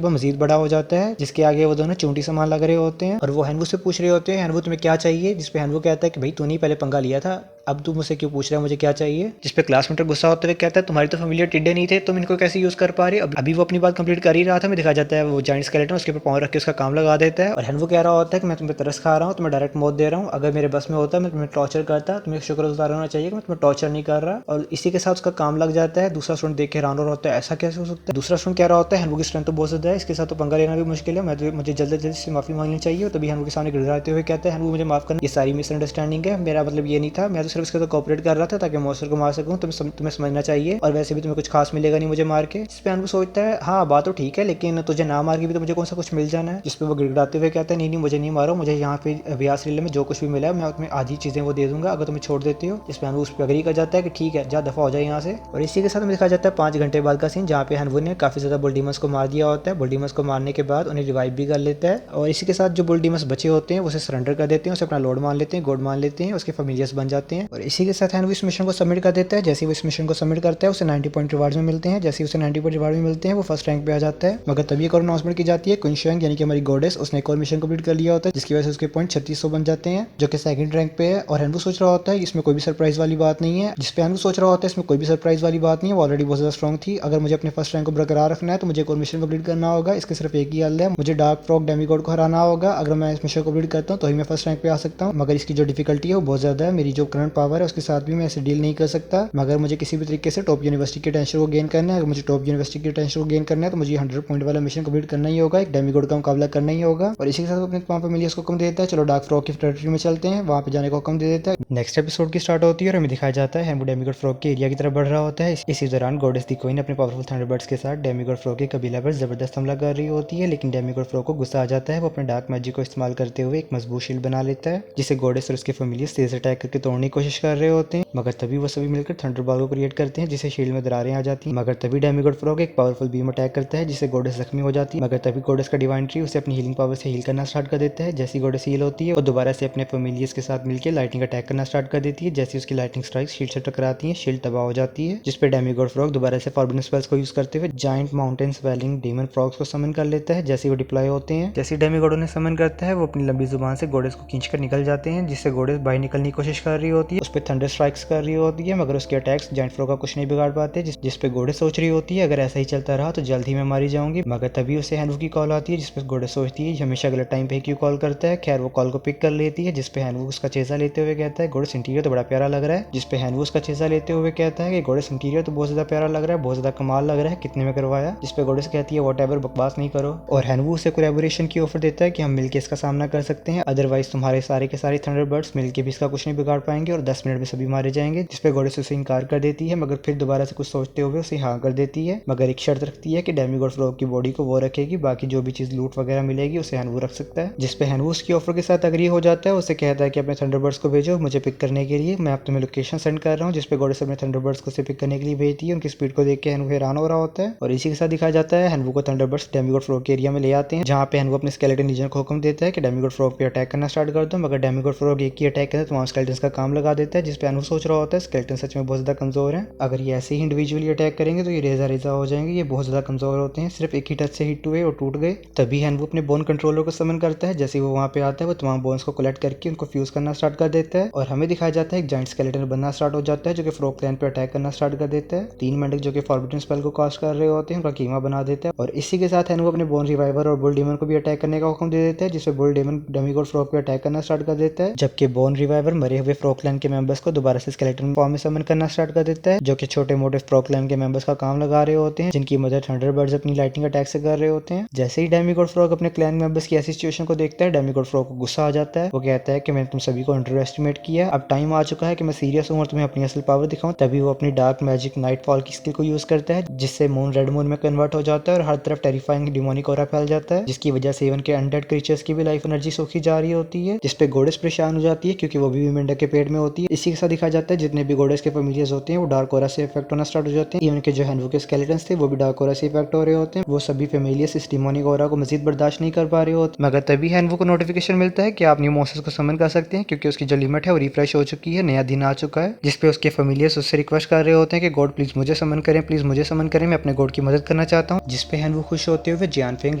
बाद मजीद बड़ा हो जाता है, जिसके आगे वो दोनों चूंटी सामान लग रहे होते हैं। और वो हैनवुड से पूछ रहे होते हैं हैनवुड तुम्हें क्या चाहिए, जिसपे हैनवुड कहता है कि भाई तूने पहले पंगा लिया था, अब तू मुझसे क्यों पूछ रहा है मुझे क्या चाहिए। जिसपे क्लासमेट गुस्सा होते हुए कहता है तुम्हारी तो फैमिलियर टिड्डे नहीं थे, तुम इनको कैसे यूज कर पा रहे हो। अभी वो अपनी बात कंप्लीट कर ही रहा था, मैं दिखा जाता है वो जाइंट स्केलेटन उसके ऊपर पाँव रख के उसका काम लगा देता है। और हैनवुड कह रहा होता है कि मैं तुम्हें तरस खा रहा हूँ, तुम्हें डायरेक्ट मौत दे रहा हूँ, अगर मेरे बस में होता मैं तुम्हें टॉर्चर करता, तुम्हें शुक्रगुजार होना चाहिए कि मैं तुम्हें टॉर्चर नहीं कर रहा। और इसी के साथ उसका काम लग जाता है। दूसरा स्टूडेंट देख के हैरान हो रहा होता है ऐसा कैसे हो सकता है। दूसरा स्टूडेंट कह रहा होता है हैनवुड की स्ट्रेंथ तो बहुत ज़्यादा है, इसके साथ तो पंगा लेना भी मुश्किल है, मुझे जल्द से जल्द से माफी मांगनी चाहिए। तभी हैनवुड के सामने गिड़गिड़ाते हुए कहता है हैनवुड मुझे माफ करना, ये सारी मिसअंडरस्टैंडिंग है, मेरा मतलब ये नहीं था, मैं तो सिर्फ इसके साथ कोऑपरेट कर रहा था ताकि मॉन्स्टर को मार सकूं, तुम्हें समझना चाहिए, और वैसे भी तुम्हें कुछ खास मिलेगा नहीं मुझे मार के। इस पे हैनवुड सोचता है हाँ बात तो ठीक है, लेकिन तुझे ना मार के भी तो मुझे कौन सा कुछ मिल जाना है। जिस पे वो गिड़गिड़ाते हुए कहता है नहीं मुझे नहीं मारो, मुझे यहाँ पे अभ्यास रीले में जो कुछ भी मिला है मैं तुम्हें आधी चीजें वो दे दूंगा अगर तुम्हें छोड़ देती हो। इस पे हैनवुड उस पर अग्री कर जाता है कि ठीक है जा दफा हो जाए यहाँ से। और इसी के साथ में दिखाया जाता है 5 घंटे बाद का सीन, जहाँ पे हैनवुड ने काफी ज्यादा बुल डीमंस को मार दिया होता है। बुल डीमंस को मारने के बाद उन्हें रिवाइव भी कर लेता है, और इसी के साथ जो बुल डीमंस बचे होते हैं उसे सरेंडर कर देते हैं, उसे अपना लॉर्ड मान लेते हैं, गॉड मान लेते हैं, उसके फैमिलियर्स बन जाते हैं। और इसी के साथ हैनवुड इस मिशन को सबमिट कर देता है। जैसे वो इस मिशन को सबमिट करता है उसे 90 पॉइंट रिवार्ड में मिलते हैं। जैसे उसे 90 पॉइंट रिवार्ड में मिलते हैं वो फर्स्ट रैंक पे आ जाता है। मगर तभी एक और अनाउंसमेंट की जाती है, कुंशंग यानी कि हमारी गॉडेस उसने एक और मिशन कंप्लीट कर लिया होता है, जिसकी वजह से उसके पॉइंट 3600 बन जाते हैं, जो कि सेकंड रैंक पे है। और हैनवुड सोच रहा होता है इसमें कोई भी सरप्राइज वाली बात नहीं है। जिसपे हैनवुड सोच रहा होता है इसमें कोई भी सरप्राइज वाली बात नहीं है, वो ऑलरेडी बहुत ज्यादा स्ट्रॉन्ग थी। अगर मुझे अपने फर्स्ट रैंक को बरकरार रखना है तो मुझे एक और मिशन कंप्लीट करना होगा। इसके सिर्फ एक ही हल है, मुझे डार्क फ्रॉग डेमीगॉड को हराना होगा। अगर मैं इस मिशन को कंप्लीट करता हूँ तो ही मैं फर्स्ट रैंक पे आ सकता हूँ, मगर इसकी जो डिफिकल्टी है वो बहुत ज्यादा है। मेरी जो करंट पावर है उसके साथ भी मैं ऐसे डील नहीं कर सकता। मगर मुझे किसी भी तरीके से टॉप यूनिवर्सिटी के टेंशन को गेन करना है, अगर मुझे टॉप यूनिवर्सिटी के टेंशन को गेन करना है तो मुझे 100 पॉइंट वाला मिशन कंप्लीट करना ही होगा, एक डेमीगॉड का मुकाबला करना ही होगा। और इसी के साथ अपने वहाँ पे मिलियस को हुक्म दे देता है, चलो डार्क फ्रॉग की टेरिटरी में चलते हैं, वहाँ पे जाने को हुक्म दे देता है। नेक्स्ट एपिसोड की स्टार्ट होती है और हमें दिखाया जाता है हेनवू डेमीगॉड फ्रॉग के एरिया की तरफ बढ़ रहा होता है। इसी दौरान गॉडेस दी क्वीन अपने पावरफुल थंडरबर्ड्स के साथ डेमीगॉड फ्रॉग के कबीला पर जबरदस्त हमला कर रही होती है, लेकिन डेमीगॉड फ्रॉग को गुस्सा आ जाता है। वो अपने डार्क मैजिक को इस्तेमाल करते हुए एक मजबूत शील्ड बना लेता है, जिसे गॉडेस और उसके फेमिलियर्स तेज अटैक करके तोड़ने की कोशिश कर रहे होते हैं। मगर तभी वो सभी मिलकर थंडरबॉल को क्रिएट करते हैं, जिसे शील्ड में दरारें आ जाती हैं। मगर तभी डेमीगॉड फ्रॉग एक पावरफुल बीम अटैक करता है, जिससे गॉडेस जख्मी हो जाती है। मगर तभी गॉडेस का डिवाइन ट्री उसे अपनी हीलिंग पावर से हील करना स्टार्ट कर देता है। जैसी गॉडेस हील होती है वो दोबारा से अपने फेमिलियर्स के साथ मिलकर लाइटिंग अटैक करना स्टार्ट कर देती है। जैसे उसकी लाइटिंग स्ट्राइक शील्ड से टकराती है, शील्ड तबाह हो जाती है, जिसपे डेमीगॉड फ्रॉग दोबारा से फॉरबिडन स्पेल्स को यूज करते हुए giant mountain swelling demon frogs को समन कर लेता है। जैसे वो डिप्लॉय होते हैं, जैसे डेमीगॉड उन्हें समन करता है वो अपनी लंबी जुबान से गॉडेस को खींचकर निकल जाते हैं, जिससे गॉडेस बाहर निकलने की कोशिश कर रही होती है, उस पर थंडर स्ट्राइक्स कर रही होती है। मगर उसके अटैक्स जायंट फ्रॉग का कुछ नहीं बिगाड़ पाते, जिसपे गॉडेस सोच रही होती है अगर ऐसा ही चलता रहा तो जल्द ही मैं मारी जाऊंगी। मगर तभी उसे हेनवू की कॉल आती है, जिसपे गॉडेस सोचती है हमेशा गलत टाइम पे क्यों कॉल करता है। खैर वो कॉल को पिक कर लेती है, जिसपे हेनवू उसका चेजा लेते हुए कहता है गॉडेस इंटीरियर तो बड़ा प्यारा लग रहा है, जिसपे हेनवू उसका चेजा लेते हुए कहता है कि गॉडेस इंटीरियर तो बहुत ज्यादा प्यारा लग रहा है, बहुत ज्यादा कमाल लग रहा है, कितने में करवाया। जिसपे गॉडेस कहती है व्हाटएवर, बकवास नहीं करो। और हेनवू उसे कोलैबोरेशन की ऑफर देता है कि हम मिलकर इसका सामना कर सकते हैं, अदरवाइज तुम्हारे सारे के सारे थंडरबर्ड्स मिलकर भी इसका कुछ नहीं बिगाड़ पाएंगे और 10 मिनट में सभी मारे जाएंगे। जिसपे गॉडेस उसे इनकार कर देती है, मगर फिर दोबारा से कुछ सोचते हुए उसे हाँ कर देती है, मगर एक शर्त रखती है कि डेमीगॉड फ्रॉग की बॉडी को वो रखेगी, बाकी जो भी चीज लूट वगैरह मिलेगी उसे हेनवू रख सकता है। जिसपे हेनवू उसकी ऑफर के साथ अग्री हो जाता है, उसे कहता है कि अपने थंडरबर्ड्स को भेजो मुझे पिक करने के लिए, मैं अब तुम्हें लोकेशन सेंड कर रहा हूँ। जिसपे गॉडेस अपने थंडरबर्ड्स को उसे पिक करने के लिए भेजती है। उनकी स्पीड को देख के हेनवू हैरान हो रहा होता है और इसी के साथ दिखाया जाता है हेनवू को थंडरबर्ड्स डेमीगॉड फ्रॉग के एरिया में ले आते हैं, जहाँ पे हेनवू अपने स्केलेटन लीजन को हुक्म देता है कि डेमीगॉड फ्रॉग पे अटैक करना स्टार्ट कर दो। मगर डेमीगॉड फ्रॉग एक ही अटैक करता है तो वहाँ स्केलेटन्स का काम लगा देता है, जिसपे हेनवू सोच रहा होता है स्केलेटन सच में बहुत ज्यादा कमजोर है, अगर ये ऐसे ही इंडिविजुअली अटैक करेंगे तो ये रेजा रेजा हो जाएंगे, ये बहुत ज्यादा कमजोर होते हैं, सिर्फ एक ही टच से हिट हुए और टूट गए। तभी हेनवू अपने बोन कंट्रोलर को समन करता है। जैसे वो वहाँ पे आता है वो तमाम बोन्स को कलेक्ट करके उनको फ्यूज करना स्टार्ट कर देता है और हमें दिखाया जाता है एक जाइंट स्केलेटन बनना स्टार्ट हो जाता है, जो कि फ्रॉग क्लैन पे अटैक करना स्टार्ट कर देता है। 3 मेंढक जो कि फॉरबिडन स्पेल को कास्ट कर रहे होते हैं उनका कीमा बना देता है और इसी के साथ हेनवू अपने बोन रिवाइवर और बुल डेमन को भी अटैक करने का हुक्म दे देता है, जिससे बुल डेमन डेमीगॉड फ्रॉग पे अटैक करना स्टार्ट कर देता है। जबकि बोन रिवाइवर मरे हुए फ्रॉग क्लैन के मेंबर्स को दोबारा से स्केलेटन फॉर्म में समन करना स्टार्ट कर देता है, जो कि छोटे मोटे फ्रॉग क्लैन के मेंबर्स का काम लगा रहे होते हैं, जिनकी मदद थंडरबर्ड्स अपनी लाइटिंग अटैक से कर रहे होते हैं। जैसे ही डेमीगॉड फ्रॉग अपने क्लैन मेंबर्स की ऐसी सिचुएशन को देखता है, डेमीगॉड फ्रॉग को गुस्सा आ जाता है। वो कहता है कि मैंने तुम सभी को अंडर एस्टिमेट किया, अब टाइम आ चुका है कि मैं सीरियस हूँ और तुम्हें अपनी असल पावर दिखाऊं। तभी वो अपनी डार्क मैजिक नाइटफॉल की स्किल को यूज करता है, जिससे मून रेड मून में कन्वर्ट हो जाता है और हर तरफ टेरिफाइंग डिमोनिक ऑरा फैल जाता है, जिसकी वजह से इवन के अनडेड क्रीचर्स की भी लाइफ एनर्जी सोखी जा रही होती है, जिसपे गॉडेस परेशान हो जाती है क्योंकि वो भी मेंढक के पेट में होती है। इसी के साथ दिखाया जाता है जितने भी गॉडेस के फेमिलियर्स होते हैं वो डार्क ऑरा से इफेक्ट होना स्टार्ट हो जाते हैं, इवन के जो हेनवू के स्केलेटन्स थे वो भी डार्क ऑरा से इफेक्ट हो रहे होते हैं। वो सभी फेमिलियर्स इस डिमोनिक ऑरा को मजीद बर्दाश्त नहीं कर पा रहे होते, मगर तभी हेनवू को नोटिफिकेशन मिलता है कि आप न्यू मॉन्स्टर्स को समन कर सकते हैं, क्योंकि उसकी जो लिमिट है वो रिफ्रेश हो चुकी है, नया दिन आ चुका है। जिसपे उसके फेमिलियर्स उससे रिक्वेस्ट कर रहे होते हैं कि गॉड प्लीज मुझे समन करें, प्लीज मुझे समन करें, मैं अपने गॉड की मदद करना चाहता हूँ। जिसपे हेनवू खुश होते हुए जियानफेंग,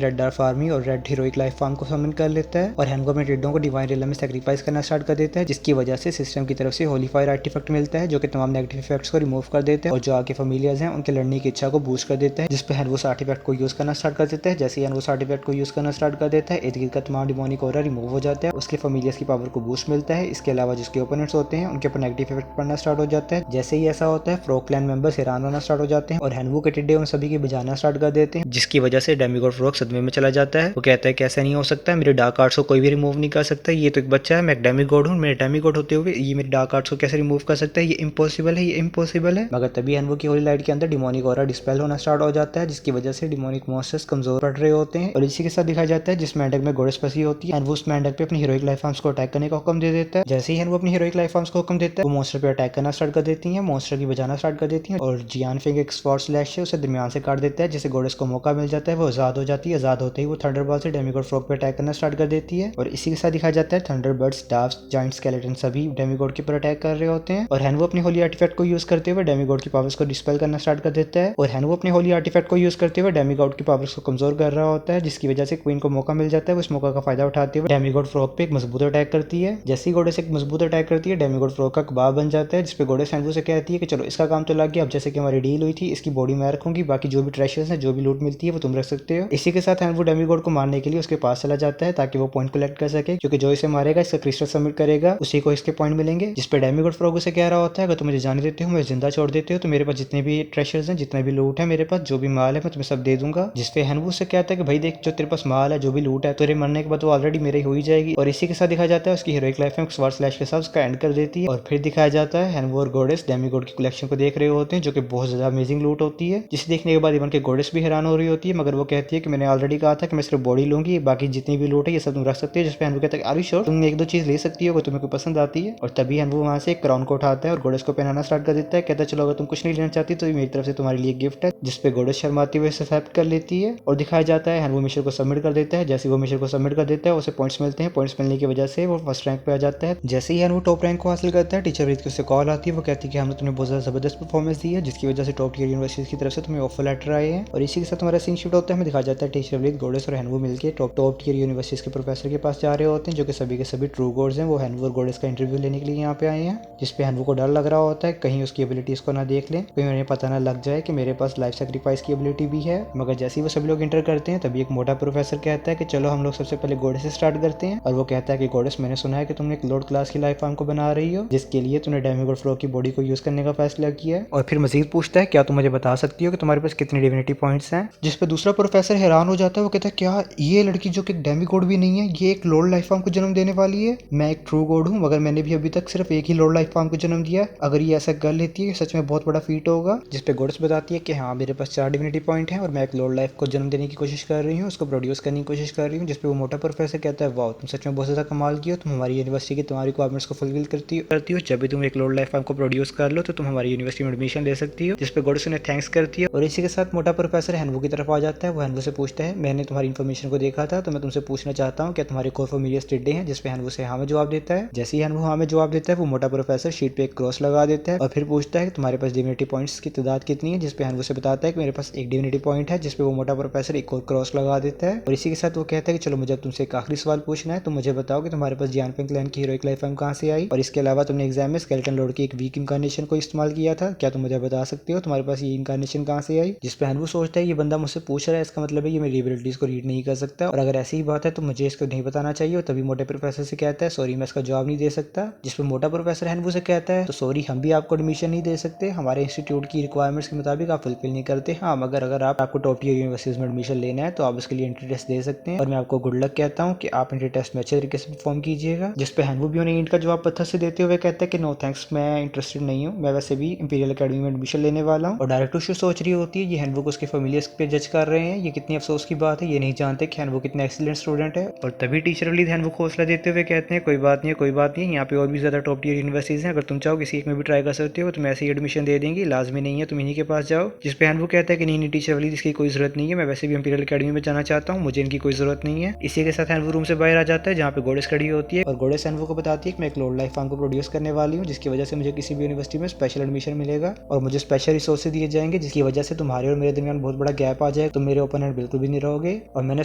रेड डार्क आर्मी और रेड हीरोइक लाइफ फॉर्म को समन कर लेता है और हेनवू अपने टिड्डों को डिवाइन रियलम में सैक्रिफाइस करना स्टार्ट कर देता है, जिसकी वजह से सिस्टम की तरफ से होली फायर आर्टिफैक्ट मिलता है, जो कि तमाम नेगेटिव इफेक्ट्स को रिमूव कर देते हैं और जो आगे फेमिलियर्स हैं उनके लड़ने की इच्छा को बूस्ट कर देता है। जिसपे हेनवू उस आर्टिफैक्ट को यूज करना स्टार्ट कर देता है। जैसे ही हेनवू उस आर्टिफैक्ट को यूज करना स्टार्ट कर देता है, इर्द गिर्द का तमाम डिमोनिक ऑरा रिमूव हो जाता है, उसके फेमिलियर्स की पावर को बूस्ट मिलता है। इसके अलावा जिसके ओपोनेंट्स होते हैं उनके ऊपर नेगेटिव इफेक्ट पड़ना स्टार्ट हो जाता है। जैसे ही ऐसा होता है फ्रॉग क्लैन मेंबर्स हैरान होना स्टार्ट हो जाते हैं और हेनवू के टिड्डे उन सभी की बजाना स्टार्ट कर देते हैं, जिसकी वजह से डेमीगॉड फ्रॉग सदमे में चला जाता है। वो कहता है कैसे नहीं हो सकता, मेरे डार्क आर्ट्स को कोई भी रिमूव नहीं कर सकता, ये तो एक बच्चा है, मैं एक डेमीगॉड हूँ, मेरे डेमीगॉड होते हुए ये मेरे डार्क आर्ट्स को कैसे रिमूव कर सकता है, ये इम्पॉसिबल है, ये इम्पॉसिबल है। मगर तभी हेनवू की होली लाइट के अंदर डिमोनिक ऑरा डिस्पेल होना स्टार्ट हो जाता है, जिसकी वजह से डिमोनिक मॉन्स्टर्स कमजोर पड़ रहे होते हैं और इसी के साथ दिखाया जाता है जिस मेंढक में गॉडेस फंसी होती है हेनवू उस मेंढक पे अपनी हीरोइक लाइफ फॉर्म्स को अटैक करने का हुक्म दे देता है। जैसे ही हेनवू अपनी हीरोइक लाइफ फॉर्म्स को हुक्म देता है वो मॉन्स्टर पे अटैक करना स्टार्ट कर देती है, मॉन्स्टर की बजाना स्टार्ट कर देती है और जियानफेंग एक स्वॉर्ड स्लैश से उसे दरमियान से काट देता है, जिससे गॉडेस को मौका मिल जाता है, वो आजाद हो जाती है। आजाद होते ही वो थंडरबॉल से डेमीगॉड फ्रॉग पे अटैक करना स्टार्ट कर देती है और इसी के साथ दिखाया जाता है थंडरबर्ड्स, डार्क्स, जायंट स्केलेटन सभी डेमीगॉड के ऊपर अटैक कर रहे होते हैं और हेनवू अपनी होली आर्टिफैक्ट को यूज करते हुए डेमीगॉड की पावर्स को डिस्पेल करना स्टार्ट कर देता है और हेनवू अपने होली आर्टिफैक्ट को यूज करते हुए डेमीगॉड की पावर्स को कमजोर कर रहा होता है, जिसकी वजह से क्वीन को मौका मिल जाता है। वो इस मौका का फायदा उठाते हुए डेमीगॉड फ्रॉग पे एक मजबूत अटैक करती है। जैसे ही गॉडेस एक मजबूत अटैक करती है डेमीगॉड फ्रॉग का कबाब बन जाता है, जिसपे गॉडेस हेनवू से कहती है कि चलो इसका काम तो लग गया, अब जैसे कि हमारी डील हुई थी इसकी बॉडी मैं रखूंगी, बाकी जो भी ट्रेशर्स हैं, जो भी लूट मिलती है वो तुम रख सकते हो। इसी के साथ हेनवू डेमीगॉड को मारने के लिए उसके पास चला जाता है ताकि वो पॉइंट कलेक्ट कर सके, क्योंकि जो इसे मारेगा इसका क्रिस्टल सबमिट करेगा उसी को इसके पॉइंट पॉइंट मिलेंगे, जिस पे डेमिगॉड फ्रॉग उसे कह रहा होता है अगर तुम मुझे जाने देते हो, मुझे जिंदा छोड़ देते हो तो मेरे पास जितने भी ट्रेशर्स हैं, जितना भी लूट है मेरे पास, जो भी माल है मैं तुम्हें सब दे दूंगा। जिस पे हैनवू से कहता है कि भाई देख, जो तेरे पास माल है, जो भी लूट है, तेरे मरने के बाद वो ऑलरेडी मेरे ही हो ही जाएगी। और इसी के साथ दिखाया जाता है उसकी हीरोइक लाइफ में स्वार्ड स्लैश के साथ उसका एंड कर देती है। और फिर दिखाया जाता है हैनवू और गॉडेस डेमिगॉड की कलेक्शन को देख रहे होते हैं, जो कि बहुत ज्यादा अमेजिंग लूट होती है, जिसे देखने के बाद इवन के गॉडेस भी हैरान हो रही होती है। मगर वो कहती है कि मैंने ऑलरेडी कहा था कि मैं सिर्फ बॉडी लूंगी, बाकी जितनी भी लूट है ये सब तुम रख सकते हो। जिस पे हैनवू कहता है आर यू श्योर, तुम एक दो चीज ले सकती हो अगर तुम्हें कोई पसंद आती है। और तभी हैनवू वहां से एक क्राउन को उठाता है और गॉडेस को पहनाना स्टार्ट कर देता है। कहता है चलो अगर तुम कुछ नहीं लेना चाहती तो ये मेरी तरफ से तुम्हारे लिए गिफ्ट है, जिस पे गॉडेस शर्माती हुए इसे एक्सेप्ट कर लेती है। और दिखाया जाता है हैनवू मिशन को सबमिट कर देता है। जैसे वो मिशन को सबमिट कर देता है उसे पॉइंट्स मिलते हैं। पॉइंट्स मिलने की वजह से वो फर्स्ट रैंक पे आ जाता है। जैसे ही हैनवू टॉप रैंक को हासिल करता है, टीचर रीत की उसे कॉल आती है। वो कहती है कि हमने तुम्हें बहुत ज्यादा जबरदस्त परफॉर्मेंस दी है, जिसकी वजह से टॉप टियर यूनिवर्सिटीज की तरफ से तुम्हें ऑफर लेटर आए हैं। और इसी के साथ हमारा सीन शिफ्ट होता है। हमें दिखाया जाता है टीचर रीत, गॉडेस और हैनवू मिलकर टॉप टियर यूनिवर्सिटीज के प्रोफेसर के पास जा रहे होते हैं, जो कि सभी के सभी ट्रू गॉड्स हैं। वो हैनवू और गॉडेस का इंटरव्यू लेने के लिए यहाँ पे आए हैं, जिसपे हैनवू को डर लग रहा होता है कहीं उसकी एबिलिटीज को ना देख लें, कहीं उन्हें पता ना लग जाए कि मेरे पास लाइफ सेक्रीफाइस की एबिलिटी भी है। मगर जैसे ही वो सभी लोग इंटर करते हैं तभी एक मोटा प्रोफेसर कहता है कि चलो हम लोग सबसे पहले गॉडेस से स्टार्ट करते हैं। और वो कहता है कि गॉडेस, मैंने सुना है कि तुमने एक लॉर्ड क्लास की लाइफ फॉर्म को बना रही हो, जिसके लिए तुमने डेमिगॉड फ्रॉग की बॉडी को यूज करने का फैसला किया है। और फिर मजीद पूछता है क्या तुम मुझे बता सकती हो कि तुम्हारे पास कितने डिविनिटी पॉइंट्स हैं। जिस पे दूसरा प्रोफेसर हैरान हो जाता है। वो कहता है क्या ये लड़की जो कि डेमिगॉड भी नहीं है, ये एक लॉर्ड लाइफ फॉर्म को जन्म देने वाली है? मैं एक ट्रू गॉड हूँ, मगर मैंने भी अभी तक सिर्फ एक ही लॉर्ड लाइफ फॉर्म को जन्म दिया। अगर ये ऐसा कर लेती है सच में बहुत बड़ा फीट होगा। जिसपे गॉडेस बताती है कि हाँ मेरे पास 4 डिविनिटी पॉइंट हैं और मैं एक लॉर्ड लाइफ को जन्म देने की कोशिश कर रही हूँ, उसको प्रोड्यूस करने की कोशिश कर रही हूँ। जिसपे वो मोटा प्रोफेसर कहता है वाह तुम सच में बहुत ज्यादा कमाल की हो, तुम हमारी यूनिवर्सिटी की तुम्हारी रिक्वायरमेंट्स को फुलफिल करती हो। जब भी तुम एक लॉर्ड लाइफ फॉर्म को प्रोड्यूस कर लो तो तुम हमारी यूनिवर्सिटी में एडमिशन ले सकती हो। जिसपे गॉडेस उन्हें थैंक्स करती है। और इसी के साथ मोटा प्रोफेसर हैनवू की तरफ आ जाता है। वो हैनवू से पूछता है मैंने तुम्हारी इन्फॉर्मेशन को देखा था तो मैं तुमसे पूछना चाहता हूँ क्या तुम्हारे कोर फैमिलियर्स टिड्डे हैं? जिसपे हैनवू से हाँ में जवाब देता है। जैसे ही हैनवू हाँ में जवाब देता है वो मोटा प्रोफेसर शीट पे एक क्रॉस लगा देता है और फिर पूछता है कि तुम्हारे पास डिविनिटी पॉइंट्स की तादाद कितनी है? जिसपे हैनवू से बताता है कि मेरे पास एक डिविनिटी पॉइंट है। जिसपे वो मोटा प्रोफेसर एक और क्रॉस लगा देता है। और इसी के साथ वो कहता है कि चलो मुझे अब तुमसे एक आखिरी सवाल पूछना है, तुम मुझे बताओ कि तुम्हारे पास जियानफेंग क्लैन की हीरोइक लाइफ फॉर्म कहाँ से आई? और इसके अलावा तुमने एग्जाम में स्केलेटन लॉर्ड की एक वीक इंकारनेशन को इस्तेमाल किया था, क्या तुम मुझे बता सकते हो तुम्हारे पास ये इंकारनेशन कहाँ से आई? जिसपे हैनवू सोचता है ये बंदा मुझसे पूछ रहा है, इसका मतलब है ये मेरी एबिलिटीज को रीड नहीं कर सकता, और अगर ऐसी ही बात है तो मुझे इसको नहीं बताना चाहिए। और तभी मोटे प्रोफेसर से कहता है सॉरी मैं इसका जवाब नहीं दे सकता। जिसपे मोटा प्रोफेसर हैनवू से कहता है तो सॉरी हम भी आपको एडमिशन नहीं दे सकते, हमारे इंस्टीट्यूट की रिक्वायरमेंट्स के मुताबिक आप फुलफिल नहीं करते। हाँ मगर अगर आपको टॉप टियर यूनिवर्सिटीज में एडमिशन लेना है तो आप उसके लिए एंट्री टेस्ट दे सकते हैं, और मैं आपको गुड लक कहता हूँ कि आप एंट्री टेस्ट में अच्छे तरीके से परफॉर्म कीजिएगा। जिसपे हैनवू भी उन्हें इनका जवाब पत्थर से देते हुए कहता है कि नो थैंक्स, मैं इंटरेस्टेड नहीं हूँ, मैं वैसे भी इंपीरियल अकेडमी में एडमिशन लेने वाला हूँ। और डायरेक्टर शो सोच रही होती है ये हैनवू को उसके फैमिलियर्स पे जज कर रहे हैं, ये कितनी अफसोस की बात है, ये नहीं जानते कि हैनवू कितना एक्सीलेंट स्टूडेंट है। और तभी टीचर वलीद हैनवू को हौसला देते हुए कहते हैं कोई बात नहीं, कोई बात नहीं, यहाँ पे और भी ज्यादा टॉप टियर यूनिवर्सिटीज हैं, अगर तुम चाहो किसी एक में भी ट्राई कर सकते हो, तुम ऐसे ही एडमिशन दे देंगी, लाजमी नहीं है तुम इन्हीं के पास जाओ। जिसपे हैनवू कहता है कि नहीं टीचर वलीद इसकी कोई जरूरत नहीं है, मैं वैसे भी इंपीरियल अकेडमी में जाना चाहता हूँ, मुझे इनकी कोई जरूरत नहीं है। इसी के साथ हैनवू रूम से बाहर आ जाता है जहाँ पे गॉडेस खड़ी होती है और गॉडेस हैनवू को बताती है कि मैं एक लॉर्ड लाइफ फॉर्म को प्रोड्यूस करने वाली हूँ, जिसकी वजह से मुझे किसी भी यूनिवर्सिटी में स्पेशल एडमिशन मिलेगा और मुझे स्पेशल रिसोर्सेज दिए जाएंगे, जिसकी वजह से तुम्हारे और मेरे दरमियान बहुत बड़ा गैप आ जाए, तुम मेरे ओपोनेंट बिल्कुल भी नहीं रहोगे। और मैंने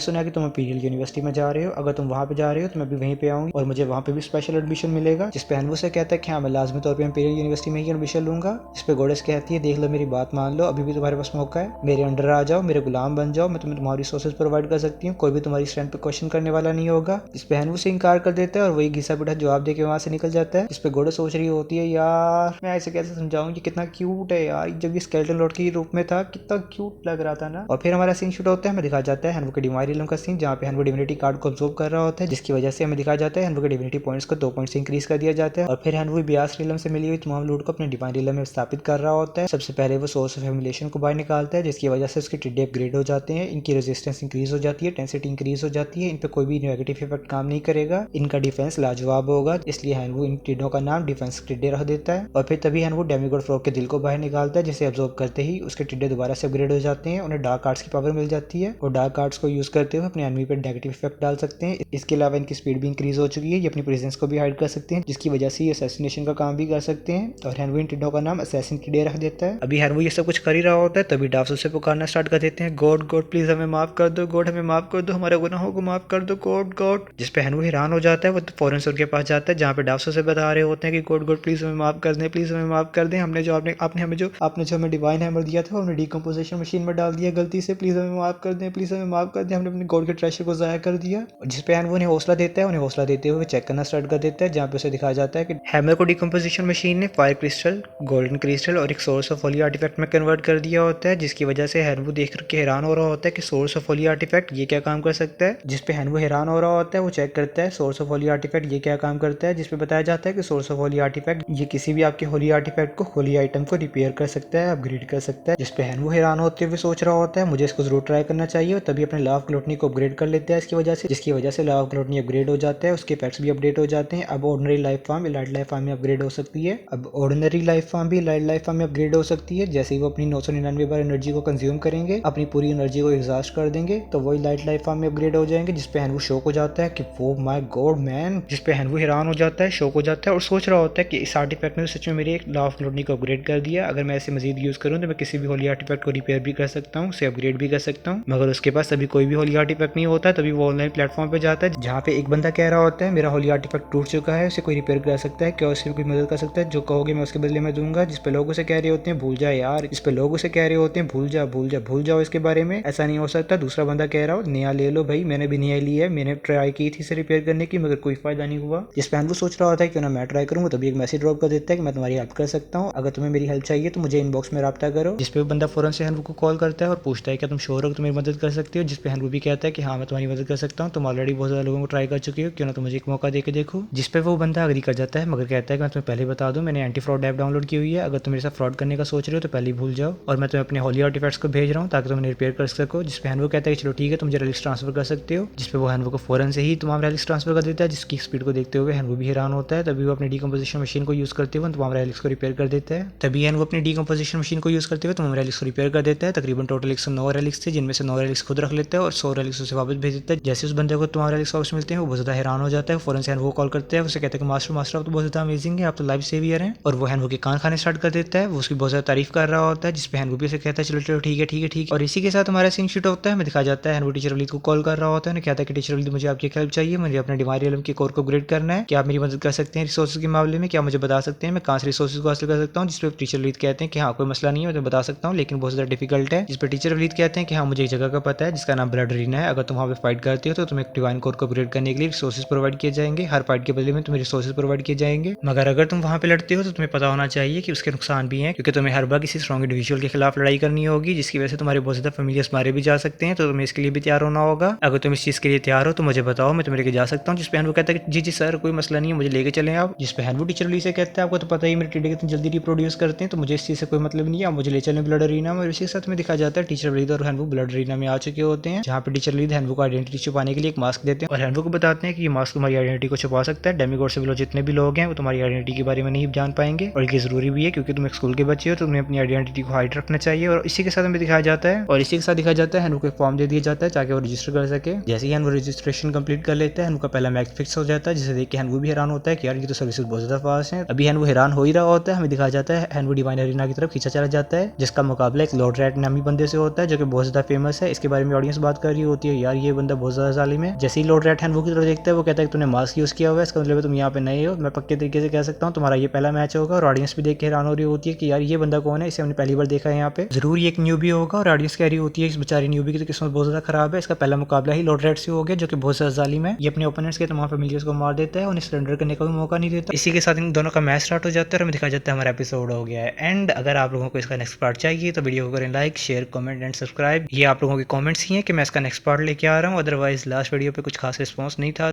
सुना कि तुम इंपीरियल यूनिवर्सिटी में जा रहे हो, अगर तुम वहाँ पे जा रहे हो तो मैं भी वहीं पे आऊंगी और मुझे वहाँ पे भी स्पेशल एडमिशन मिलेगा। जिसपे हैनवू से कहता है कि हाँ मैं लाजमी तौर पर इंपीरियल यूनिवर्सिटी में ही एडमिशन लूंगा। जिसपे गॉडेस कहती है देख लो मेरी बात मान लो, अभी भी तुम्हारे पास मौका है, मेरे अंडर आ जाओ, मेरे गुलाम बन जाओ, मैं तुम्हें तुम्हारी रिसोर्सेज प्रोवाइड कर सकती हूँ, कोई भी तुम्हारी स्ट्रेंथ पे क्वेश्चन करने वाला नहीं होगा। जिसपे हैनवू से इनकार कर देता है और वही घिसा पिटा जवाब देके वहाँ से निकल जाता है। जिसपे गॉडेस सोच रही होती है यार मैं ऐसे कैसे समझाऊं, ये कितना क्यूट है यार, जब ये स्केलेटन लॉर्ड के रूप में था कितना क्यूट लग रहा था ना। और फिर हमारा सीन शूट होता है, हमें दिखाया जाता है हैनवू के डिवाइन रियलम का सीन, जहाँ पे हैनवू डिविनिटी कार्ड को ऑब्जर्व कर रहा होता है, जिसकी वजह से हमें दिखाया जाता है हैनवू के डिविनिटी पॉइंट्स को 2 पॉइंट से इंक्रीज कर दिया जाता है। और फिर हैनवू बियास रियलम से मिली हुई तमाम लूट को अपने डिवाइन रियलम में स्थापित कर रहा होता है। सबसे पहले वो सोर्स ऑफ एमुलेशन को बाहर निकालता है, जिसकी वजह से उसके टिड्डे अपग्रेड हो जाते हैं, इनकी रेजिस्टेंस इंक्रीज हो जाती है, डेंसिटी इंक्रीज हो जाती है, इन पे कोई भी नेगेटिव इफेक्ट काम नहीं करेगा, इनका डिफेंस लाजवाब होगा, इसलिए हैनवू इन टिड्डों का नाम डिफेंस टिड्डे रख देता है। और फिर तभी हैनवू डेमिगॉड फ्रॉग के दिल को बाहर निकालता है, जिसे अब्सॉर्ब करते ही उसके टिड्डे दोबारा से अपग्रेड हो जाते हैं, उन्हें डार्क आर्ट्स की पावर मिल जाती है और डार्क आर्ट्स को यूज करते हुए अपने एनिमी पर नेगेटिव इफेक्ट डाल सकते हैं। इसके अलावा इनकी स्पीड भी इंक्रीज हो चुकी है, ये अपनी प्रेजेंस को भी हाइड कर सकते हैं, जिसकी वजह से ये असैसिनेशन का काम भी कर सकते हैं। और हैनवू इन टिड्डों का नाम असैसिन टिड्डे रख देता है। अभी हैनवू ये सब कुछ कर ही रहा होता है तभी डार्क उसे पुकारना स्टार्ट कर देते हैं, गॉड गॉड प्लीज हमें माफ कर दो, गॉड हमें माफ कर दो, हमारे गुनाहों को माफ कर दो गॉड गॉड। जिसपे हैनवू हैरान हो जाता है, वो तो फौरन से उनके पास जाता है जहाँ पे डार्क से बता रहे होते हैं कि गॉड गॉड प्लीज हमें माफ कर दें, प्लीज हमें माफ कर दें, हमने जो आपने जो हमें डिवाइन हैमर दिया था हमने डिकम्पोजिशन मशीन में डाल दिया गलती से, प्लीज हमें माफ कर दें, प्लीज हमें माफ कर दें, हमने अपने गॉड के ट्रेशर को जाया कर दिया। जिसपे हैनवू उन्हें हौसला देता है, उन्हें हौसला देते हुए चेक करना स्टार्ट कर देता है, जहाँ पे उसे दिखाया जाता है कि हैमर को डिकम्पोजिशन मशीन ने फायर क्रिस्टल, गोल्डन क्रिस्टल और एक सोर्स ऑफ होली आर्टिफैक्ट में कन्वर्ट कर दिया होता है, जिसकी वजह से हैनवू देख करके हैरान हो रहा होता है कि सोर्स ऑफ होली आर्टिफैक्ट ये क्या काम कर सकता है। जिसपे हैनवू हैरान हो रहा होता है, वो चेक करता है सोर्स ऑफ होली आर्टिफैक्ट ये क्या काम करता है, जिसपे बताया जाता है कि सोर्स ऑफ होली आर्टिफैक्ट ये किसी भी आपके होली आर्टिफैक्ट को, होली आइटम को रिपेयर कर सकता है, अपग्रेड कर सकता है। जिसपे हैनवू हैरान होते हुए सोच रहा होता है मुझे इसको जरूर ट्राई करना चाहिए, और तभी अपने लाव ग्लूटनी को अपग्रेड कर लेता है इसकी वजह से, जिसकी वजह से लाव ग्लूटनी अपग्रेड हो जाता है, उसके पैक्स भी अपडेट हो जाते हैं। अब ordinary life form elite life form में अपग्रेड हो सकती है। अब ऑर्डिनरी लाइफ फॉर्म भी इलाइट लाइफ फॉर्म में अपग्रेड हो सकती है। जैसे ही वो अपनी 999 बार एनर्जी को कंज्यूम करेंगे, अपनी पूरी एनर्जी को एग्जॉस्ट कर देंगे, तो वो इलाइट लाइफ फॉर्म में अपग्रेड हो जाएंगे। जिसपे हैनवू शॉक हो जाता है कि वो माय गॉड मैन, जिसपे हैनवू हैरान हो जाता है, शॉक हो जाता है और सोच रहा होता है कि इस आर्टिफैक्ट ने सच में मेरी एक लाव ग्लूटनी को अपग्रेड कर दिया। अगर मैं इसे मजीद यूज करूँ तो मैं किसी भी होली आर्टिफैक्ट को रिपेयर भी कर सकता हूँ, उसे अपग्रेड भी कर सकता हूँ। मगर उसके पास अभी कोई भी होली आर्टिफैक्ट नहीं होता। तभी वो ऑनलाइन प्लेटफॉर्म पे जाता है, जहाँ पे एक बंदा कह रहा होता है मेरा होली आर्टिफैक्ट टूट चुका है, उसे कोई रिपेयर कर सकता है क्या, उससे कोई मदद कर सकता है, जो कहोगे मैं उसके बदले में दूंगा। जिसपे लोग उसे कह रहे होते हैं भूल जा यार, इस पे लोग उसे कह रहे होते हैं भूल जा भूल जा भूल जाओ इसके बारे में, ऐसा नहीं हो सकता। दूसरा बंदा कह रहा हो नया ले लो भाई, मैंने भी नया लिया है, मैंने ट्राई की थी इसे रिपेयर करने की मगर कोई फायदा नहीं हुआ। जिसपे हैनवू सोच रहा होता है क्यों ना मैं ट्राई करूंगा, तभी एक मैसेज ड्रॉप कर देता है कि मैं तुम्हारी हेल्प कर सकता हूँ, अगर तुम्हें मेरी हेल्प चाहिए तो मुझे इनबॉक्स में राब्ता करो। जिसपे बंदा फौरन से हैनवू को कॉल करता है और पूछता है क्या तुम श्योर हो कि मेरी मदद कर सकते हो। जिसपे हैनवू भी कहता है कि हाँ मैं तुम्हारी मदद कर सकता हूँ, तुम ऑलरेडी बहुत ज्यादा लोगों को ट्राई कर चुके हो, क्यों ना तुम मुझे एक मौका दे के देखो। जिसपे वो बंदा अग्री कर जाता है, मगर कहता है कि मैं तुम्हें पहले बता दूं मैंने एंटी फ्रॉड ऐप डाउनलोड की हुई है, अगर तुम मेरे साथ फ्रॉड करने का सोच रहे हो तो पहले ही भूल जाओ, और मैं तुम्हें अपने होली आर्टिफैक्ट्स को भेज रहा हूँ ताकि तुम इन्हें रिपेयर कर सको। जिसपे हैनवू कहता है कि चलो ठीक है तुम मुझे रेलिक्स ट्रांसफर कर सकते हो। जिसपे वो हैनवू को फौरन से ही तमाम रेलिक्स ट्रांसफर कर देता है, जिसकी स्पीड को देखते हुए हैनवू भी हैरान होता है। तभी वो अपनी डीकम्पोजिशन मशीन को यूज करते हुए तमाम रेलिक्स को रिपेयर कर देता है। तभी हैनवू अपनी डीकम्पोजिशन मशीन को यूज करते हुए तमाम रेलिक्स को रिपेयर कर देता है। तकरीबन टोटल 109 रेलिक्स थे, जिनमें से 9 रेलिक्स खुद रख लेता है और 100 रेलिक्स उसे वापस भेज देता है। जैसे उस बंदे को तमाम रेलिक्स वापस मिलते हैं वो बहुत ज्यादा हैरान हो जाता है। फौरन से हैनवू कॉल करते हैं, उसे कहते हैं कि मास्टर मास्टर आप तो बहुत ज्यादा अमेजिंग है, आप तो लाइफ सेवियर हैं, और वो हैनवू के कान खाने स्टार्ट कर देता है। वो उसकी बहुत ज्यादा तारीफ कर रहा होता है। जिसपे हैनवू भी उसे कहता है चलो चलो ठीक है ठीक है ठीक है। और इसी के साथ हमारा सीन शूट होता है। हमें दिखाया जाता है हैनवू टीचर वलीद को कॉल कर रहा होता है, उन्हें कहता है कि टीचर वलीद मुझे आपकी हेल्प चाहिए, मुझे अपने डिवाइन रियल्म के कोर को अपग्रेड करना है, क्या आप मेरी मदद कर सकते हैं रिसोर्सेज के मामले में, क्या मुझे बता सकते हैं मैं कहाँ से रिसोर्सेज को हासिल कर सकता हूँ। जिसपे टीचर वलीद कहते हैं कि हाँ कोई मसला नहीं है, मैं तुम्हें बता सकता हूँ लेकिन बहुत ज्यादा डिफिकल्ट है। जिसपे टीचर वलीद कहते हैं कि हाँ मुझे एक जगह का पता है जिसका नाम ब्लड अरीना है, अगर तुम वहाँ पे फाइट करते हो तो तुम्हें डिवाइन कोर को अपग्रेड करने के लिए रिसोर्सेज प्रोवाइड किए जाएंगे, हर फाइट के बदले में तुम्हें रिसोर्सेज प्रोवाइड किए जाएंगे। मगर अगर तुम वहाँ पे लड़ते हो तो तुम्हें पता होना चाहिए कि उसके नुकसान भी हैं, क्योंकि तुम्हें हर बार किसी स्ट्रॉन्ग इंडिविजुअल के खिलाफ लड़ाई करनी होगी, जिसकी वजह से तुम्हारे बहुत ज्यादा फेमिलियर्स मारे भी जा सकते हैं, तो तुम्हें इसके लिए भी तैयार होना होगा। अगर तुम इस चीज के लिए तैयार हो तो मुझे बताओ, मैं तुम्हें लेके जा सकता हूँ। जिसपे हैनवू कहता है कि जी जी सर कोई मसला नहीं है, मुझे लेके चलें आप। जिसपे हैनवू टीचर वली से कहता है आपको तो पता ही मेरे टिड्डे कितनी जल्दी रिप्रोड्यूस करते हैं, तो मुझे इस चीज से कोई मतलब नहीं है, आप मुझे ले चलें ब्लड अरीना में। और इसी के साथ में दिखाया जाता है टीचर वलीद और हैनवू ब्लड अरीना में आ चुके होते हैं, जहाँ पे टीचर वलीद हैनवू को आइडेंटिटी छुपाने के लिए एक मास्क देते हैं और हैनवू को बताते हैं कि ये मास्क तुम्हारी आइडेंटिटी को छुपा सकता है, डेमिगॉड से बिलो जितने भी लोग हैं वो तुम्हारी आइडेंटिटी के बारे में नहीं जान पाएंगे, और ये जरूरी भी है क्योंकि तुम एक स्कूल के बच्चे हो तो तुम्हें अपनी आइडेंटिटी को हाइड रखना चाहिए। और इसी के साथ हमें दिखाया जाता है, और इसी के साथ दिखाया जाता है हैनवू को एक फॉर्म दे दिया जाता है ताकि वो रजिस्टर कर सके। जैसे ही हैनवू रजिस्ट्रेशन कंप्लीट कर लेता है, हैनवू का पहला मैच फिक्स हो जाता है, जिसे देख के हैनवू भी हैरान होता है कि यार ये तो सर्विसेज बहुत ज्यादा फास्ट है। अभी हैनवू हैरान हो ही रहा होता है, हमें दिखाया जाता है हैनवू डिवाइन अरीना की तरफ खींचा चला जाता है, जिसका मुकाबला एक लॉर्ड रैट नामी बंदे से होता है जो कि बहुत ज्यादा फेमस है। इसके बारे में ऑडियंस बात कर रही होती है यार ये बंदा बहुत ज्यादा जालिम है। जैसे ही लॉर्ड रैट हैनवू की तरफ देखता है वो कहता है कि तूने मास्क यूज किया हुआ है, इसका मतलब तुम यहाँ पे नए हो, मैं पक्के तरीके से कह सकता हूँ तुम्हारा ये पहला मैच होगा। और ऑडियंस भी देख के हैरान हो रही होती है कि यार ये बंदा कौन है, इसे हमने पहली बार देखा है यहाँ पे, जरूर ये एक न्यूबी होगा। और ऑडियंस कह रही होती है इस बेचारी न्यूबी की तो किस्मत बहुत ज्यादा खराब है, इसका पहला मुकाबला ही लॉर्ड रैट से हो गया जो कि बहुत ज्यादा जालिम है, ये अपने ओपोनेंट्स के तमाम फैमिलियर्स को मार देता है, उन्हें सरेंडर करने का भी मौका नहीं देता। इसी के साथ इन दोनों का मैच स्टार्ट हो जाता है और हमें दिखाया जाता है हमारा एपिसोड हो गया है एंड। अगर आप लोगों को इसका नेक्स्ट पार्ट चाहिए तो वीडियो को करें like share comment and subscribe. ये आप लोगों के कमेंट्स ही हैं कि मैं इसका नेक्स्ट पार्ट लेके आ रहा हूँ, अदरवाइज लास्ट वीडियो पे कुछ खास रिस्पॉन्स नहीं था।